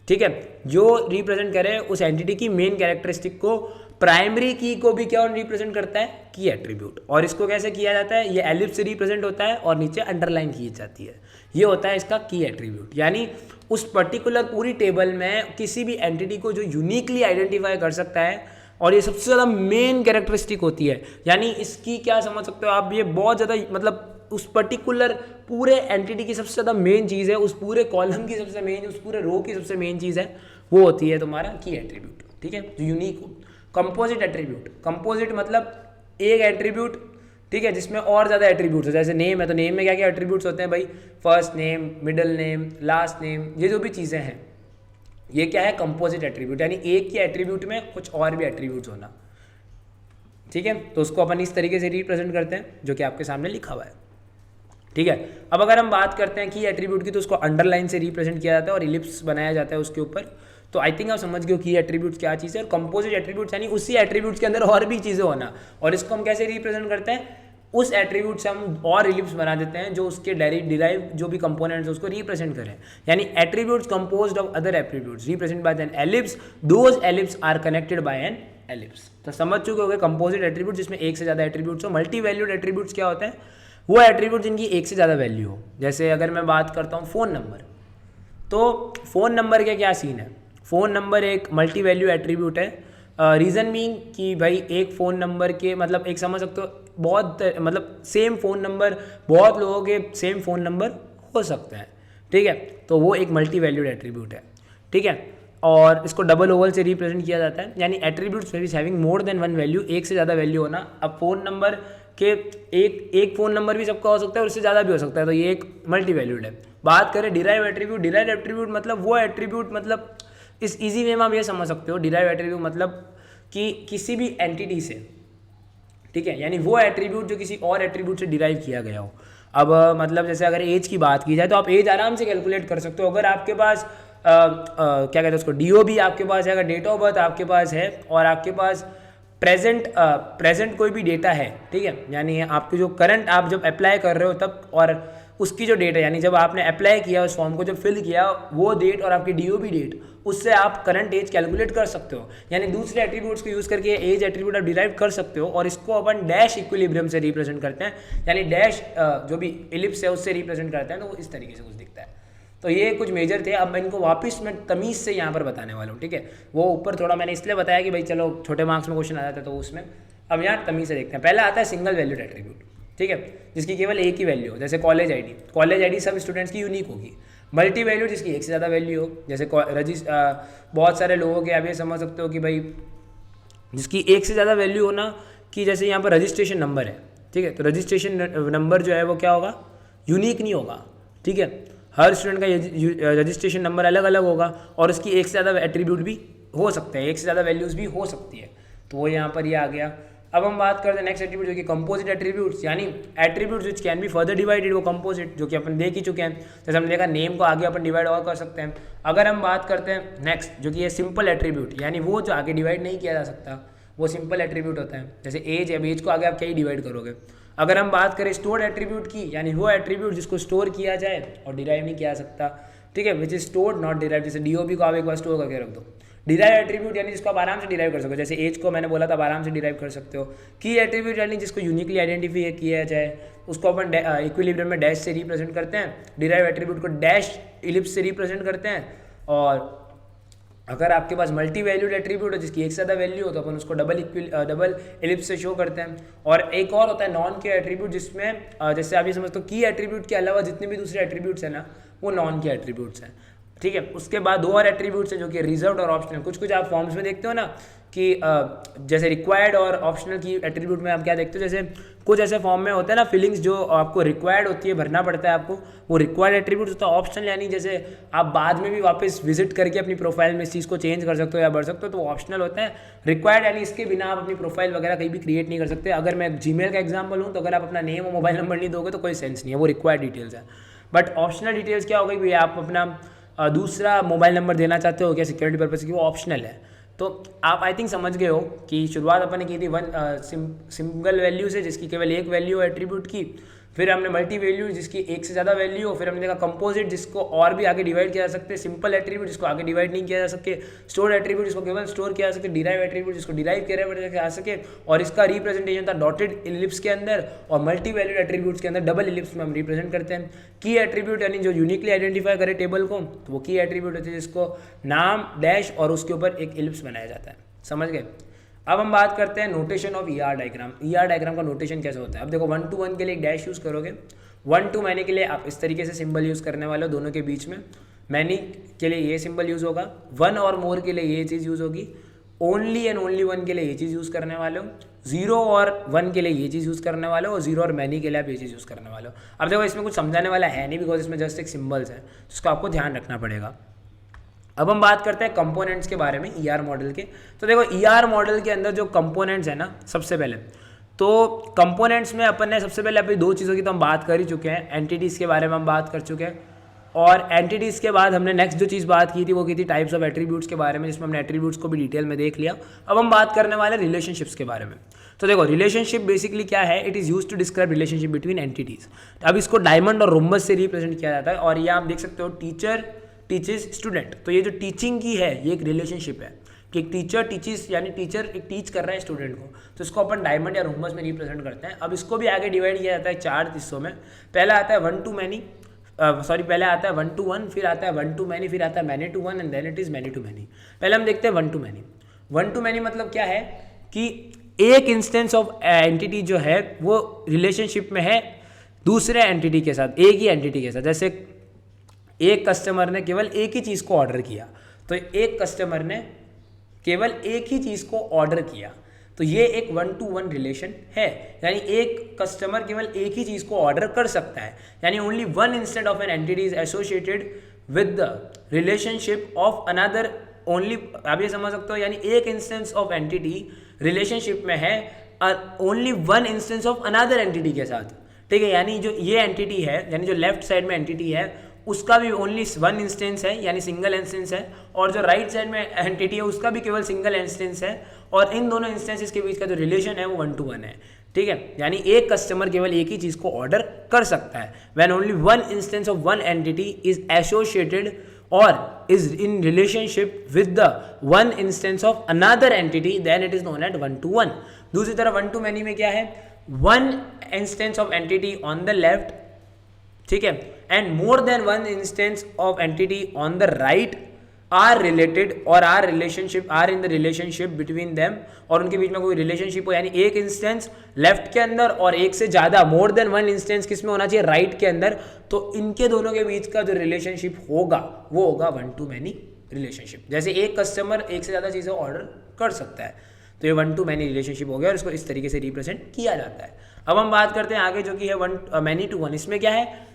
ठीक है, जो रिप्रेजेंट करे उस एंटिटी की मेन कैरेक्टरिस्टिक को। प्राइमरी की को भी क्या रिप्रेजेंट करता है? की एट्रीब्यूट। और इसको कैसे किया जाता है? ये एलिप्स से रिप्रेजेंट होता है और नीचे अंडरलाइन की जाती है, ये होता है इसका की एट्रीब्यूट। यानी उस पर्टिकुलर पूरी टेबल में किसी भी एंटिटी को जो यूनिकली आइडेंटिफाई कर सकता है, और ये सबसे ज़्यादा मेन कैरेक्टरिस्टिक होती है। यानी इसकी क्या समझ सकते हो आप, ये बहुत ज़्यादा मतलब उस पर्टिकुलर पूरे एंटिटी की सबसे ज़्यादा मेन चीज़ है, उस पूरे कॉलम की सबसे मेन, उस पूरे रो की सबसे मेन चीज़ है, वो होती है तुम्हारा की एट्रीब्यूट, ठीक है, जो यूनिक हो। कंपोजिट एट्रीब्यूट, कंपोजिट मतलब एक एट्रीब्यूट, ठीक है, जिसमें और ज़्यादा एट्रीब्यूट्स है। जैसे नेम है तो नेम में क्या क्या एट्रीब्यूट्स होते हैं भाई? First name, middle name, last name, ये जो भी चीज़ें हैं ये क्या है? Composite attribute. यानी एक ही एट्रीब्यूट में कुछ और भी एट्रीब्यूट्स होना, ठीक है। तो उसको अपन इस तरीके से रिप्रेजेंट करते हैं जो कि आपके सामने लिखा हुआ है, ठीक है। अब अगर हम बात करते हैं की एट्रीब्यूट की, तो उसको अंडरलाइन से रिप्रेजेंट किया जाता है और इलिप्स बनाया जाता है उसके ऊपर। तो आई थिंक आप समझ गए की एट्रीब्यूट्स क्या चीज़ है। और कंपोजिट एट्रीब्यूट्स यानी उसी एट्रीब्यूट्स के अंदर और भी चीज़ें होना, और इसको हम कैसे रिप्रेजेंट करते हैं? उस एट्रीब्यूट से हम और इलिप्स बना देते हैं जो उसके डिराइव जो भी कंपोनेंट्स है उसको रिप्रेजेंट करें। यानी attributes composed of other attributes represent by an ellipse, those ellipse are connected by an ellipse. तो समझ चुके होंगे कंपोजिट एट्रीब्यूट जिसमें एक से ज़्यादा एट्रीब्यूट्स हो। मल्टी वैल्यूड एट्रीब्यूट्स क्या होते हैं? वो एट्रीब्यूट जिनकी एक से ज़्यादा वैल्यू हो। जैसे अगर मैं बात करता हूँ फ़ोन नंबर, तो फ़ोन नंबर के क्या सीन है? फ़ोन नंबर एक मल्टी वैल्यू एट्रीब्यूट है। रीज़न मीन कि भाई एक फ़ोन नंबर के मतलब एक समझ सकते हो बहुत मतलब सेम फ़ोन नंबर, बहुत लोगों के सेम फ़ोन नंबर हो सकते हैं, ठीक है। तो वो एक मल्टी वैल्यूड एट्रीब्यूट है, ठीक है। और इसको डबल ओवल से रिप्रेजेंट किया जाता है। यानी attributes which having more than one value, एक से ज़्यादा वैल्यू होना। अब फ़ोन नंबर के एक फ़ोन नंबर भी सबका हो सकता है और उससे ज़्यादा भी हो सकता है, तो ये एक मल्टी वैल्यूड है। बात करें डिराइव एट्रीब्यूट, डिराइव एट्रीब्यूट मतलब वो एट्रीब्यूट, मतलब इस इजी वे में आप ये समझ सकते हो डिराइव एट्रीब्यूट मतलब कि किसी भी एंटिटी से, ठीक है, यानी वो एट्रीब्यूट जो किसी और एट्रीब्यूट से डिराइव किया गया हो। अब मतलब जैसे अगर एज की बात की जाए तो आप एज आराम से कैलकुलेट कर सकते हो। अगर आपके पास क्या कहते हैं उसको, DOB आपके पास है, अगर डेट ऑफ बर्थ आपके पास है और आपके पास प्रेजेंट कोई भी डेटा है, ठीक है, यानी आपकी जो करंट आप जब अप्लाई कर रहे हो तब, और उसकी जो डेट है यानी जब आपने अप्लाई किया उस फॉर्म को, जब फिल किया वो डेट और आपकी DOB डेट, उससे आप करंट एज कैलकुलेट कर सकते हो। यानी दूसरे एट्रीब्यूट्स को यूज़ करके एज एट्रीब्यूट आप डिराइव कर सकते हो। और इसको अपन डैश इक्विलिब्रियम से रिप्रेजेंट करते हैं, यानी डैश जो भी इलिप्स है उससे रिप्रेजेंट करते हैं, तो वो इस तरीके से कुछ दिखता है। तो ये कुछ मेजर थे। अब मैं इनको वापस मैं तमीज़ से यहाँ पर बताने वाला हूँ, ठीक है। वो ऊपर थोड़ा मैंने इसलिए बताया कि भाई चलो छोटे मार्क्स में क्वेश्चन आ जाता है तो उसमें, अब यहाँ तमीज़ से देखते हैं। पहला आता है सिंगल वैल्यूड एट्रीब्यूट, ठीक है, जिसकी केवल एक ही वैल्यू हो। जैसे कॉलेज आईडी सब स्टूडेंट्स की यूनिक होगी। मल्टी वैल्यू जिसकी एक से ज़्यादा वैल्यू हो, जैसे बहुत सारे लोगों के आप ये समझ सकते हो कि भाई जिसकी एक से ज़्यादा वैल्यू होना, कि जैसे यहाँ पर रजिस्ट्रेशन नंबर है, ठीक है, तो रजिस्ट्रेशन नंबर जो है वो क्या होगा? यूनिक नहीं होगा, ठीक है। हर स्टूडेंट का रजिस्ट्रेशन नंबर अलग अलग होगा और उसकी एक से ज़्यादा एट्रीब्यूट भी हो सकते हैं, एक से ज़्यादा वैल्यूज़ भी हो सकती है। तो वो यहाँ पर ये आ गया। अब हम बात करते हैं नेक्स्ट एट्रीब्यूट जो कि कंपोजिट एट्रीब्यूट्स, यानी attributes which can be further divided, वो कंपोजिट जो कि अपन देख ही चुके हैं। जैसे हमने देखा नेम को आगे अपन डिवाइड और कर सकते हैं। अगर हम बात करते हैं नेक्स्ट जो कि ये सिंपल एट्रीब्यूट, यानी वो जो आगे डिवाइड नहीं किया जा सकता, वो सिंपल एट्रीब्यूट होता है। जैसे एज है, एज को आगे आप क्या ही डिवाइड करोगे। अगर हम बात करें स्टोर्ड एट्रीब्यूट की, यानी वो एट्रीब्यूट जिसको स्टोर किया जाए और डिराइव नहीं किया जा सकता, ठीक है, which is stored not derive. जैसे DOB को आप एक बार स्टोर करके रख दो। डिराइव एट्रीब्यूट यानी जिसको आप आराम से डिराइव कर सकते हो, जैसे एज को मैंने बोला था आप आराम से डिराइव कर सकते हो। की एट्रीब्यूट यानी जिसको यूनिकली आइडेंटिफाई किया जाए, उसको अपन इक्विलिब्रियम में डैश से रिप्रेजेंट करते हैं। डिराइव एट्रीब्यूट को डैश इलिप्स से रिप्रेजेंट करते हैं। और अगर आपके पास मल्टी वैल्यूड एट्रीब्यूट है जिसकी एक से ज़्यादा वैल्यू हो तो अपन उसको डबल इलिप्स से शो करते हैं। और एक और होता है नॉन के एट्रीब्यूट, जिसमें जैसे आप ये समझते हो की एट्रीब्यूट के अलावा जितने भी दूसरे एट्रीब्यूट्स हैं ना, वो नॉन के एट्रीब्यूट्स हैं। ठीक है। उसके बाद 2 और एट्रीब्यूट्स हैं जो कि रिजर्व्ड और ऑप्शनल। कुछ कुछ आप फॉर्म्स में देखते हो ना कि जैसे रिक्वायर्ड और ऑप्शनल की एट्रीब्यूट में आप क्या देखते हो, जैसे कुछ ऐसे फॉर्म में होता है ना फिलिंग्स जो आपको रिक्वायर्ड होती है, भरना पड़ता है आपको, वो रिक्वायर्ड एट्रीब्यूट होता है। ऑप्शनल यानी जैसे आप बाद में भी वापस विजिट करके अपनी प्रोफाइल में इस चीज़ को चेंज कर सकते हो या भर सकते हो, तो ऑप्शनल होता है। रिक्वायर्ड यानी इसके बिना आप अपनी प्रोफाइल वगैरह कहीं भी क्रिएट नहीं कर सकते। अगर मैं जीमेल का एग्जाम्पल हूँ तो अगर आप अपना नेम और मोबाइल नंबर नहीं दोगे तो कोई सेंस नहीं है, वो रिक्वायर्ड डिटेल्स है। बट ऑप्शनल डिटेल्स क्या हो गई भैया, आप अपना दूसरा मोबाइल नंबर देना चाहते हो क्या सिक्योरिटी पर्पज़ की, वो ऑप्शनल है। तो आप आई थिंक समझ गए हो कि शुरुआत अपन ने की थी सिंगल वैल्यू से जिसकी केवल एक वैल्यू एट्रीब्यूट की, फिर हमने मल्टी वैल्यू जिसकी एक से ज़्यादा वैल्यू हो, फिर हमने देखा कंपोजिट जिसको और भी आगे डिवाइड किया जा सकते हैं, सिंपल एट्रीब्यूट जिसको आगे डिवाइड नहीं किया जा सके, स्टोर एट्रीब्यूट जिसको केवल स्टोर किया जा सके, डिराइव एट्रीब्यूट जिसको डिराइव किया जा सके, और इसका रिप्रेजेंटेशन था डॉटेड इलिप्स के अंदर, और मल्टी वैल्यूड एट्रीब्यूट्स के अंदर डबल इलिप्स में हम रिप्रेजेंट करते हैं। की एट्रीब्यूट यानी जो यूनिकली आइडेंटिफाई करे टेबल को, तो वो की एट्रीब्यूट होती है जिसको नाम डैश और उसके ऊपर एक इलिप्स बनाया जाता है। समझ गए। अब हम बात करते हैं notation of ER diagram. ER diagram का नोटेशन कैसे होता है। अब देखो 1 to 1 के लिए एक डैश यूज़ करोगे, 1 to मैनी के लिए आप इस तरीके से सिंबल यूज़ करने वाले हो दोनों के बीच में, मैनी के लिए ये सिंबल यूज़ होगा, 1 और मोर के लिए ये चीज़ यूज़ होगी, ओनली एंड ओनली 1 के लिए ये चीज़ यूज़ करने वाले हो, 0 और 1 के लिए ये चीज़ यूज़ करने वाले हो, और 0 और मैनी के लिए आप ये चीज़ यूज़ करने वाले हो। अब देखो इसमें कुछ समझाने वाला है नहीं, बिकॉज इसमें जस्ट एक सिम्बल्स है, जिसको आपको ध्यान रखना पड़ेगा। अब हम बात करते हैं कंपोनेंट्स के बारे में ईआर मॉडल के। तो देखो ईआर मॉडल के अंदर जो कंपोनेंट्स है ना, सबसे पहले तो कंपोनेंट्स में अपन ने सबसे पहले अपनी 2 चीज़ों की तो हम बात कर ही चुके हैं, एंटिटीज़ के बारे में हम बात कर चुके हैं, और एंटिटीज़ के बाद हमने नेक्स्ट जो चीज़ बात की थी वो की थी टाइप्स ऑफ एट्रीब्यूट्स के बारे में, जिसमें हमने एट्रीब्यूट्स को भी डिटेल में देख लिया। अब हम बात करने वाले रिलेशनशिप्स के बारे में। तो देखो रिलेशनशिप बेसिकली क्या है, it is use to describe relationship between entities. अब इसको डायमंड और रोम्बस से रिप्रेजेंट किया जाता है, और ये आप देख सकते हो टीचर टीचेस स्टूडेंट। तो ये जो टीचिंग की है ये एक रिलेशनशिप है कि एक टीचर टीचेस यानी टीचर एक टीच कर रहा है स्टूडेंट को, तो इसको अपन डायमंड या रोम्बस में रिप्रेजेंट करते हैं। अब इसको भी आगे डिवाइड किया जाता है 4 हिस्सों में। पहला आता है 1 to मैनी, पहले आता है 1 to 1, फिर आता है 1 to मैनी, फिर आता है many to 1 and then it is many to many. पहले हम देखते हैं 1 to मैनी। 1 to मैनी मतलब क्या है कि एक इंस्टेंस ऑफ एंटिटी जो है वो रिलेशनशिप में है दूसरे एंटिटी के साथ, एक ही एंटिटी के साथ। जैसे एक कस्टमर ने केवल एक ही चीज़ को ऑर्डर किया, तो एक कस्टमर ने केवल एक ही चीज़ को ऑर्डर किया, तो ये एक 1 to 1 रिलेशन है। यानी एक कस्टमर केवल एक ही चीज़ को ऑर्डर कर सकता है, यानी only 1 instant of an entity is associated with the relationship of another only. आप ये समझ सकते हो, यानी एक इंस्टेंस ऑफ एंटिटी रिलेशनशिप में है only 1 instance of another entity के साथ। ठीक है, यानी जो ये एंटिटी है, यानी जो लेफ्ट साइड में एंटिटी है उसका भी ओनली 1 इंस्टेंस है, यानी सिंगल इंस्टेंस है, और जो राइट साइड में एंटिटी है उसका भी केवल सिंगल इंस्टेंस है, और इन दोनों इंस्टेंसेस के बीच का जो रिलेशन है वो 1 to 1 है। ठीक है, यानी एक कस्टमर केवल एक ही चीज़ को ऑर्डर कर सकता है when only 1 instance of 1 entity is associated और is in relationship with the 1 instance of another entity, then it is known at 1 to 1। दूसरी तरफ 1 to मैनी में क्या है, 1 instance of entity on the left, ठीक है, and more than 1 instance of entity on the right are related और are in the relationship between them, और उनके बीच में कोई रिलेशनशिप हो, यानी एक इंस्टेंस लेफ्ट के अंदर और एक से ज़्यादा मोर देन 1 इंस्टेंस किस में होना चाहिए, राइट के अंदर, तो इनके दोनों के बीच का जो रिलेशनशिप होगा वो होगा 1 to मैनी रिलेशनशिप। जैसे एक कस्टमर एक से ज़्यादा चीज़ें ऑर्डर कर सकता है, तो ये 1 to मैनी रिलेशनशिप हो गया और इसको इस तरीके से रिप्रेजेंट किया जाता है। अब हम बात करते हैं आगे जो कि है मैनी टू 1। इसमें क्या है,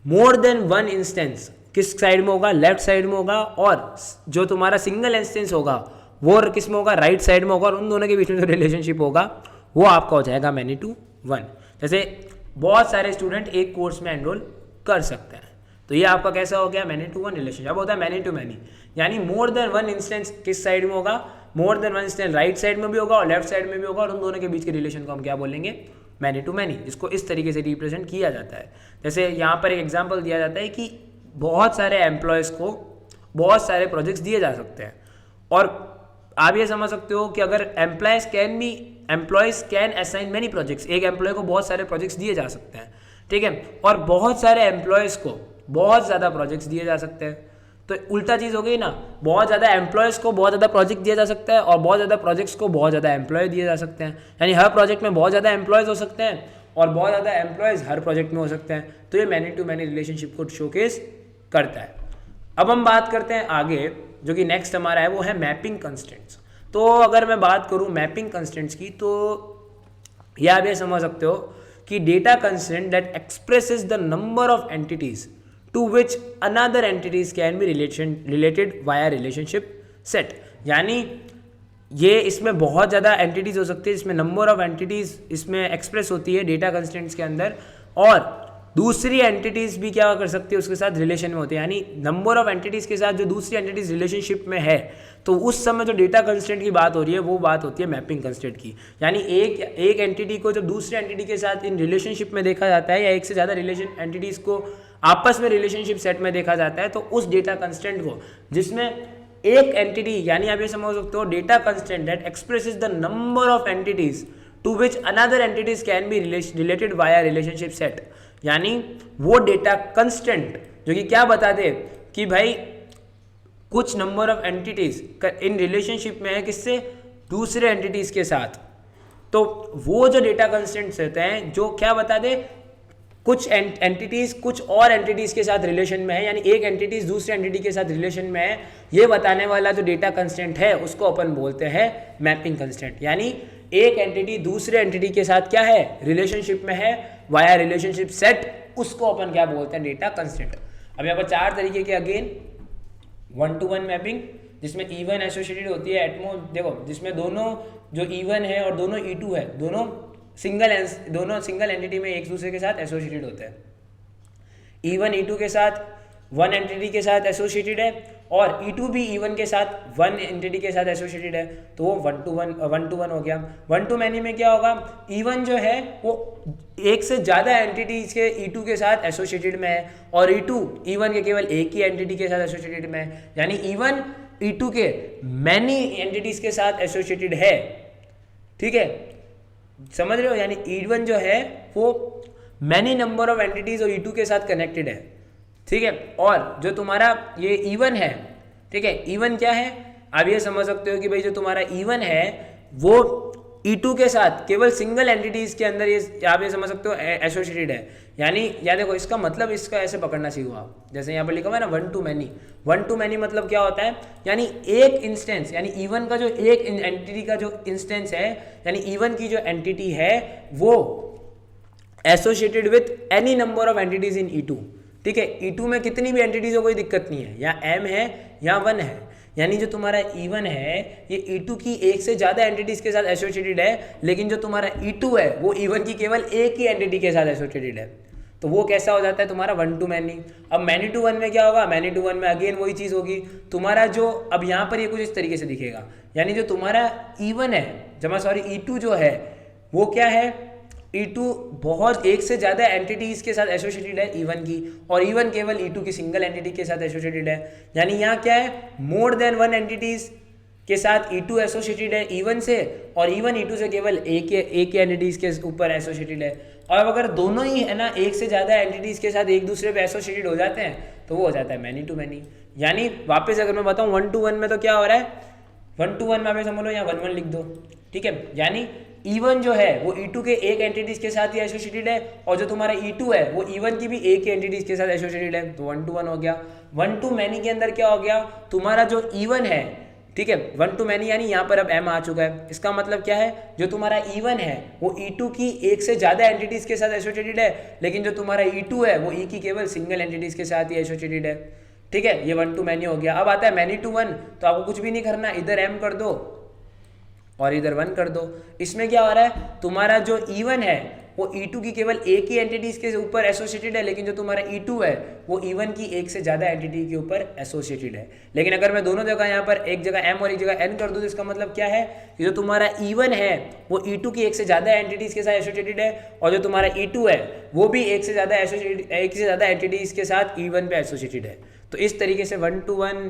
मोर देन 1 इंस्टेंस किस साइड में होगा, लेफ्ट साइड में होगा, और जो तुम्हारा सिंगल इंस्टेंस होगा वो किस में होगा, राइट साइड में होगा, और उन दोनों के बीच में जो रिलेशनशिप होगा वो आपका हो जाएगा मैनी टू 1। जैसे बहुत सारे स्टूडेंट एक कोर्स में एनरोल कर सकते हैं, तो ये आपका कैसा हो गया, मैनी टू 1 रिलेशनशिप। अब होता है मैनी टू मैनी, यानी मोर देन 1 इंस्टेंस किस साइड में होगा, मोर देन 1 इंस्टेंस राइट साइड में भी होगा और लेफ्ट साइड में भी होगा, और उन दोनों के बीच के रिलेशन को हम क्या बोलेंगे, मैनी टू मैनी, जिसको इस तरीके से रिप्रेजेंट किया जाता है। जैसे यहाँ पर एक एग्जांपल दिया जाता है कि बहुत सारे एम्प्लॉयज़ को बहुत सारे प्रोजेक्ट्स दिए जा सकते हैं, और आप ये समझ सकते हो कि अगर employees can assign many projects, एक एम्प्लॉय को बहुत सारे प्रोजेक्ट्स दिए जा सकते हैं, ठीक है, और बहुत सारे एम्प्लॉयज़ को बहुत ज़्यादा प्रोजेक्ट्स दिए जा सकते हैं। तो उल्टा चीज़ हो गई ना, बहुत ज़्यादा एम्प्लॉयज़ को बहुत ज़्यादा प्रोजेक्ट दिया जा सकता है और बहुत ज़्यादा प्रोजेक्ट्स को बहुत ज़्यादा एम्प्लॉय दिए जा सकते हैं, यानी हर प्रोजेक्ट में बहुत ज़्यादा एम्प्लॉयज़ हो सकते हैं और बहुत ज़्यादा एम्प्लॉयज़ हर प्रोजेक्ट में हो सकते हैं। तो ये मैनी टू मैनी रिलेशनशिप को शोकेस करता है। अब हम बात करते हैं आगे, जो कि नेक्स्ट हमारा है वो है मैपिंग कंस्ट्रेंट्स। तो अगर मैं बात करूं मैपिंग कंस्ट्रेंट्स की, तो यह आप ये समझ सकते हो कि data constraint that expresses the number of entities to which another entities can be related via relationship set. यानी ये इसमें बहुत ज़्यादा एंटिटीज हो सकती है, इसमें नंबर ऑफ एंटिटीज इसमें एक्सप्रेस होती है डेटा कंस्ट्रेंट्स के अंदर, और दूसरी एंटिटीज भी क्या कर सकती है उसके साथ रिलेशन में होती है। यानी नंबर ऑफ एंटिटीज के साथ जो दूसरी एंटिटीज रिलेशनशिप में है, तो उस समय जो डेटा कंस्ट्रेंट की बात हो रही है वो बात होती है मैपिंग कंस्ट्रेंट की। यानी एक एंटिटी को जब दूसरी एंटिटी के साथ इन रिलेशनशिप में देखा जाता है, या एक से ज़्यादा एंटिटीज को आपस में रिलेशनशिप सेट में देखा जाता है, तो उस डेटा कंस्ट्रेंट को जिसमें एक एंटिटी, यानी आप ये समझ सकते हो data constraint that expresses the number of entities to which another entities can be related via relationship set. यानी वो डेटा कंस्टेंट जो कि क्या बता दे कि भाई कुछ number of entities in relationship में है किससे, दूसरे एंटिटीज के साथ। तो वो जो डेटा कंस्टेंट्स रहते हैं जो क्या बता दे कुछ एंटिटीज कुछ और एंटिटीज के साथ रिलेशन में है, यानी एक एंटिटीज दूसरे एंटिटी के साथ रिलेशन में है, ये बताने वाला जो डेटा कंस्टेंट है उसको अपन बोलते हैं मैपिंग कंस्टेंट। यानी एक एंटिटी दूसरे एंटिटी के साथ क्या है, रिलेशनशिप में है वाया रिलेशनशिप सेट, उसको अपन क्या बोलते हैं, डेटा कंस्टेंट। अब यहाँ पर चार तरीके के अगेन 1-to-1 मैपिंग, जिसमें E1 एसोसिएटेड होती है एटमो, देखो जिसमें दोनों जो E1 है और दोनों E2 है, दोनों सिंगल एंटिटी में एक दूसरे के साथ एसोसिएटेड होते हैं। E1 E2 के साथ वन एंटिटी के साथ एसोसिएटेड है, और E2 भी E1 के साथ वन एंटिटी के साथ एसोसिएटेड है, तो वो 1-to-1 हो गया। 1-to-many में क्या होगा, E1 जो है वो एक से ज़्यादा एंटिटीज के E2 के साथ एसोसिएटेड में है, और E2 E1 के केवल एक ही एंटिटी के साथ एसोसिएटेड में है। यानी E1 E2 के मैनी एंटिटीज के साथ एसोसिएटेड है। ठीक है, समझ रहे हो, यानी E1 जो है वो मैनी नंबर ऑफ एंटिटीज और E2 के साथ कनेक्टेड है। ठीक है, और जो तुम्हारा ये E1 है, ठीक है, E1 क्या है, आप ये समझ सकते हो कि भाई जो तुम्हारा E1 है वो E2 के साथ केवल सिंगल एंटिटीज के अंदर ये आप ये समझ सकते हो एसोसिएटेड है। यानी या देखो इसका मतलब इसका ऐसे पकड़ना सीखो आप, जैसे यहाँ पर लिखा हुआ है ना 1-to-many। 1-to-many मतलब क्या होता है, यानी एक इंस्टेंस, यानी E1 का जो एक एंटिटी का जो इंस्टेंस है, यानी E1 की जो एंटिटी है वो associated with any number of entities in E2। ठीक है, E2 में कितनी भी एंटिटीज हो कोई दिक्कत नहीं है, या M है या 1 है। यानी जो तुम्हारा E1 है ये E2 की एक से ज़्यादा एंटिटीज के साथ एसोसिएटेड है, लेकिन जो तुम्हारा E2 है वो E1 की केवल एक ही एंटिटी के साथ एसोसिएटेड है। तो वो कैसा हो जाता है तुम्हारा 1-to-many। अब many-to-1 में क्या होगा, many-to-1 में अगेन वही चीज़ होगी तुम्हारा जो, अब यहाँ पर ये कुछ इस तरीके से दिखेगा, यानी जो तुम्हारा E1 है E2 जो है वो क्या है, E2 बहुत एक से ज़्यादा एंटिटीज़ के साथ एसोसिएटेड है E1 की, और E1 केवल E2 की सिंगल एंटिटी के साथ एसोसिएटेड है। यानी यहाँ क्या है, मोर देन वन एंटिटीज़ के साथ E2 एसोसिएटेड है E1 से, और E1 E2 से केवल एक ही एंटिटीज़ के ऊपर एसोसिएटेड है। और अगर दोनों ही है ना एक से ज़्यादा एंटिटीज़ के साथ एक दूसरे पे एसोसिएटेड हो जाते हैं तो वो हो जाता है many-to-many। यानी वापस अगर मैं बताऊँ 1-to-1 में तो क्या हो रहा है, 1-to-1 में आप समझ लो, यहाँ 1-1 लिख दो। ठीक है, यानी E1 जो है वो E2 के एक एंटिटीज के साथ ही एसोसिएटेड है, और जो तुम्हारा E2 है वो E1 की भी एक ही एंटिटीज के साथ एसोसिएटेड है, तो 1-to-1 हो गया। 1-to-many के अंदर क्या हो गया, तुम्हारा जो E1 है, ठीक है, 1-to-many यानी यहाँ पर अब M आ चुका है। इसका मतलब क्या है, जो तुम्हारा E1 है वो E2 की एक से ज़्यादा एंटिटीज के साथ एसोसिएटेड है, लेकिन जो तुम्हारा E2 है वो E की केवल सिंगल एंटिटीज के साथ ही एसोसिएटेड है। ठीक है, ये 1-to-many हो गया। अब आता है many-to-1, तो आपको कुछ भी नहीं करना, इधर M कर दो और इधर 1 कर दो। इसमें क्या हो रहा है, तुम्हारा जो E1 है वो E2 की केवल एक ही एंटिटीज के ऊपर एसोसिएटेड है, लेकिन जो तुम्हारा E2 है वो E1 की एक से ज़्यादा एंटिटी के ऊपर एसोसिएटेड है। लेकिन अगर मैं दोनों जगह यहाँ पर एक जगह M और एक जगह N कर दूँ तो इसका मतलब क्या है कि जो तुम्हारा E1 है वो E2 की एक से ज़्यादा एंटिटीज के साथ एसोसिएटेड है, और जो तुम्हारा E2 है वो भी एक से ज़्यादा एंटिटीज के साथ E1 पे एसोसिएटेड है। तो इस तरीके से 1-to-1,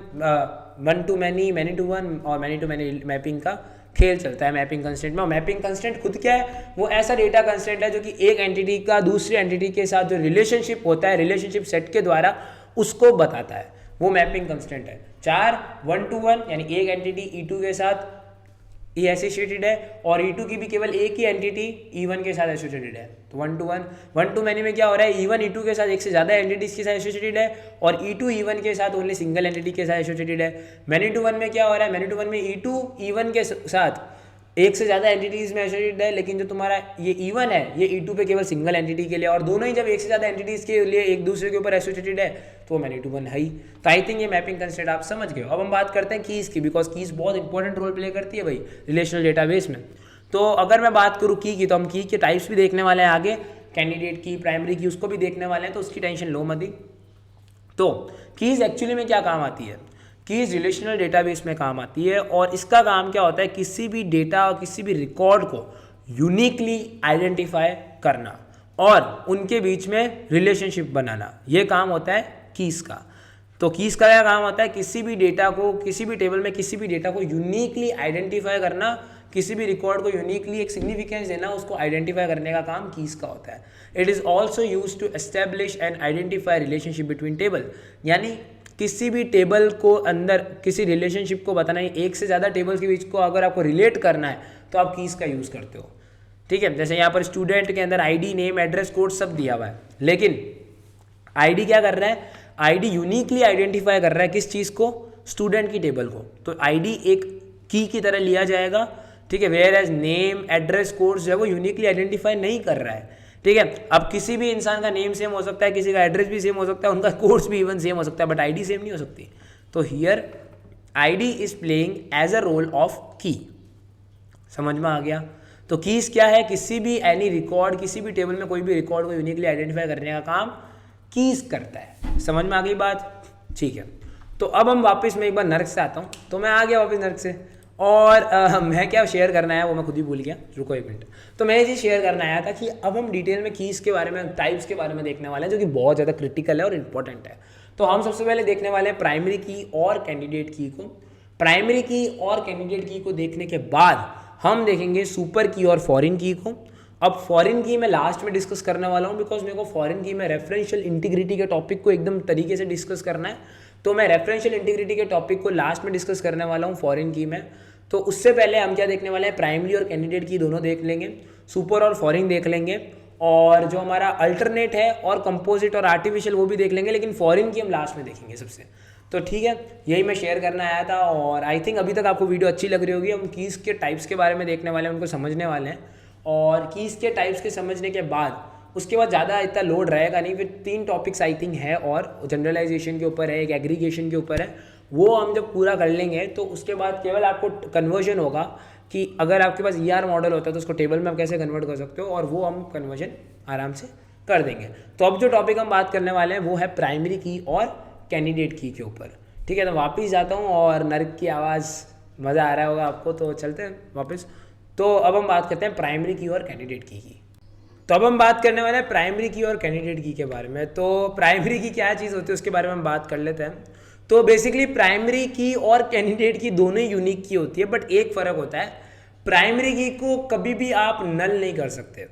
1-to-many, many-to-1 और many-to-many मैपिंग का खेल चलता है मैपिंग कंस्ट्रेंट में। और मैपिंग कंस्ट्रेंट खुद क्या है, वो ऐसा डेटा कंस्ट्रेंट है जो कि एक एंटिटी का दूसरी एंटिटी के साथ जो रिलेशनशिप होता है, रिलेशनशिप सेट के द्वारा उसको बताता है, वो मैपिंग कंस्ट्रेंट है। 4 1-to-1 यानी एक एंटिटी E2 के साथ ये एसोसिएटेड है, और E2 की भी केवल एक ही एंटिटी E1 के साथ एसोसिएटेड है। तो 1 to 1 1 to मैनी में क्या हो रहा है, E1 E2 के साथ एक से ज़्यादा एंटिटीज के साथ एसोसिएटेड है, और E2 E1 के साथ ओनली सिंगल एंटिटी के साथ एसोसिएटेड है। मैनी टू वन में क्या हो रहा है, मैनी टू वन में E2 E1 के साथ एक से ज़्यादा एंटिटीज़ में एसोसिएटेड है, लेकिन जो तुम्हारा ये E1 है ये E2 पे केवल सिंगल एंटिटी के लिए, और दोनों ही जब एक से ज़्यादा एंटिटीज़ के लिए एक दूसरे के ऊपर एसोसिएटेड है तो मैनी टू वन है ही। तो आई थिंक ये मैपिंग कंसेप्ट आप समझ गए। अब हम बात करते हैं कीज़ की, बिकॉज कीज़ बहुत इंपॉर्टेंट रोल प्ले करती है भाई रिलेशनल डेटाबेस में। तो अगर मैं बात करूँ की तो हम की के टाइप्स भी देखने वाले हैं आगे, कैंडिडेट की, प्राइमरी की, उसको भी देखने वाले हैं, तो उसकी टेंशन लो मत ही। तो कीज़ एक्चुअली में क्या काम आती है, कीज़ रिलेशनल डेटाबेस में काम आती है, और इसका काम क्या होता है, किसी भी डेटा और किसी भी रिकॉर्ड को यूनिकली आइडेंटिफाई करना और उनके बीच में रिलेशनशिप बनाना, ये काम होता है कीज़ का। तो कीज़ का क्या काम होता है, किसी भी डेटा को, किसी भी टेबल में किसी भी डेटा को यूनिकली आइडेंटिफाई करना, किसी भी रिकॉर्ड को यूनिकली एक सिग्निफिकेंस देना, उसको आइडेंटिफाई करने का काम कीज़ का होता है। It is also use to establish and identify relationship between table, यानी किसी भी टेबल को अंदर किसी रिलेशनशिप को बताना है, एक से ज़्यादा टेबल्स के बीच को अगर आपको रिलेट करना है तो आप कीज़ का यूज़ करते हो। ठीक है, जैसे यहाँ पर स्टूडेंट के अंदर आईडी, नेम, एड्रेस, कोड सब दिया हुआ है, लेकिन आईडी क्या कर रहा है, आईडी यूनिकली आइडेंटिफाई कर रहा है किस चीज़ को, स्टूडेंट की टेबल को, तो आईडी एक की तरह लिया जाएगा। ठीक है, whereas name, address, codes जो है वो यूनिकली आइडेंटिफाई नहीं कर रहा है। ठीक है, अब किसी भी इंसान का नेम सेम हो सकता है, किसी का एड्रेस भी सेम हो सकता है, उनका कोर्स भी इवन सेम हो सकता है, बट आईडी सेम नहीं हो सकती। तो here ID is playing as a role of key. समझ में आ गया। तो कीज क्या है, किसी भी एनी रिकॉर्ड, किसी भी टेबल में कोई भी रिकॉर्ड को यूनिकली आइडेंटिफाई करने का काम कीज करता है। समझ में आ गई बात। ठीक है, तो अब हम वापस, मैं एक बार नर्क से आता हूँ, तो मैं आ गया वापस नर्क से, और मैं क्या शेयर करना है वो मैं खुद ही भूल गया, रुको एक मिनट। तो मैं ये चीज़ शेयर करना आया था कि अब हम डिटेल में कीज़ के बारे में, टाइप्स के बारे में देखने वाले हैं, जो कि बहुत ज़्यादा क्रिटिकल है और इम्पॉर्टेंट है। तो हम सबसे पहले देखने वाले हैं प्राइमरी की और कैंडिडेट की को। प्राइमरी की और कैंडिडेट की को देखने के बाद हम देखेंगे सुपर की और फॉरेन की को। अब फॉरेन की मैं लास्ट में डिस्कस करने वाला हूँ, बिकॉज मेरे को फॉरेन की में रेफरेंशियल इंटीग्रिटी के टॉपिक को एकदम तरीके से डिस्कस करना है, तो मैं रेफरेंशियल इंटीग्रिटी के टॉपिक को लास्ट में डिस्कस करने वाला हूँ फॉरेन की में। तो उससे पहले हम क्या देखने वाले हैं, प्राइमरी और कैंडिडेट की दोनों देख लेंगे, सुपर और फॉरेन देख लेंगे, और जो हमारा अल्टरनेट है और कंपोजिट और आर्टिफिशियल वो भी देख लेंगे, लेकिन फॉरेन की हम लास्ट में देखेंगे सबसे। तो ठीक है, यही मैं शेयर करना आया था, और आई थिंक अभी तक आपको वीडियो अच्छी लग रही होगी। हम कीज़ के टाइप्स के बारे में देखने वाले हैं, उनको समझने वाले हैं, और कीज़ के टाइप्स के समझने के बाद उसके बाद ज़्यादा इतना लोड रहेगा नहीं। फिर 3 टॉपिक्स आई थिंक है, और जनरलाइजेशन के ऊपर है, एक एग्रीगेशन के ऊपर है, वो हम जब पूरा कर लेंगे तो उसके बाद केवल आपको कन्वर्जन होगा कि अगर आपके पास ER मॉडल होता है तो उसको टेबल में आप कैसे कन्वर्ट कर सकते हो, और वो हम कन्वर्जन आराम से कर देंगे। तो अब जो टॉपिक हम बात करने वाले हैं वो है प्राइमरी की और कैंडिडेट की के ऊपर। ठीक है, तो वापस जाता हूँ, और नर्क की आवाज़ मज़ा आ रहा होगा आपको, तो चलते हैं वापस। तो अब हम बात करते हैं प्राइमरी की और कैंडिडेट की। तो अब हम बात करने वाले हैं प्राइमरी की और कैंडिडेट की के बारे में। तो प्राइमरी की क्या चीज़ होती है उसके बारे में हम बात कर लेते हैं। तो बेसिकली प्राइमरी की और कैंडिडेट की दोनों ही यूनिक की होती है, बट एक फ़र्क होता है, प्राइमरी की को कभी भी आप नल नहीं कर सकते,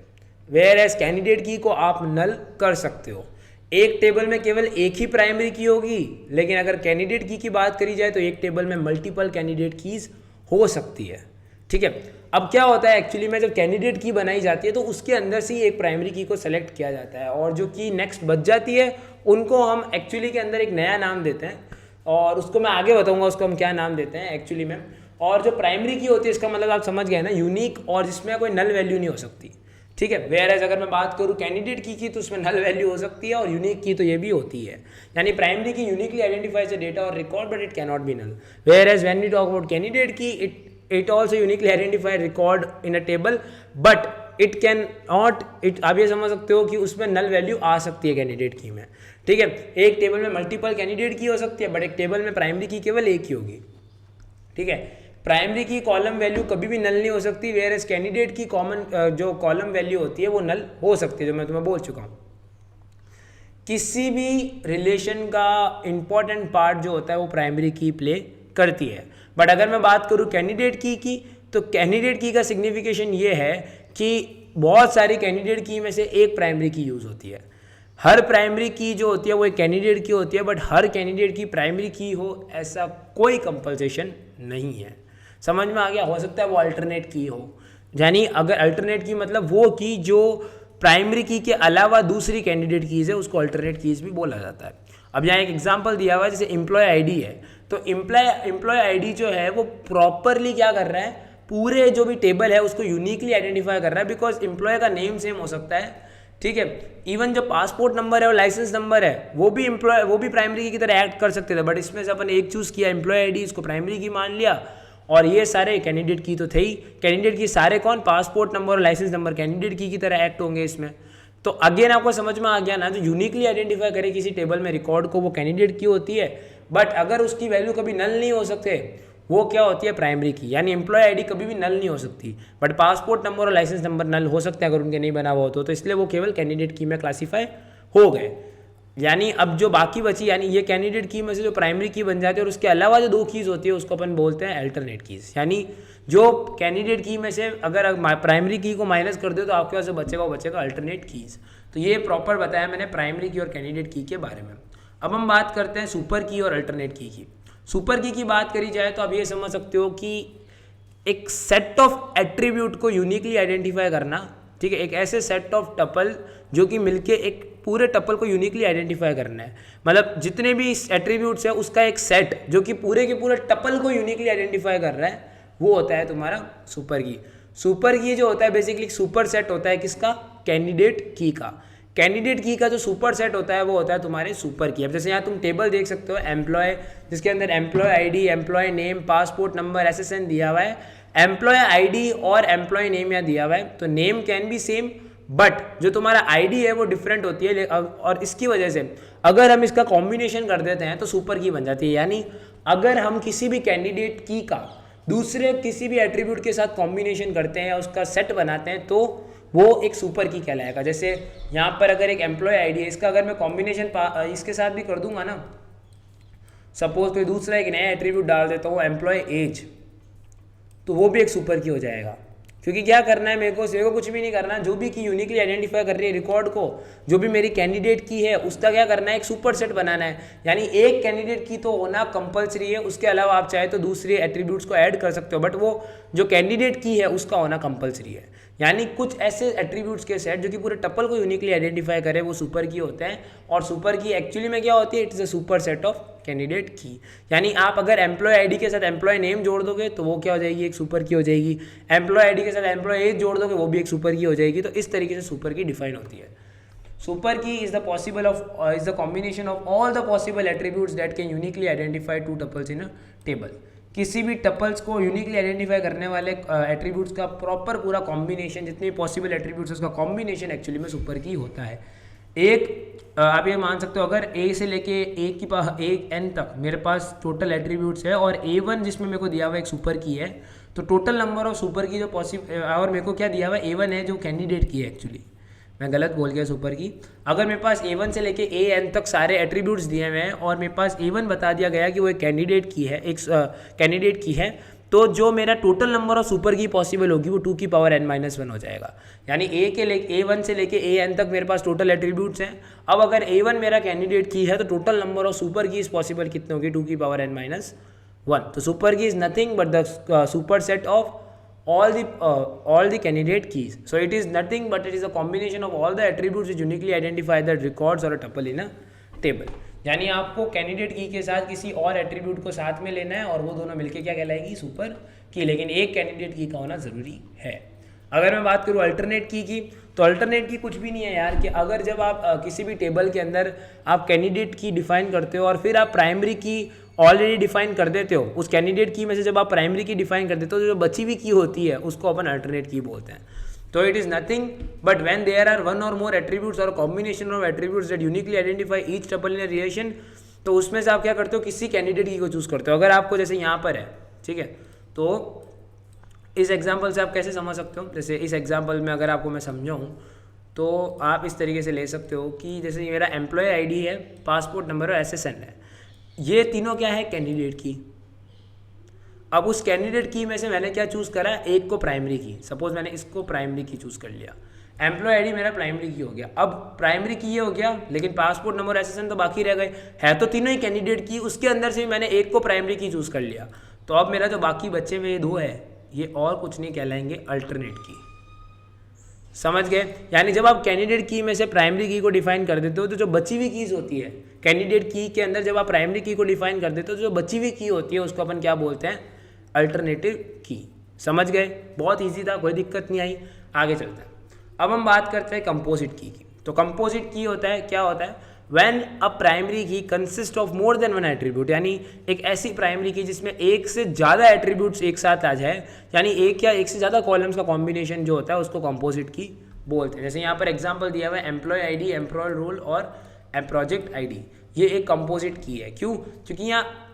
वेयर एज कैंडिडेट की को आप नल कर सकते हो। एक टेबल में केवल एक ही प्राइमरी की होगी, लेकिन अगर कैंडिडेट की बात करी जाए तो एक टेबल में मल्टीपल कैंडिडेट कीज हो सकती है। ठीक है, अब क्या होता है एक्चुअली में, जब कैंडिडेट की बनाई जाती है तो उसके अंदर से ही एक प्राइमरी की को सेलेक्ट किया जाता है, और जो की नेक्स्ट बच जाती है उनको हम एक्चुअली के अंदर एक नया नाम देते हैं, और उसको मैं आगे बताऊंगा उसको हम क्या नाम देते हैं एक्चुअली में। और जो प्राइमरी की होती है इसका मतलब आप समझ गए ना, यूनिक, और जिसमें कोई नल वैल्यू नहीं हो सकती। ठीक है, वेयर एज अगर मैं बात करूँ कैंडिडेट की तो उसमें नल वैल्यू हो सकती है, और यूनिक की तो ये भी होती है। यानी primary key uniquely identifies the data और record, but it can not be null. Where as when we talk about candidate key, it also uniquely identify record in a table, but it can not, it आप ये समझ सकते हो कि उसमें नल वैल्यू आ सकती है कैंडिडेट की में। ठीक है, एक टेबल में मल्टीपल कैंडिडेट की हो सकती है, बट एक टेबल में प्राइमरी की केवल एक ही होगी। ठीक है, प्राइमरी की कॉलम वैल्यू कभी भी नल नहीं हो सकती, वेयर एज कैंडिडेट की कॉमन जो कॉलम वैल्यू होती है वो नल हो सकती है, जो मैं तुम्हें बोल चुका हूँ। किसी भी रिलेशन का इंपॉर्टेंट पार्ट जो होता है वो प्राइमरी की प्ले करती है। बट अगर मैं बात करूँ कैंडिडेट की तो कैंडिडेट की का सिग्निफिकेशन ये है कि बहुत सारी कैंडिडेट की में से एक प्राइमरी की यूज़ होती है। हर प्राइमरी की जो होती है वो एक कैंडिडेट की होती है, बट हर कैंडिडेट की प्राइमरी की हो ऐसा कोई कंपल्सेशन नहीं है। समझ में आ गया? हो सकता है वो अल्टरनेट की हो, यानी अगर अल्टरनेट की मतलब वो की जो प्राइमरी की के अलावा दूसरी कैंडिडेट कीज़ है उसको अल्टरनेट कीज़ भी बोला जाता है। अब यहाँ एक एग्जांपल दिया हुआ है, जैसे एम्प्लॉय आईडी है, तो एम्प्लॉय आईडी जो है वो प्रॉपरली क्या कर रहा है, पूरे जो भी टेबल है उसको यूनिकली आइडेंटिफाई कर रहा है, बिकॉज एम्प्लॉय का नेम सेम हो सकता है, ठीक है। इवन जो पासपोर्ट नंबर है और लाइसेंस नंबर है वो भी प्राइमरी की तरह एक्ट कर सकते थे, बट इसमें से अपन एक चूज़ किया एम्प्लॉय आईडी, इसको प्राइमरी की मान लिया, और ये सारे कैंडिडेट की तो थे ही, कैंडिडेट की सारे कौन, पासपोर्ट नंबर और लाइसेंस नंबर कैंडिडेट की तरह एक्ट होंगे इसमें। तो अगेन आपको समझ में आ गया ना, जो यूनिकली आइडेंटिफाई करे किसी टेबल में रिकॉर्ड को वो कैंडिडेट की होती है, बट अगर उसकी वैल्यू कभी नल नहीं हो सकते वो क्या होती है, प्राइमरी की। यानी एम्प्लॉय आईडी कभी भी नल नहीं हो सकती, बट पासपोर्ट नंबर और लाइसेंस नंबर नल हो सकते हैं अगर उनके नहीं बना हुआ हो तो इसलिए वो केवल कैंडिडेट की में क्लासीफाई हो गए। यानी अब जो बाकी बची, यानी ये कैंडिडेट की में से जो प्राइमरी की बन जाती है और उसके अलावा जो दो कीज़ होती है उसको अपन बोलते हैं अल्टरनेट कीज़। यानी जो कैंडिडेट की में से अगर प्राइमरी की को माइनस कर दो तो आपके पास जो बचेगा वो बचेगा अल्टरनेट कीज़। तो ये प्रॉपर बताया मैंने प्राइमरी की और कैंडिडेट की के बारे में। अब हम बात करते हैं सुपर की और अल्टरनेट की। सुपर की बात करी जाए तो आप ये समझ सकते हो कि एक सेट ऑफ एट्रीब्यूट को यूनिकली आइडेंटिफाई करना, ठीक है, एक ऐसे सेट ऑफ टपल जो कि मिलके एक पूरे टपल को यूनिकली आइडेंटिफाई करना है, मतलब जितने भी एट्रीब्यूट्स है उसका एक सेट जो कि पूरे के पूरे टपल को यूनिकली आइडेंटिफाई कर रहा है, वो होता है तुम्हारा सुपर की। सुपर की जो होता है बेसिकली सुपर सेट होता है किसका, कैंडिडेट की का। कैंडिडेट की का जो सुपर सेट होता है वो होता है तुम्हारे सुपर की। अब जैसे यहाँ तुम टेबल देख सकते हो एम्प्लॉय, जिसके अंदर employee ID, employee name, passport number, SSN दिया हुआ है। एम्प्लॉय आईडी और एम्प्लॉय नेम यहाँ दिया हुआ है, तो name can be same but जो तुम्हारा आईडी है वो डिफरेंट होती है, और इसकी वजह से अगर हम इसका कॉम्बिनेशन कर देते हैं तो सुपर की बन जाती है। यानी अगर हम किसी भी कैंडिडेट की का दूसरे किसी भी एट्रीब्यूट के साथ कॉम्बिनेशन करते हैं या उसका सेट बनाते हैं तो वो एक सुपर की कहलाएगा। जैसे यहाँ पर अगर एक एम्प्लॉय आईडी है, इसका अगर मैं कॉम्बिनेशन इसके साथ भी कर दूंगा ना, सपोज कोई दूसरा एक नया एट्रीब्यूट डाल देता हूँ एम्प्लॉय एज, तो वो भी एक सुपर की हो जाएगा। क्योंकि क्या करना है मेरे को कुछ भी नहीं करना, जो भी की यूनिकली आइडेंटिफाई कर रही है रिकॉर्ड को, जो भी मेरी कैंडिडेट की है उसका क्या करना है, एक सुपर सेट बनाना है। यानी एक कैंडिडेट की तो होना कंपलसरी है, उसके अलावा आप चाहे तो दूसरे एट्रीब्यूट्स को ऐड कर सकते हो, बट वो जो कैंडिडेट की है उसका होना कंपलसरी है। यानी कुछ ऐसे एट्रीब्यूट्स के सेट जो कि पूरे टपल को यूनिकली आइडेंटिफाई करे वो सुपर की होते हैं। और सुपर की एक्चुअली में क्या होती है, it is a super set of candidate की। यानी आप अगर एम्प्लॉय आईडी के साथ एम्प्लॉय नेम जोड़ दोगे तो वो क्या हो जाएगी, एक सुपर की हो जाएगी। एम्प्लॉय आईडी के साथ एम्प्लॉय एज जोड़ दोगे वो भी एक सुपर की हो जाएगी। तो इस तरीके से सुपर की डिफाइन होती है। Super key is the combination of all the possible attributes that can uniquely identify two tuples in a table. किसी भी टपल्स को यूनिकली आइडेंटिफाई करने वाले एट्रीब्यूट्स का प्रॉपर पूरा कॉम्बिनेशन, जितने पॉसिबल एट्रीब्यूट्स उसका कॉम्बिनेशन एक्चुअली में सुपर की होता है। आप ये मान सकते हो अगर ए से लेके एक एन तक मेरे पास टोटल एट्रीब्यूट्स है और A1 जिसमें मेरे को दिया हुआ एक सुपर की है, तो टोटल नंबर ऑफ सुपर की जो पॉसिबल, और मेरे को क्या दिया हुआ है A1 है जो कैंडिडेट की है, एक्चुअली मैं गलत बोल गया सुपर की। अगर मेरे पास A1 से लेके AN तक सारे एट्रीब्यूट्स दिए हुए हैं और मेरे पास A1 बता दिया गया कि वो एक कैंडिडेट की है, एक कैंडिडेट की है, तो जो मेरा टोटल नंबर ऑफ सुपर की पॉसिबल होगी वो 2 की पावर n-1 हो जाएगा। यानी A1 से लेके AN तक मेरे पास टोटल एट्रीब्यूट्स हैं। अब अगर A1 मेरा कैंडिडेट की है तो total number of super key is possible कितने होगी, 2 की पावर n-1। तो super key is nothing but the super set of all the candidate keys. So it is nothing but it is a combination of all the attributes which uniquely identify the records or a tuple in a table. यानी आपको कैंडिडेट की के साथ किसी और एट्रीब्यूट को साथ में लेना है और वो दोनों मिलके क्या कहलाएगी, सुपर की। लेकिन एक कैंडिडेट की का होना ज़रूरी है। अगर मैं बात करूँ अल्टरनेट की तो अल्टरनेट की कुछ भी नहीं है यार, कि अगर जब आप किसी भी टेबल के अंदर आप कैंडिडेट की डिफाइन करते हो और फिर आप प्राइमरी की ऑलरेडी डिफाइन कर देते हो, उस कैंडिडेट की में से जब आप प्राइमरी की डिफाइन कर देते हो तो जो बची हुई की होती है उसको अपन अल्टरनेट की बोलते हैं। तो it is nothing but when there are one or more attributes or combination of attributes that uniquely identify each tuple in a relation, तो उसमें से आप क्या करते हो, किसी कैंडिडेट की को चूज़ करते हो। अगर आपको जैसे यहाँ पर है, ठीक है, तो इस एग्जाम्पल से आप कैसे समझ सकते हो, जैसे इस एग्जाम्पल में अगर आपको मैं समझाऊँ तो आप इस तरीके से ले सकते हो कि जैसे ये मेरा एम्प्लॉय आईडी है, पासपोर्ट नंबर और एसएसएन है, ये तीनों क्या है, कैंडिडेट की। अब उस कैंडिडेट की में से मैंने क्या चूज़ करा, एक को प्राइमरी की। सपोज मैंने इसको प्राइमरी की चूज़ कर लिया, एम्प्लॉय आईडी मेरा प्राइमरी की हो गया। अब प्राइमरी की ये हो गया, लेकिन पासपोर्ट नंबर एसएसएन तो बाकी रह गए, है तो तीनों ही कैंडिडेट की, उसके अंदर से भी मैंने एक को प्राइमरी की चूज़ कर लिया। तो अब मेरा जो बाकी बचे हुए ये 2 है, ये और कुछ नहीं कहलाएंगे अल्टरनेट की। समझ गए? यानी जब आप कैंडिडेट की में से प्राइमरी की को डिफाइन कर देते हो तो जो बची हुई कीज होती है कैंडिडेट की के अंदर, जब आप प्राइमरी की को डिफाइन कर देते हो तो जो बची हुई की होती है उसको अपन क्या बोलते हैं? अल्टरनेटिव की। समझ गए? बहुत ईजी था, कोई दिक्कत नहीं आई। आगे चलते हैं। अब हम बात करते हैं कंपोजिट की। तो कंपोजिट की होता है, क्या होता है? व्हेन अ प्राइमरी की consist of more than one attribute, यानी एक ऐसी प्राइमरी की जिसमें एक से ज़्यादा एट्रीब्यूट्स एक साथ आ जाए, यानी एक या एक से ज़्यादा कॉलम्स का कॉम्बिनेशन जो होता है उसको कंपोजिट की बोलते हैं। जैसे यहाँ पर एग्जांपल दिया हुआ है एम्प्लॉय आईडी, एम्प्लॉय रोल और प्रोजेक्ट आईडी, ये एक कंपोजिट की है। क्यों? क्योंकि यहाँ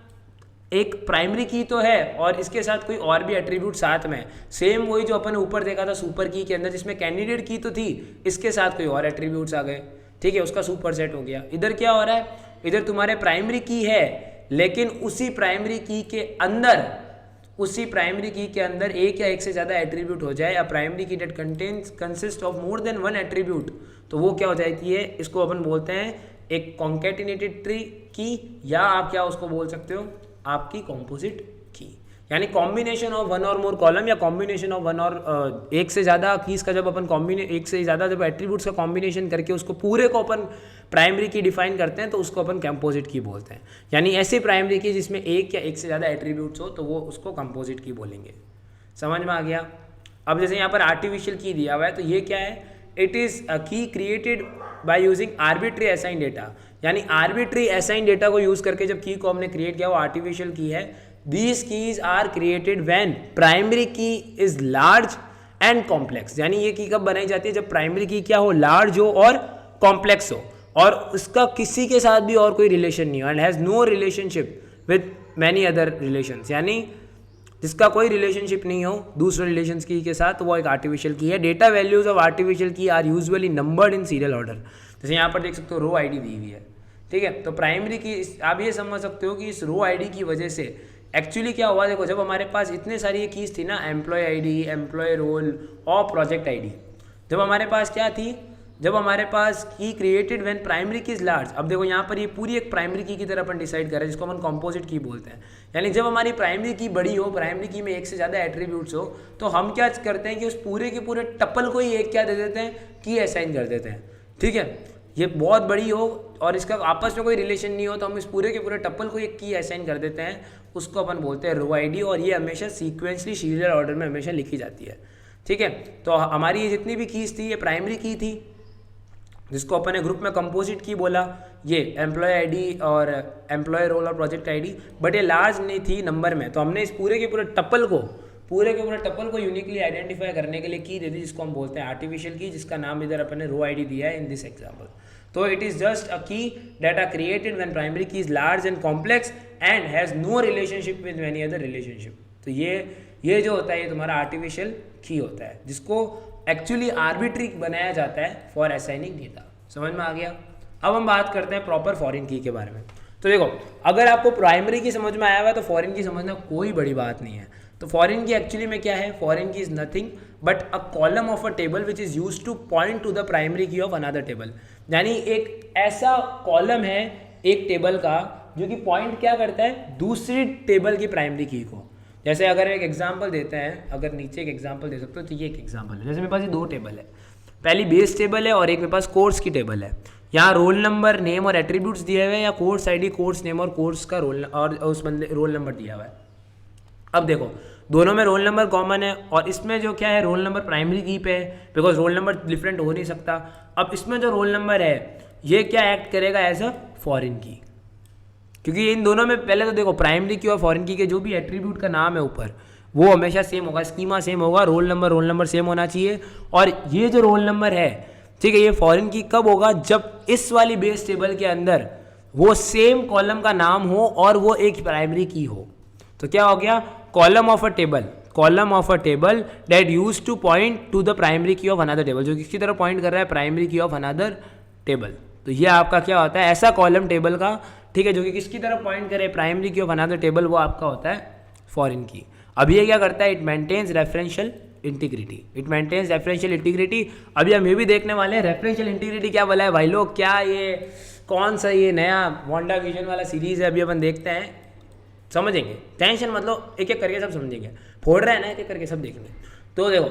एक प्राइमरी की तो है और इसके साथ कोई और भी एट्रीब्यूट साथ में, सेम वही जो अपन ऊपर देखा था सुपर की के अंदर, जिसमें कैंडिडेट की तो थी, इसके साथ कोई और एट्रीब्यूट्स आ गए, ठीक है, उसका सुपर सेट हो गया। इधर क्या हो रहा है? इधर तुम्हारे प्राइमरी की है, लेकिन उसी प्राइमरी की के अंदर एक या एक से ज़्यादा एट्रीब्यूट हो जाए, या प्राइमरी की date contains consist of more than one attribute, तो वो क्या हो जाती है? इसको अपन बोलते हैं एक कॉन्केटिनेटेड ट्री की, या आप क्या उसको बोल सकते हो? आपकी कॉम्पोजिट की। यानी combination of one or more column, या कॉम्बिनेशन ऑफ वन और एक से ज़्यादा कीज का जब अपन एक से ज़्यादा जब एट्रीब्यूट्स का कॉम्बिनेशन करके उसको पूरे को अपन प्राइमरी की डिफाइन करते हैं तो उसको अपन कंपोजिट की बोलते हैं। यानी ऐसी प्राइमरी की जिसमें एक या एक से ज़्यादा एट्रीब्यूट्स हो तो वो उसको कंपोजिट की बोलेंगे। समझ में आ गया? अब जैसे यहाँ पर आर्टिफिशियल की दिया हुआ है, तो ये क्या है? इट इज़ अ की created by using arbitrary assign data, यानी आर्बिट्री असाइन डेटा को यूज़ करके जब की को हमने क्रिएट किया वो आर्टिफिशियल की है। These keys are created when primary key is large and complex, यानी ये की कब बनाई जाती है? जब प्राइमरी की क्या हो? लार्ज हो और कॉम्प्लेक्स हो, और उसका किसी के साथ भी और कोई रिलेशन नहीं हो, and has no relationship with many other relations, यानी जिसका कोई रिलेशनशिप नहीं हो दूसरे रिलेशंस की के साथ, वो एक आर्टिफिशियल की है। Data values of artificial key are usually numbered in serial order. जैसे यहाँ पर देख सकते हो रो आईडी दी हुई है, ठीक है। तो प्राइमरी की आप ये समझ सकते हो कि इस रो आईडी की वजह से एक्चुअली क्या हुआ? देखो, जब हमारे पास इतने सारी ये कीज थी ना, एम्प्लॉय आईडी, एम्प्लॉय रोल और प्रोजेक्ट आईडी, जब हमारे पास क्या थी? जब हमारे पास की created when primary key is large. अब देखो यहाँ पर ये पूरी एक प्राइमरी की तरह अपन डिसाइड कर रहे हैं, जिसको अपन कंपोजिट की बोलते हैं। यानी जब हमारी प्राइमरी की बड़ी हो, प्राइमरी की में एक से ज़्यादा एट्रीब्यूट्स हो, तो हम क्या करते हैं कि उस पूरे के पूरे टपल को ही एक क्या दे देते हैं? की असाइन कर देते हैं, ठीक है। ये बहुत बड़ी हो और इसका आपस में कोई रिलेशन नहीं हो, तो हम इस पूरे के पूरे टपल को एक की असाइन कर देते हैं, उसको अपन बोलते हैं रो आईडी, और ये हमेशा सीक्वेंसली सीरियल ऑर्डर में हमेशा लिखी जाती है, ठीक है। तो हमारी ये जितनी भी कीज थी ये प्राइमरी की थी, जिसको अपन ने ग्रुप में कंपोजिट की बोला, ये एम्प्लॉय आईडी और एम्प्लॉय रोल और प्रोजेक्ट आईडी, बट ये लार्ज नहीं थी नंबर में, तो हमने इस पूरे के पूरे टपल को यूनिकली आइडेंटिफाई करने के लिए की दे दी, जिसको हम बोलते हैं आर्टिफिशियल की, जिसका नाम इधर अपन ने रो आईडी दिया है इन दिस एग्जाम्पल। तो इट इज जस्ट अ की that are created when primary key is large and complex and has no relationship with any other relationship। तो ये जो होता है ये तुम्हारा आर्टिफिशियल की होता है, जिसको एक्चुअली आर्बिट्री बनाया जाता है फॉर असाइनिंग डेटा। समझ में आ गया? अब हम बात करते हैं प्रॉपर फॉरेन की के बारे में। तो देखो, अगर आपको प्राइमरी की समझ में आया हुआ है तो फॉरेन की समझना कोई बड़ी बात नहीं है। तो फॉरेन की एक्चुअली में क्या है? फॉरेन की is nothing but a column of a table which is use two point two the primary की ऑफ अनदर टेबल। यानी एक ऐसा कॉलम है एक टेबल का जो कि पॉइंट क्या करता है? दूसरी टेबल की प्राइमरी की को। जैसे अगर एक एग्जांपल देते हैं, अगर नीचे एक एग्जांपल दे सकते हो, तो ये एक एग्जांपल है। जैसे मेरे पास ये 2 टेबल है, पहली बेस टेबल है और एक मेरे पास कोर्स की टेबल है। यहाँ रोल नंबर, नेम और एट्रीब्यूट्स दिए हुए हैं, या कोर्स आईडी, कोर्स नेम और कोर्स का रोल और उस बंदे रोल नंबर दिया हुआ है। अब देखो, दोनों में रोल नंबर कॉमन है और इसमें जो क्या है, रोल नंबर प्राइमरी की पे है, बिकॉज रोल नंबर डिफरेंट हो नहीं सकता। अब इसमें जो रोल नंबर है ये क्या एक्ट करेगा एज अ फॉरेन की, क्योंकि इन दोनों में पहले तो देखो प्राइमरी की और फॉरेन की के जो भी एट्रीब्यूट का नाम है ऊपर वो हमेशा सेम होगा, स्कीमा सेम होगा, रोल नंबर सेम होना चाहिए। और ये जो रोल नंबर है, ठीक है, ये फॉरेन की कब होगा? जब इस वाली बेस टेबल के अंदर वो सेम कॉलम का नाम हो और वो एक प्राइमरी की हो। तो क्या हो गया? Column of a table that use two point two the primary की ऑफ अनदर टेबल, जो किसकी तरफ पॉइंट कर रहा है? प्राइमरी की ऑफ अनदर टेबल। तो ये आपका क्या होता है? ऐसा कॉलम टेबल का, ठीक है, जो कि किसकी तरफ पॉइंट करे? प्राइमरी की ऑफ अनदर टेबल, वो आपका होता है फॉरेन की। अब ये क्या करता है? It maintains referential integrity. अभी हम ये भी देखने वाले हैं रेफरेंशियल इंटीग्रिटी क्या बोला है भाई लोग, क्या ये कौन सा ये नया वांडा विजन वाला सीरीज है, अभी अपन देखते हैं समझेंगे, टेंशन मतलब एक एक करके सब समझेंगे, फोड़ रहे हैं ना एक एक करके सब देखेंगे। तो देखो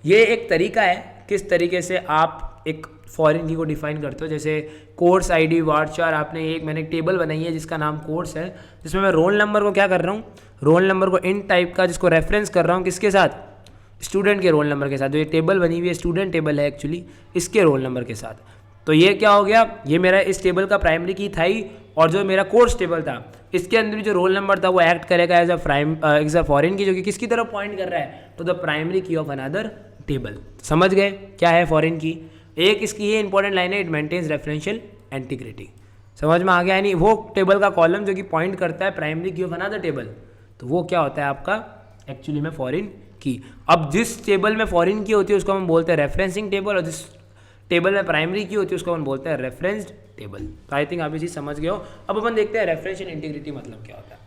ये एक तरीका है किस तरीके से आप एक फॉरेन की को डिफाइन करते हो। जैसे कोर्स आईडी वार्चार, आपने एक मैंने एक टेबल बनाई है जिसका नाम कोर्स है, जिसमें मैं रोल नंबर को क्या कर रहा हूँ, रोल नंबर को इन टाइप का जिसको रेफरेंस कर रहा हूँ किसके साथ, स्टूडेंट के रोल नंबर के साथ। जो ये टेबल बनी हुई है स्टूडेंट टेबल है एक्चुअली, इसके रोल नंबर के साथ। तो ये क्या हो गया, ये मेरा इस टेबल का प्राइमरी की था ही, और जो मेरा कोर्स टेबल था इसके अंदर भी जो रोल नंबर था वो एक्ट करेगा एज अ फॉरेन की, जो कि किसकी तरफ पॉइंट कर रहा है, तो द प्राइमरी की ऑफ अनदर टेबल। समझ गए क्या है फॉरेन की। एक इसकी ये इंपॉर्टेंट लाइन है, इट मेंटेन्स रेफरेंशियल इंटीग्रिटी। समझ में आ गया, यानी वो टेबल का कॉलम जो कि पॉइंट करता है प्राइमरी की ऑफ अनदर टेबल, तो वो क्या होता है आपका एक्चुअली में फॉरेन की। अब जिस टेबल में फॉरेन की होती है उसको हम बोलते हैं रेफरेंसिंग टेबल, और जिस टेबल में प्राइमरी की होती है उसको हम बोलते हैं रेफरेंस्ड टेबल। तो आई थिंक आप ये चीज़ समझ गए हो। अब अपन देखते हैं रेफरेंशियल इंटीग्रिटी मतलब क्या होता है।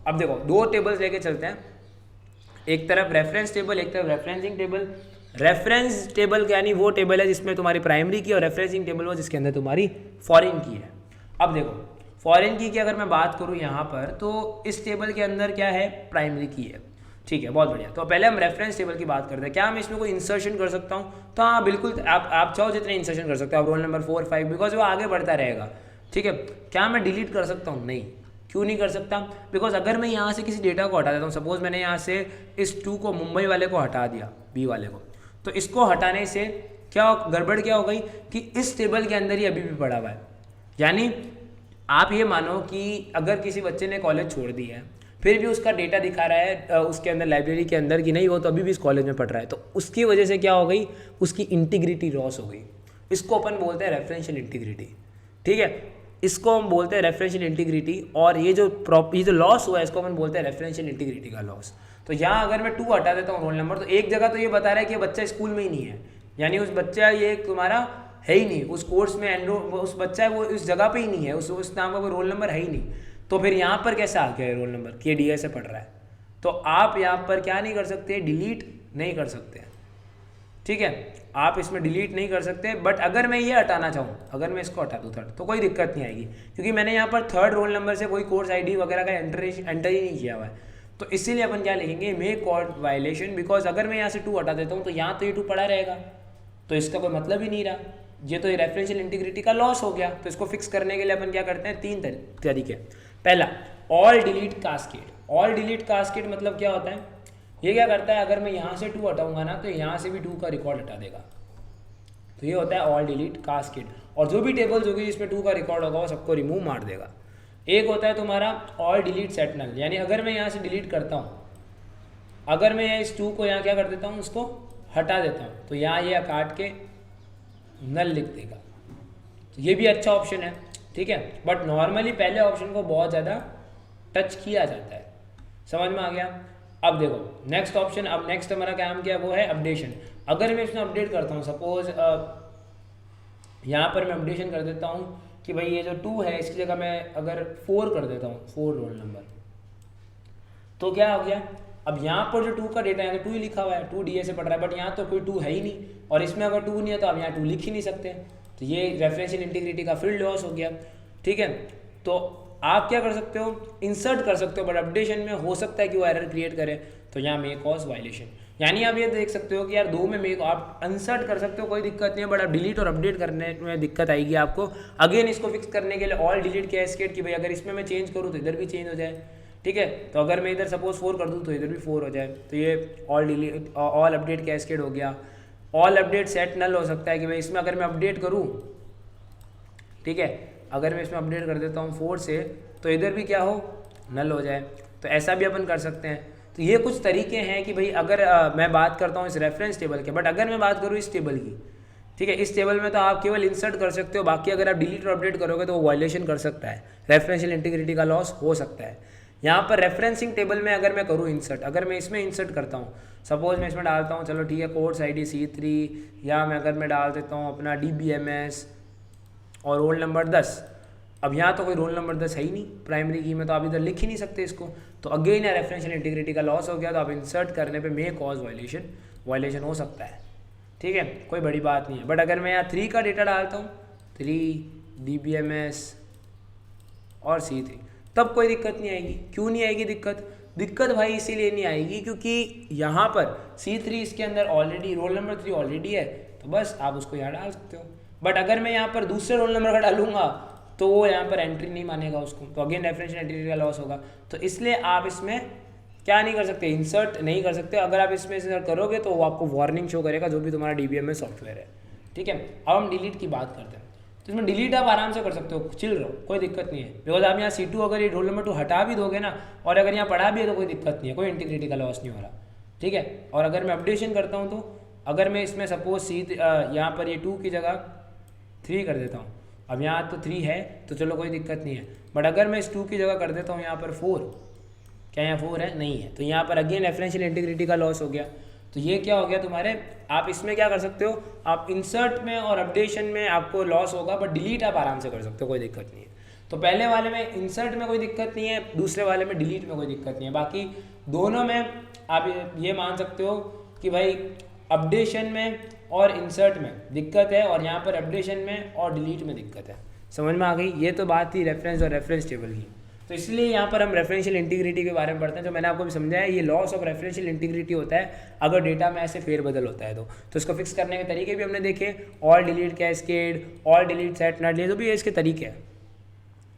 अब देखो दो टेबल्स लेके चलते हैं, एक तरफ रेफरेंस टेबल, एक तरफ रेफरेंसिंग टेबल। रेफरेंस टेबल यानी वो टेबल है जिसमें तुम्हारी प्राइमरी की, और रेफरेंसिंग टेबल वो जिसके अंदर तुम्हारी फॉरेन की है। अब देखो फॉरेन की अगर मैं बात करूँ यहाँ पर, तो इस टेबल के अंदर क्या है, प्राइमरी की है। ठीक है, बहुत बढ़िया। तो पहले हम रेफरेंस टेबल की बात करते हैं। क्या मैं इसमें कोई इंसर्शन कर सकता हूँ, तो हाँ बिल्कुल, आप चाहो जितने इंसर्शन कर सकते हो, आप रोल नंबर 4, 5, बिकॉज वो आगे बढ़ता रहेगा। ठीक है, क्या मैं डिलीट कर सकता हूँ, नहीं। क्यों नहीं कर सकता, बिकॉज अगर मैं यहाँ से किसी डेटा को हटा देता हूँ, सपोज मैंने यहाँ से इस 2 को मुंबई वाले को हटा दिया, बी वाले को, तो इसको हटाने से क्या गड़बड़ क्या हो गई कि इस टेबल के अंदर ही अभी भी पड़ा हुआ है। यानी आप ये मानो कि अगर किसी बच्चे ने कॉलेज छोड़ दी है, फिर भी उसका डेटा दिखा रहा है उसके अंदर लाइब्रेरी के अंदर कि नहीं वो तो अभी भी इस कॉलेज में पढ़ रहा है, तो उसकी वजह से क्या हो गई, उसकी इंटीग्रिटी लॉस हो गई। इसको अपन बोलते हैं रेफरेंशियल इंटीग्रिटी। ठीक है, इसको हम बोलते हैं रेफरेंशियल इंटीग्रिटी, और ये जो लॉस हुआ है इसको अपन बोलते हैं रेफरेंशियल इंटीग्रिटी का लॉस। तो यहाँ अगर मैं 2 हटा देता हूँ रोल नंबर, तो एक जगह तो ये बता रहा है कि बच्चा स्कूल में ही नहीं है, यानी उस बच्चा ये तुम्हारा है ही नहीं उस कोर्स में, उस बच्चा है वो उस जगह पे ही नहीं है, उस नाम का कोई रोल नंबर है ही नहीं। तो फिर यहाँ पर कैसे आ गया रोल नंबर कि ये डी से पढ़ रहा है, तो आप यहाँ पर क्या नहीं कर सकते, डिलीट नहीं कर सकते। ठीक है, आप इसमें डिलीट नहीं कर सकते। बट अगर मैं ये हटाना चाहूँ, अगर मैं इसको हटा दूँ थर्ड, तो कोई दिक्कत नहीं आएगी, क्योंकि मैंने यहाँ पर थर्ड रोल नंबर से कोई कोर्स आईडी वगैरह का एंटर ही नहीं किया हुआ है। तो इसीलिए अपन क्या लिखेंगे, मेक कोड वायलेशन, बिकॉज अगर मैं यहाँ से 2 हटा देता हूँ तो यहाँ तो ये 2 पड़ा रहेगा, तो इसका कोई मतलब ही नहीं रहा, ये तो रेफरेंशियल इंटीग्रिटी का लॉस हो गया। तो इसको फिक्स करने के लिए अपन क्या करते हैं, 3 तरीके। पहला, all delete cascade. All delete cascade मतलब क्या होता है, ये क्या करता है, अगर मैं यहाँ से 2 हटाऊंगा ना, तो यहाँ से भी 2 का रिकॉर्ड हटा देगा। तो ये होता है ऑल डिलीट कास्केड, और जो भी टेबल्स होगी जिसमें 2 का रिकॉर्ड होगा वो सबको रिमूव मार देगा। एक होता है तुम्हारा ऑल डिलीट सेट नल, यानी अगर मैं यहाँ से डिलीट करता हूँ, अगर मैं इस 2 को यहाँ क्या कर देता हूँ, उसको हटा देता हूँ, तो यहाँ ये काट के नल लिख देगा। तो ये भी अच्छा ऑप्शन है। ठीक है, बट नॉर्मली पहले ऑप्शन को बहुत ज़्यादा टच किया जाता है। समझ में आ गया। अब देखो नेक्स्ट ऑप्शन, अब नेक्स्ट हमारा काम क्या है, वो है अपडेशन। अगर मैं इसमें अपडेट करता हूँ, सपोज यहाँ पर मैं अपडेशन कर देता हूँ कि भाई ये जो 2 है इसकी जगह मैं अगर 4 कर देता हूँ, 4 रोल नंबर, तो क्या हो गया, अब यहाँ पर जो 2 का डेटा है तो 2 ही लिखा हुआ है, 2 DA से पढ़ रहा है, बट यहाँ तो कोई 2 है ही नहीं, और इसमें अगर 2 नहीं है तो आप यहाँ 2 लिख ही नहीं सकते। तो ये रेफरेंशियल इंटीग्रिटी का फील्ड लॉस हो गया। ठीक है, तो आप क्या कर सकते हो, इंसर्ट कर सकते हो, बट अपडेशन में हो सकता है कि वो एरर क्रिएट करे, तो यहाँ मेक कॉज वायलेशन। यानी आप ये देख सकते हो कि यार 2 में मेक, आप इंसर्ट कर सकते हो, कोई दिक्कत नहीं है, बट आप डिलीट और अपडेट करने में दिक्कत आएगी आपको। अगेन इसको फिक्स करने के लिए ऑल डिलीट कैस्केड, कि भाई अगर इसमें मैं चेंज करूँ तो इधर भी चेंज हो जाए। ठीक है, तो अगर मैं इधर सपोज 4 कर दूँ तो इधर भी 4 हो जाए। तो ये all delete, all update cascade हो गया। ऑल अपडेट सेट नल हो सकता है कि भाई इसमें अगर मैं अपडेट करूँ, ठीक है, अगर मैं इसमें अपडेट कर देता हूँ 4 से, तो इधर भी क्या हो, नल हो जाए। तो ऐसा भी अपन कर सकते हैं। तो ये कुछ तरीके हैं कि भाई अगर मैं बात करता हूँ इस रेफरेंस टेबल के, बट अगर मैं बात करूँ इस टेबल की, ठीक है, इस टेबल में तो आप केवल इंसर्ट कर सकते हो, बाकी अगर आप डिलीट और अपडेट करोगे तो वो वायलेशन कर सकता है, रेफरेंशियल इंटीग्रिटी का लॉस हो सकता है। यहाँ पर रेफरेंसिंग टेबल में अगर मैं करूँ इंसर्ट, अगर मैं इसमें इंसर्ट करता हूँ, सपोज मैं इसमें डालता हूँ, चलो ठीक है, कोर्स ID C3, या मैं अगर मैं डाल देता हूँ अपना DBMS और रोल नंबर 10। अब यहाँ तो कोई रोल नंबर 10 है ही नहीं प्राइमरी की में, तो आप इधर लिख ही नहीं सकते इसको। तो अगेन या रेफरेंशियल इंटीग्रिटी का लॉस हो गया, तो आप इंसर्ट करने पे मे कॉज वायलेशन हो सकता है। ठीक है, कोई बड़ी बात नहीं है। बट अगर मैं यहाँ 3 का डेटा डालता हूँ, 3 DBMS और C3, तब कोई दिक्कत नहीं आएगी। क्यों नहीं आएगी दिक्कत भाई इसीलिए नहीं आएगी क्योंकि यहाँ पर C3 इसके अंदर ऑलरेडी रोल नंबर 3 ऑलरेडी है, तो बस आप उसको यहाँ डाल सकते हो। बट अगर मैं यहाँ पर दूसरे रोल नंबर का डालूंगा तो वो यहाँ पर एंट्री नहीं मानेगा उसको, तो अगेन रेफरेंशियल एंटिटी का लॉस होगा। तो इसलिए आप इसमें क्या नहीं कर सकते, इंसर्ट नहीं कर सकते। अगर आप इसमें इंसर्ट करोगे तो वो आपको वार्निंग शो करेगा, जो भी तुम्हारा DBMS सॉफ्टवेयर है, ठीक है। अब हम डिलीट की बात करते हैं। तो इसमें डिलीट आप आराम से कर सकते हो, चिल रहो, कोई दिक्कत नहीं है। बिकॉज आप यहाँ C2 अगर ये रोल नंबर 2 हटा भी दोगे ना, और अगर यहाँ पढ़ा भी है तो कोई दिक्कत नहीं है, कोई इंटीग्रिटी का लॉस नहीं हो रहा, ठीक है। और अगर मैं अपडेशन करता हूँ तो अगर मैं इसमें सपोज यहाँ पर ये 2 की जगह 3 कर देता हूँ, अब यहाँ तो 3 है तो चलो कोई दिक्कत नहीं है। बट अगर मैं इस 2 की जगह कर देता हूँ यहाँ पर 4, क्या यहाँ 4 है? नहीं है, तो यहाँ पर अगेन रेफरेंशियल इंटीग्रिटी का लॉस हो गया। तो ये क्या हो गया तुम्हारे, आप इसमें क्या कर सकते हो, आप इंसर्ट में और अपडेशन में आपको लॉस होगा, बट डिलीट आप आराम से कर सकते हो, कोई दिक्कत नहीं है। तो पहले वाले में इंसर्ट में कोई दिक्कत नहीं है, दूसरे वाले में डिलीट में कोई दिक्कत नहीं है। बाकी दोनों में आप ये मान सकते हो कि भाई अपडेशन में और इंसर्ट में दिक्कत है, और यहाँ पर अपडेशन में और डिलीट में दिक्कत है। समझ में आ गई? ये तो बात थी रेफरेंस और रेफरेंस टेबल की। तो इसलिए यहाँ पर हम रेफरेंशियल इंटीग्रिटी के बारे में पढ़ते हैं, जो मैंने आपको भी समझाया। ये लॉस ऑफ रेफरेंशियल इंटीग्रिटी होता है अगर डेटा में ऐसे फेरबदल होता है तो इसको फिक्स करने के तरीके भी हमने देखे, all delete cascade, all delete set null, ये जो भी है इसके तरीके हैं।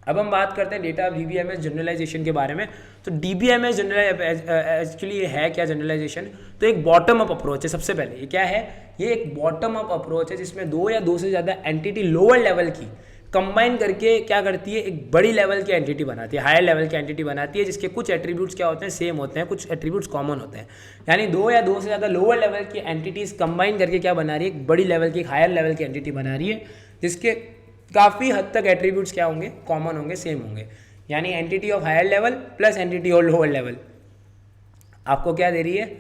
अब हम बात करते हैं डेटा DBMS जनरलाइजेशन के बारे में। तो DBMS एक्चुअली ये है क्या जनरलाइजेशन? तो एक बॉटम अप अप्रोच है। सबसे पहले ये क्या है, ये एक बॉटम अप अप्रोच है जिसमें 2 या 2 से ज़्यादा एंटिटी लोअर लेवल की कंबाइन करके क्या करती है, एक बड़ी लेवल की एंटिटी बनाती है, हायर लेवल की एंटिटी बनाती है, जिसके कुछ एट्रीब्यूट्स क्या होते हैं, सेम होते हैं, कुछ एट्रीब्यूट्स कॉमन होते हैं। यानी 2 या 2 से ज़्यादा लोअर लेवल की एंटिटीज़ कंबाइन करके क्या बना रही है, एक बड़ी लेवल की, एक हायर लेवल की एंटिटी बना रही है, जिसके काफ़ी हद तक एट्रीब्यूट्स क्या होंगे, कॉमन होंगे, सेम होंगे। यानी entity of higher level plus entity of lower level आपको क्या दे रही है।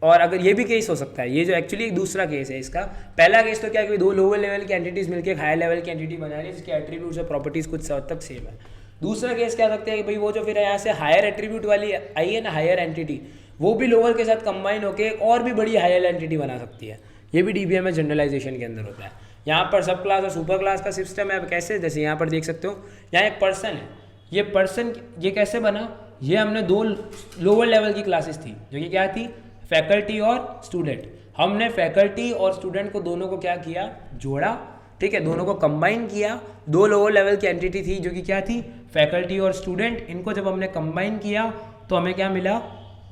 और अगर ये भी केस हो सकता है, ये जो एक्चुअली एक दूसरा केस है इसका। पहला केस तो क्या है कि 2 लोअर लेवल की एंटिटीज़ मिलकर एक हायर लेवल की एंटिटी बना रही है, जिसके एट्रीब्यूट्स और प्रॉपर्टीज़ कुछ हद तक सेम है। दूसरा केस क्या सकते हैं कि भाई वो जो फिर यहाँ से हायर एट्रीब्यूट वाली आई है ना, हायर एंटिटी, वो भी लोअर के साथ कंबाइन होकर एक और भी बड़ी हायर एंटिटी बना सकती है। ये भी DBMS जनरलाइजेशन के अंदर होता है। यहाँ पर सब क्लास और सुपर क्लास का सिस्टम है। अब कैसे, जैसे यहाँ पर देख सकते हो, यहाँ एक पर्सन है, ये पर्सन ये कैसे बना, ये हमने 2 लोअर लेवल की क्लासेस थी, जो कि क्या थी, फैकल्टी और स्टूडेंट। हमने फैकल्टी और स्टूडेंट को दोनों को क्या किया, जोड़ा, ठीक है, दोनों को कंबाइन किया। 2 लोअर लेवल की एंटिटी थी जो कि क्या थी, फैकल्टी और स्टूडेंट। इनको जब हमने कंबाइन किया तो हमें क्या मिला,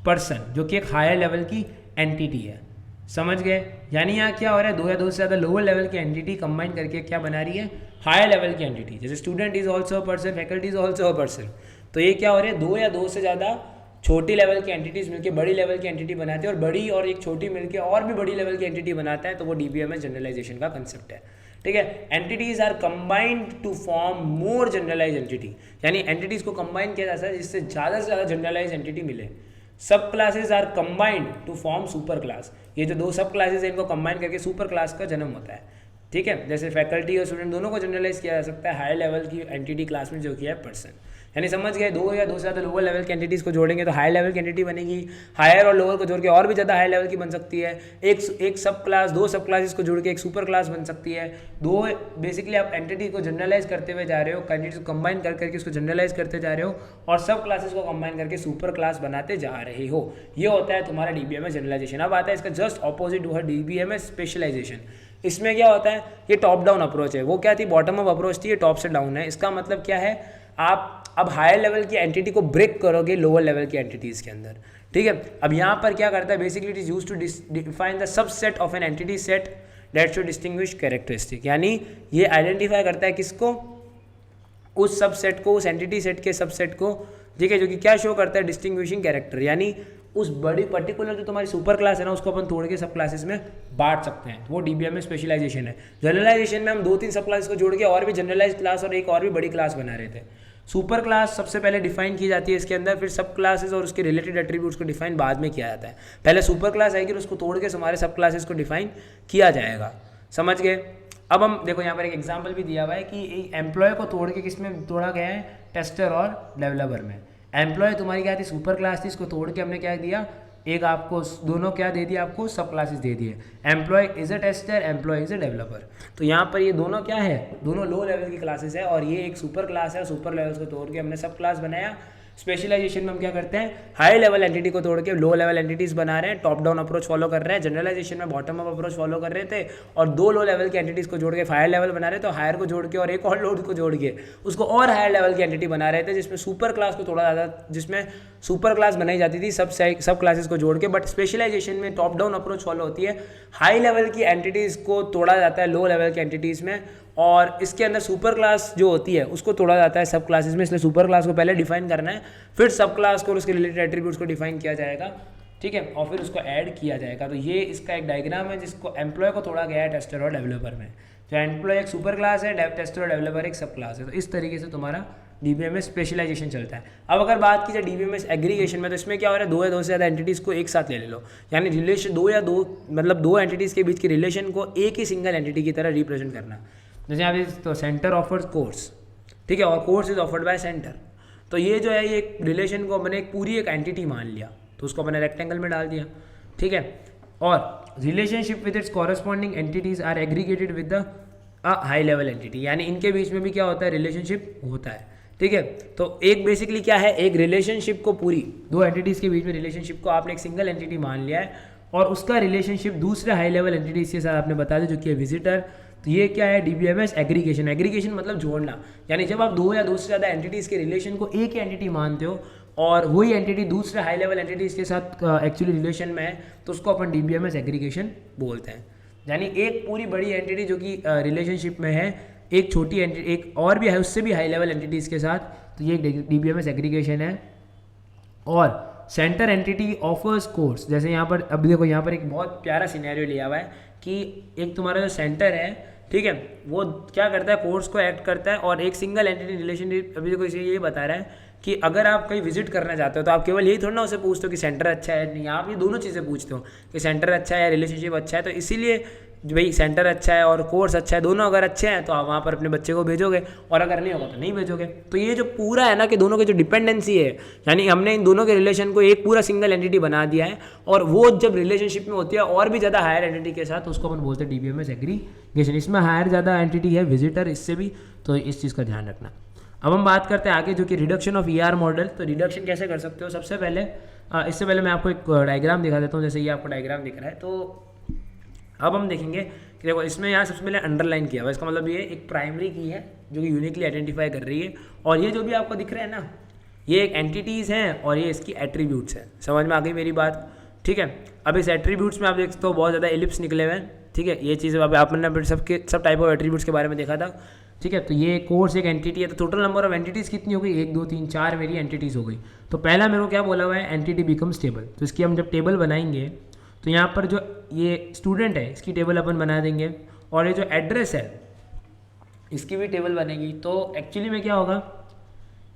पर्सन, जो कि एक हायर लेवल की एंटिटी है। समझ गए? यानी यहाँ क्या हो रहा है, 2 या 2 से ज़्यादा लोअर लेवल की एंटिटी कंबाइन करके क्या बना रही है, हायर लेवल की एंटिटी। जैसे student is also a person, faculty is also a person. तो ये क्या हो रहा है, 2 या 2 से ज़्यादा छोटी लेवल की एंटिटीज़ मिलकर बड़ी लेवल की एंटिटी बनाते हैं, और बड़ी और एक छोटी मिलकर और भी बड़ी लेवल की एंटिटी बनाता है। तो वो DBMS जनरलाइजेशन का कंसेप्ट है, ठीक है। Entities are combined to form more generalise entity, यानी एंटिटीज़ को कंबाइन किया जाता है जिससे ज़्यादा से ज़्यादा जनरलाइज एंटिटी मिले। Sub classes are combined to form super class, ये जो 2 सब क्लासेज हैं इनको कंबाइन करके सुपर क्लास का जन्म होता है, ठीक है। जैसे फैकल्टी और स्टूडेंट दोनों को जनरलाइज किया जा सकता है हायर लेवल की एंटिटी क्लास में, जो कि है पर्सन। यानी समझ गए, 2 या 2 से ज़्यादा लोअर लेवल की एंटिटीज़ को जोड़ेंगे तो हायर लेवल की एंटिटी बनेगी। हायर और लोअर को जोड़ के और भी ज़्यादा हायर लेवल की बन सकती है। एक सब क्लास, 2 सब क्लासेस को जोड़ के एक सुपर क्लास बन सकती है। 2 बेसिकली आप एंटिटी को जनरलाइज करते हुए जा रहे हो, एंटिटीज को कंबाइन करके उसको जनरलाइज करते जा रहे हो, और सब क्लासेस को कंबाइन करके सुपर क्लास बनाते जा रहे हो। ये होता है तुम्हारा DBMS जनरलाइजेशन। अब आता है इसका जस्ट ऑपोजिट हुआ DBMS स्पेशलाइजेशन। इसमें क्या होता है, ये टॉप डाउन अप्रोच है, वो क्या थी, बॉटम अप अप्रोच थी, ये टॉप से डाउन है। इसका मतलब क्या है, आप अब हायर लेवल की एंटिटी को ब्रेक करोगे लोअर लेवल की एंटिटीज़ के अंदर, ठीक है। अब यहाँ पर क्या करता है, basically it is used to define the subset of an entity set that show distinguish characteristic. यानी ये आइडेंटिफाई करता है किसको, उस सबसेट को, उस एंटिटी सेट के सबसेट को, ठीक है, जो कि क्या शो करता है, डिस्टिंग्विशिंग कैरेक्टर। यानी उस बड़ी पर्टिकुलर जो तुम्हारी सुपर क्लास है ना, उसको अपन तोड़ के सब क्लासेस में बांट सकते हैं। वो DBMS स्पेशलाइजेशन है। जनरलाइजेशन में हम 2-3 सब क्लास को जोड़ के और भी जनरलाइज क्लास और एक और भी बड़ी क्लास बना रहे थे। सुपर क्लास सबसे पहले डिफाइन की जाती है इसके अंदर, फिर सब क्लासेस और उसके रिलेटेड एट्रीब्यूट्स को डिफाइन बाद में किया जाता है। पहले सुपर क्लास आएगी और उसको तोड़ के हमारे सब क्लासेस को डिफाइन किया जाएगा। समझ गए? अब हम देखो यहाँ पर एक एग्जांपल भी दिया हुआ है कि एम्प्लॉय को तोड़ के किस में तोड़ा गया है, टेस्टर और डेवलपर में। एम्प्लॉय तुम्हारी क्या थी, सुपर क्लास थी, इसको तोड़ के हमने क्या दिया, एक आपको दोनों क्या दे दिया, आपको सब क्लासेस दे दिए, employee is a tester, employee is a developer. तो यहाँ पर ये दोनों क्या है, दोनों लो लेवल की क्लासेस है और ये एक सुपर क्लास है। सुपर लेवल्स को तोड़ के हमने सब क्लास बनाया। स्पेशलाइजेशन में हम क्या करते हैं, हाई लेवल एंटिटी को तोड़ के लो लेवल एंटिटीज बना रहे हैं, टॉप डाउन अप्रोच फॉलो कर रहे हैं। जनरलाइजेशन में बॉटम अप अप्रोच फॉलो कर रहे थे और दो लो लेवल की एंटिटीज को जोड़ के हायर लेवल बना रहे थे, तो हायर को जोड़ के और एक और लोड को जोड़ के उसको और हायर लेवल की एंटिटी बना रहे थे, जिसमें सुपर क्लास को थोड़ा ज़्यादा, जिसमें सुपर क्लास बनाई जाती थी सब क्लासेस को जोड़ के। बट स्पेशलाइजेशन में टॉप डाउन अप्रोच फॉलो होती है, हाई लेवल की एंटिटीज़ को तोड़ा जाता है लो लेवल की एंटिटीज़ में, और इसके अंदर सुपर क्लास जो होती है उसको तोड़ा जाता है सब क्लासेस में। इसलिए सुपर क्लास को पहले डिफाइन करना है, फिर सब क्लास को और उसके रिलेटेड एट्रीब्यूट्स को डिफाइन किया जाएगा, ठीक है, और फिर उसको ऐड किया जाएगा। तो ये इसका एक डायग्राम है जिसको एम्प्लॉय को तोड़ा गया है टेस्टर और डेवलपर में। तो एम्प्लॉय एक सुपर क्लास है, टेस्टर और डेवलपर एक सब क्लास है। तो इस तरीके से तुम्हारा DBMS स्पेशलाइजेशन चलता है। अब अगर बात की जाए DBMS एग्रीगेशन में, तो इसमें क्या हो रहा है, दो या दो से ज़्यादा एंटिटीज़ को एक साथ ले लो, यानी रिलेशन दो एंटिटीज़ के बीच के रिलेशन को एक ही सिंगल एंटिटी की तरह रिप्रेजेंट करना। जैसे यहाँ पे तो सेंटर ऑफर्स कोर्स, ठीक है, और course is offered by centre. तो ये जो है ये एक रिलेशन को मैंने एक पूरी एक एंटिटी मान लिया, तो उसको मैंने रेक्टेंगल में डाल दिया, ठीक है। और relationship with its corresponding entities are aggregated with the high level entity, यानी इनके बीच में भी क्या होता है, रिलेशनशिप होता है, ठीक है। तो एक बेसिकली क्या है, एक रिलेशनशिप को पूरी दो एंटिटीज़ के बीच में रिलेशनशिप को आपने एक सिंगल एंटिटी मान लिया है और उसका रिलेशनशिप दूसरे हाई लेवल एंटिटीज़ के साथ आपने बता दिया, जो कि है विजिटर। तो ये क्या है, DBMS एग्रीगेशन। एग्रीगेशन मतलब जोड़ना, यानी जब आप दो या दो से ज़्यादा एंटिटीज़ के रिलेशन को एक ही एंटिटी मानते हो और वही एंटिटी दूसरे हाई लेवल एंटिटीज़ के साथ एक्चुअली रिलेशन में है, तो उसको अपन DBMS एग्रीगेशन बोलते हैं। यानी एक पूरी बड़ी एंटिटी जो कि रिलेशनशिप में है एक छोटी एंटिटी, एक और भी है उससे भी हाई लेवल एंटिटीज़ के साथ, तो ये DBMS एग्रीगेशन है। और सेंटर एंटिटी ऑफर्स कोर्स, जैसे यहाँ पर अब देखो, यहाँ पर एक बहुत प्यारा सिनेरियो लिया हुआ है कि एक तुम्हारा जो सेंटर है, ठीक है, वो क्या करता है, कोर्स को एक्ट करता है और एक सिंगल एंटिटी रिलेशनशिप। अभी देखो इसे ये बता रहा है कि अगर आप कहीं विजिट करना चाहते हो तो आप केवल यही थोड़ा ना उसे पूछते हो कि सेंटर अच्छा है नहीं, आप ये दोनों चीज़ें पूछते हो कि सेंटर अच्छा है या रिलेशनशिप अच्छा है। तो इसीलिए भाई सेंटर अच्छा है और कोर्स अच्छा है, दोनों अगर अच्छे हैं तो आप वहाँ पर अपने बच्चे को भेजोगे, और अगर नहीं होगा तो नहीं भेजोगे। तो ये जो पूरा है ना कि दोनों की जो डिपेंडेंसी है, यानी हमने इन दोनों के रिलेशन को एक पूरा सिंगल एंटिटी बना दिया है, और वो जब रिलेशनशिप में होती है और भी ज़्यादा हायर एंटिटी के साथ, तो उसको अपन बोलते हैं DBMS एग्रीगेशन। इसमें हायर ज़्यादा एंटिटी है विजिटर, इससे भी, तो इस चीज़ का ध्यान रखना। अब हम बात करते हैं आगे, जो कि रिडक्शन ऑफ ER मॉडल। तो रिडक्शन कैसे कर सकते हो, सबसे पहले इससे पहले मैं आपको एक डायग्राम दिखा देता हूँ। जैसे ये आपको डायग्राम दिख रहा है, तो अब हम देखेंगे कि देखो इसमें यहाँ सबसे पहले अंडरलाइन किया हुआ है, इसका मतलब ये एक प्राइमरी की है जो कि यूनिकली आइडेंटिफाई कर रही है, और ये जो भी आपको दिख रहा है ना, ये एक एंटिटीज़ हैं और ये इसकी एट्रीब्यूट्स हैं। समझ में आ गई मेरी बात, ठीक है। अब इस एट्रीब्यूट्स में आप देखते हो बहुत ज़्यादा एलिप्स निकले हुए हैं, ठीक है। ये चीज़ें आपने सब टाइप ऑफ एट्रीब्यूट्स के बारे में देखा था, ठीक है। तो ये कोर्स एक एंटिटी है, तो टोटल नंबर ऑफ एंटिटीज़ कितनी हो गई, 1 2 3 4 मेरी एंटिटीज़ हो गई। तो पहला मेरे को क्या बोला हुआ है, एंटिटी बिकम्स टेबल। तो इसकी हम जब टेबल बनाएंगे तो यहाँ पर जो ये स्टूडेंट है इसकी टेबल अपन बना देंगे, और ये जो एड्रेस है इसकी भी टेबल बनेगी। तो एक्चुअली में क्या होगा,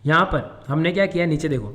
यहाँ पर हमने क्या किया, नीचे देखो,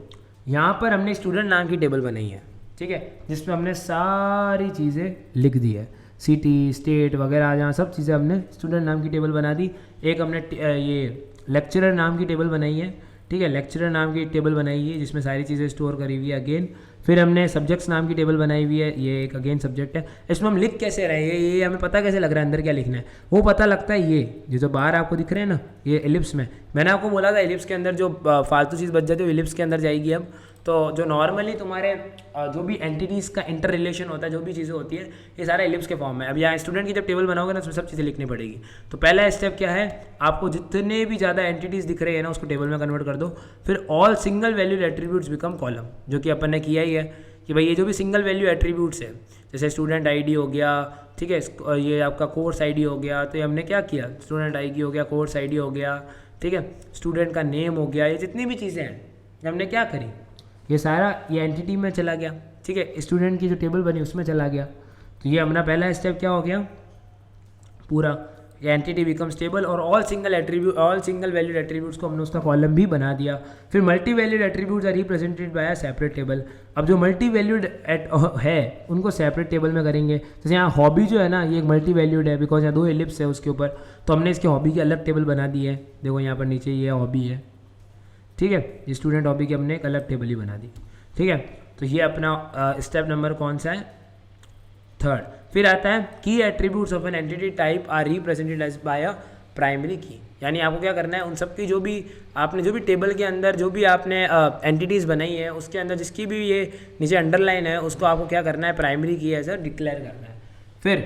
यहाँ पर हमने स्टूडेंट नाम की टेबल बनाई है, ठीक है, जिसमें हमने सारी चीज़ें लिख दी है, सिटी स्टेट वगैरह जहाँ सब चीज़ें हमने स्टूडेंट नाम की टेबल बना दी। एक हमने ये लेक्चरर नाम की टेबल बनाई है, ठीक है, लेक्चरर नाम की टेबल बनाई है जिसमें सारी चीज़ें स्टोर करी हुई है अगेन। फिर हमने सब्जेक्ट्स नाम की टेबल बनाई हुई है, ये एक अगेन सब्जेक्ट है। इसमें हम लिख कैसे रहे हैं, ये हमें पता कैसे लग रहा है अंदर क्या लिखना है, वो पता लगता है ये जो बाहर आपको दिख रहे हैं ना, ये एलिप्स में। मैंने आपको बोला था एलिप्स के अंदर जो फालतू चीज़ बच जाती है वो एलिप्स के अंदर जाएगी। अब तो जो नॉर्मली तुम्हारे जो भी एंटिटीज़ का इंटर रिलेशन होता है, जो भी चीज़ें होती है, ये सारा एलिप्स के फॉर्म में। अब यहाँ स्टूडेंट की जब टेबल बनाओगे ना, उसमें सब चीज़ें लिखनी पड़ेगी। तो पहला स्टेप क्या है, आपको जितने भी ज़्यादा एंटिटीज़ दिख रहे हैं ना उसको टेबल में कन्वर्ट कर दो। फिर all single valued attributes become column, जो कि अपन ने किया ही है कि भाई ये जो भी सिंगल वैल्यू एट्रीब्यूट्स है, जैसे स्टूडेंट ID हो गया, ठीक है, ये आपका कोर्स ID हो गया, तो ये हमने क्या किया, स्टूडेंट ID हो गया, कोर्स ID हो गया, ठीक है, स्टूडेंट का नेम हो गया, ये जितनी भी चीज़ें हैं हमने क्या करी, ये सारा ये एंटिटी में चला गया, ठीक है, स्टूडेंट की जो टेबल बनी उसमें चला गया। तो ये अपना पहला स्टेप क्या हो गया, पूरा एंटिटी बिकम्स टेबल, और ऑल सिंगल वैल्यूड एट्रीब्यूट्स को हमने उसका कॉलम भी बना दिया। फिर multi valued attributes are represented by a separate table. अब जो मल्टी वैल्यूड है उनको सेपरेट टेबल में करेंगे। जैसे यहाँ हॉबी जो है ना, ये एक मल्टी वैल्यूड है बिकॉज यहाँ 2 एलिप्स है उसके ऊपर, तो हमने इसके हॉबी की अलग टेबल बना दी है। देखो यहाँ पर नीचे ये हॉबी है, ठीक है, ये स्टूडेंट हॉबी की हमने एक अलग टेबल ही बना दी, ठीक है। तो ये अपना स्टेप नंबर कौन सा है, थर्ड। फिर आता है key attributes of an entity type are represented as by a primary key, यानी आपको क्या करना है, उन सब की जो भी आपने जो भी टेबल के अंदर जो भी आपने एंटिटीज़ बनाई है उसके अंदर जिसकी भी ये नीचे अंडरलाइन है उसको आपको क्या करना है, प्राइमरी की एज अ डिक्लेयर करना है। फिर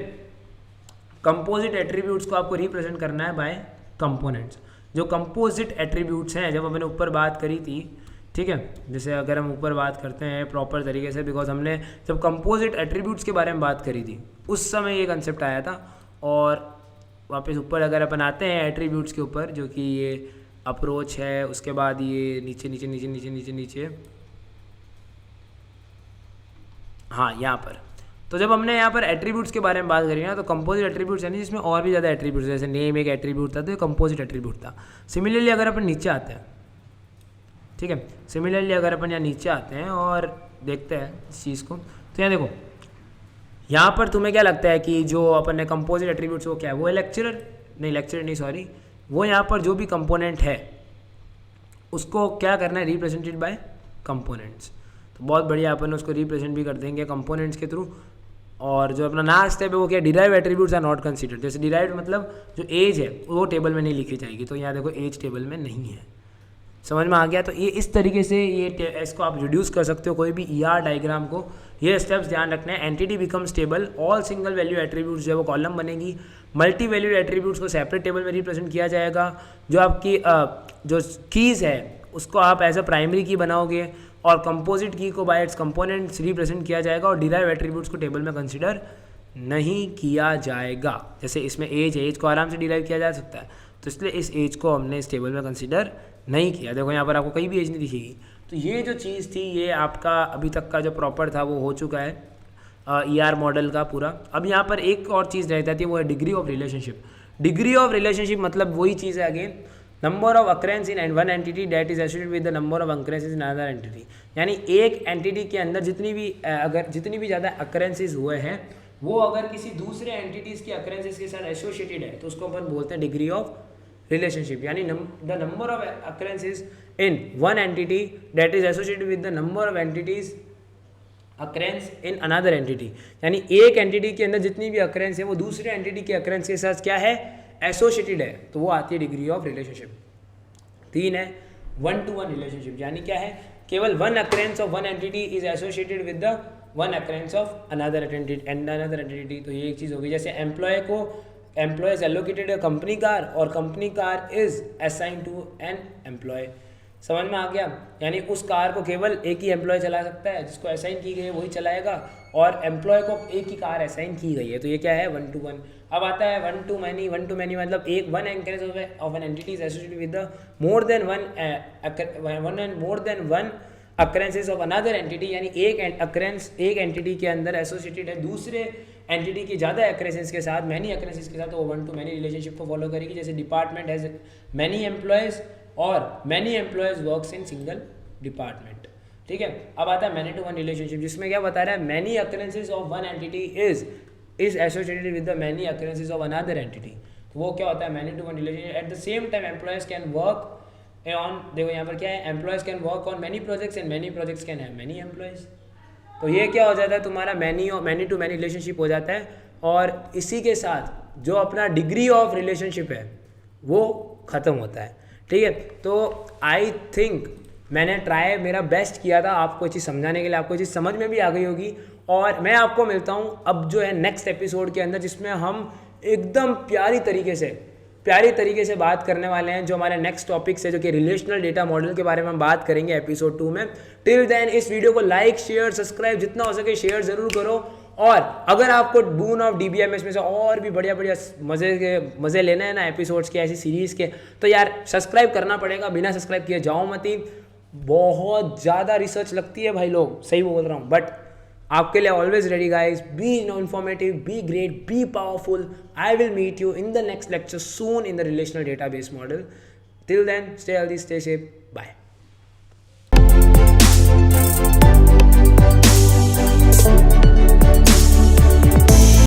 कंपोजिट एट्रीब्यूट्स को आपको रिप्रेजेंट करना है बाय कंपोनेंट्स। जो कंपोजिट एट्रीब्यूट्स हैं, जब हमने ऊपर बात करी थी, ठीक है, जैसे अगर हम ऊपर बात करते हैं प्रॉपर तरीके से, बिकॉज हमने जब कंपोजिट एट्रीब्यूट्स के बारे में बात करी थी उस समय ये कंसेप्ट आया था। और वापस ऊपर अगर अपन आते हैं एट्रीब्यूट्स के ऊपर, जो कि ये अप्रोच है, उसके बाद ये नीचे नीचे नीचे नीचे नीचे नीचे, हाँ यहाँ पर, तो जब हमने यहाँ पर एट्रीब्यूट्स के बारे में बात करी ना, तो कंपोजिट एट्रीब्यूट्स यानी जिसमें और भी ज़्यादा एट्रीब्यूट्स, जैसे नेम एक एट्रीब्यूट था तो ये कंपोजिट एट्रीब्यूट था। सिमिलरली अगर अपन नीचे आते हैं, ठीक है, सिमिलरली अगर अपन यहाँ नीचे आते हैं और देखते हैं इस चीज़ को, तो यहाँ देखो, यहाँ पर तुम्हें क्या लगता है कि जो अपन ने कंपोजिट एट्रीब्यूट्स वो क्या है, वो है लेक्चरर नहीं सॉरी, वो यहाँ पर जो भी कंपोनेंट है उसको क्या करना है, रिप्रेजेंटेड बाय कंपोनेंट्स। तो बहुत बढ़िया, अपन उसको रिप्रेजेंट भी कर देंगे कंपोनेंट्स के थ्रू। और जो अपना लास्ट स्टेप है वो क्या, derive attributes are not considered. जैसे डिराइव मतलब जो एज है वो टेबल में नहीं लिखी जाएगी, तो यहाँ देखो एज टेबल में नहीं है। समझ में आ गया? तो ये इस तरीके से ये इसको आप रिड्यूस कर सकते हो कोई भी ER डायग्राम को। ये स्टेप्स ध्यान रखना है। Entity becomes table, all single value attributes जो है वो कॉलम बनेगी, मल्टी वैल्यू एट्रीब्यूट्स को सेपरेट टेबल में रिप्रेजेंट किया जाएगा, जो आपकी जो कीज़ है उसको आप एज अ प्राइमरी की बनाओगे, और कंपोजिट की को बाय इट्स कंपोनेंट्स रिप्रेजेंट किया जाएगा, और डिराइव एट्रीब्यूट्स को टेबल में कंसिडर नहीं किया जाएगा। जैसे इसमें एज को आराम से डिराइव किया जा सकता है, तो इसलिए इस एज को हमने इस टेबल में कंसिडर नहीं किया। देखो यहाँ पर आपको कहीं भी एज नहीं दिखेगी। तो ये जो चीज़ थी, ये आपका अभी तक का जो प्रॉपर था वो हो चुका है ER मॉडल का पूरा। अब यहाँ पर एक और चीज़ रह जाती है, वो है degree of relationship. Degree of relationship मतलब वही चीज़ है again, number of occurrence in one entity that is associated with the number of occurrences in other entity. यानी एक एंटिटी के अंदर जितनी भी ज़्यादा अक्रेंसेस हुए हैं वो अगर किसी दूसरे एंटिटीज़ की अक्रेंसेस के साथ एसोसिएटेड है तो उसको अपन बोलते हैं डिग्री ऑफ रिलेशनशिप। यानी the number of occurrences in one entity that is associated with the number of entities occurrence in another entity. यानी एक एंटिटी के अंदर जितनी भी अक्रेंस है वो दूसरे एंटिटी के अक्रेंस के साथ क्या है, एसोसिएटेड है, तो वो आती है डिग्री ऑफ रिलेशनशिप। 3 है 1-to-1 रिलेशनशिप। यानी क्या है, केवल one occurrence of one entity is associated with the one occurrence of another entity. तो ये एक चीज़ होगी, जैसे employee is allocated a company car और company car is assign to an employee. समझ में आ गया? यानी उस कार को केवल एक ही एम्प्लॉय चला सकता है, जिसको असाइन की गई है वही चलाएगा, और एम्प्लॉय को एक ही कार असाइन की गई है। तो ये क्या है, 1-to-1। अब आता है 1-to-many। 1-to-many मतलब एक one occurrence of an entity is associated with the more than one occurrences of another entity. यानी एक एंटिटी के अंदर एसोसिएटेड है दूसरे एंटिटी की ज़्यादा अक्रेंसेस के साथ, मैनी अक्रेंसेस के साथ, तो वो 1-to-many रिलेशनशिप को फॉलो करेगी। जैसे डिपार्टमेंट हैज मैनी एम्प्लॉयज़ और many employees works in single department. ठीक है, अब आता है मैनी टू वन रिलेशनशिप, जिसमें क्या बता रहा है, many occurrences of one entity is associated with the many occurrences of another entity. तो वो क्या होता है, many to one relationship. At the same time employees can work on, देखो यहाँ पर क्या है, employees can work on many projects and many projects can have many employees. तो ये क्या हो जाता है, तुम्हारा मैनी टू मैनी रिलेशनशिप हो जाता है। और इसी के साथ जो अपना डिग्री ऑफ रिलेशनशिप है वो ख़त्म होता है। ठीक है, तो आई थिंक मैंने मेरा बेस्ट किया था आपको चीज़ समझाने के लिए, आपको चीज़ समझ में भी आ गई होगी। और मैं आपको मिलता हूँ अब जो है नेक्स्ट एपिसोड के अंदर, जिसमें हम एकदम प्यारी तरीके से बात करने वाले हैं। जो हमारे नेक्स्ट टॉपिक्स है, जो कि रिलेशनल डेटा मॉडल के बारे में हम बात करेंगे एपिसोड 2 में। टिल देन इस वीडियो को लाइक, शेयर, सब्सक्राइब जितना हो सके शेयर ज़रूर करो। और अगर आपको बून ऑफ DBMS में से और भी बढ़िया मज़े लेना है ना एपिसोड्स के, ऐसी सीरीज़ के, तो यार सब्सक्राइब करना पड़ेगा। बिना सब्सक्राइब किए जाओ मत ही, बहुत ज़्यादा रिसर्च लगती है भाई लोग, सही बोल रहा हूँ। बट आपके लिए always ready guys, be informative, be great, be powerful. I will meet you in the next lecture soon in the relational database model. Till then stay healthy, stay safe, bye.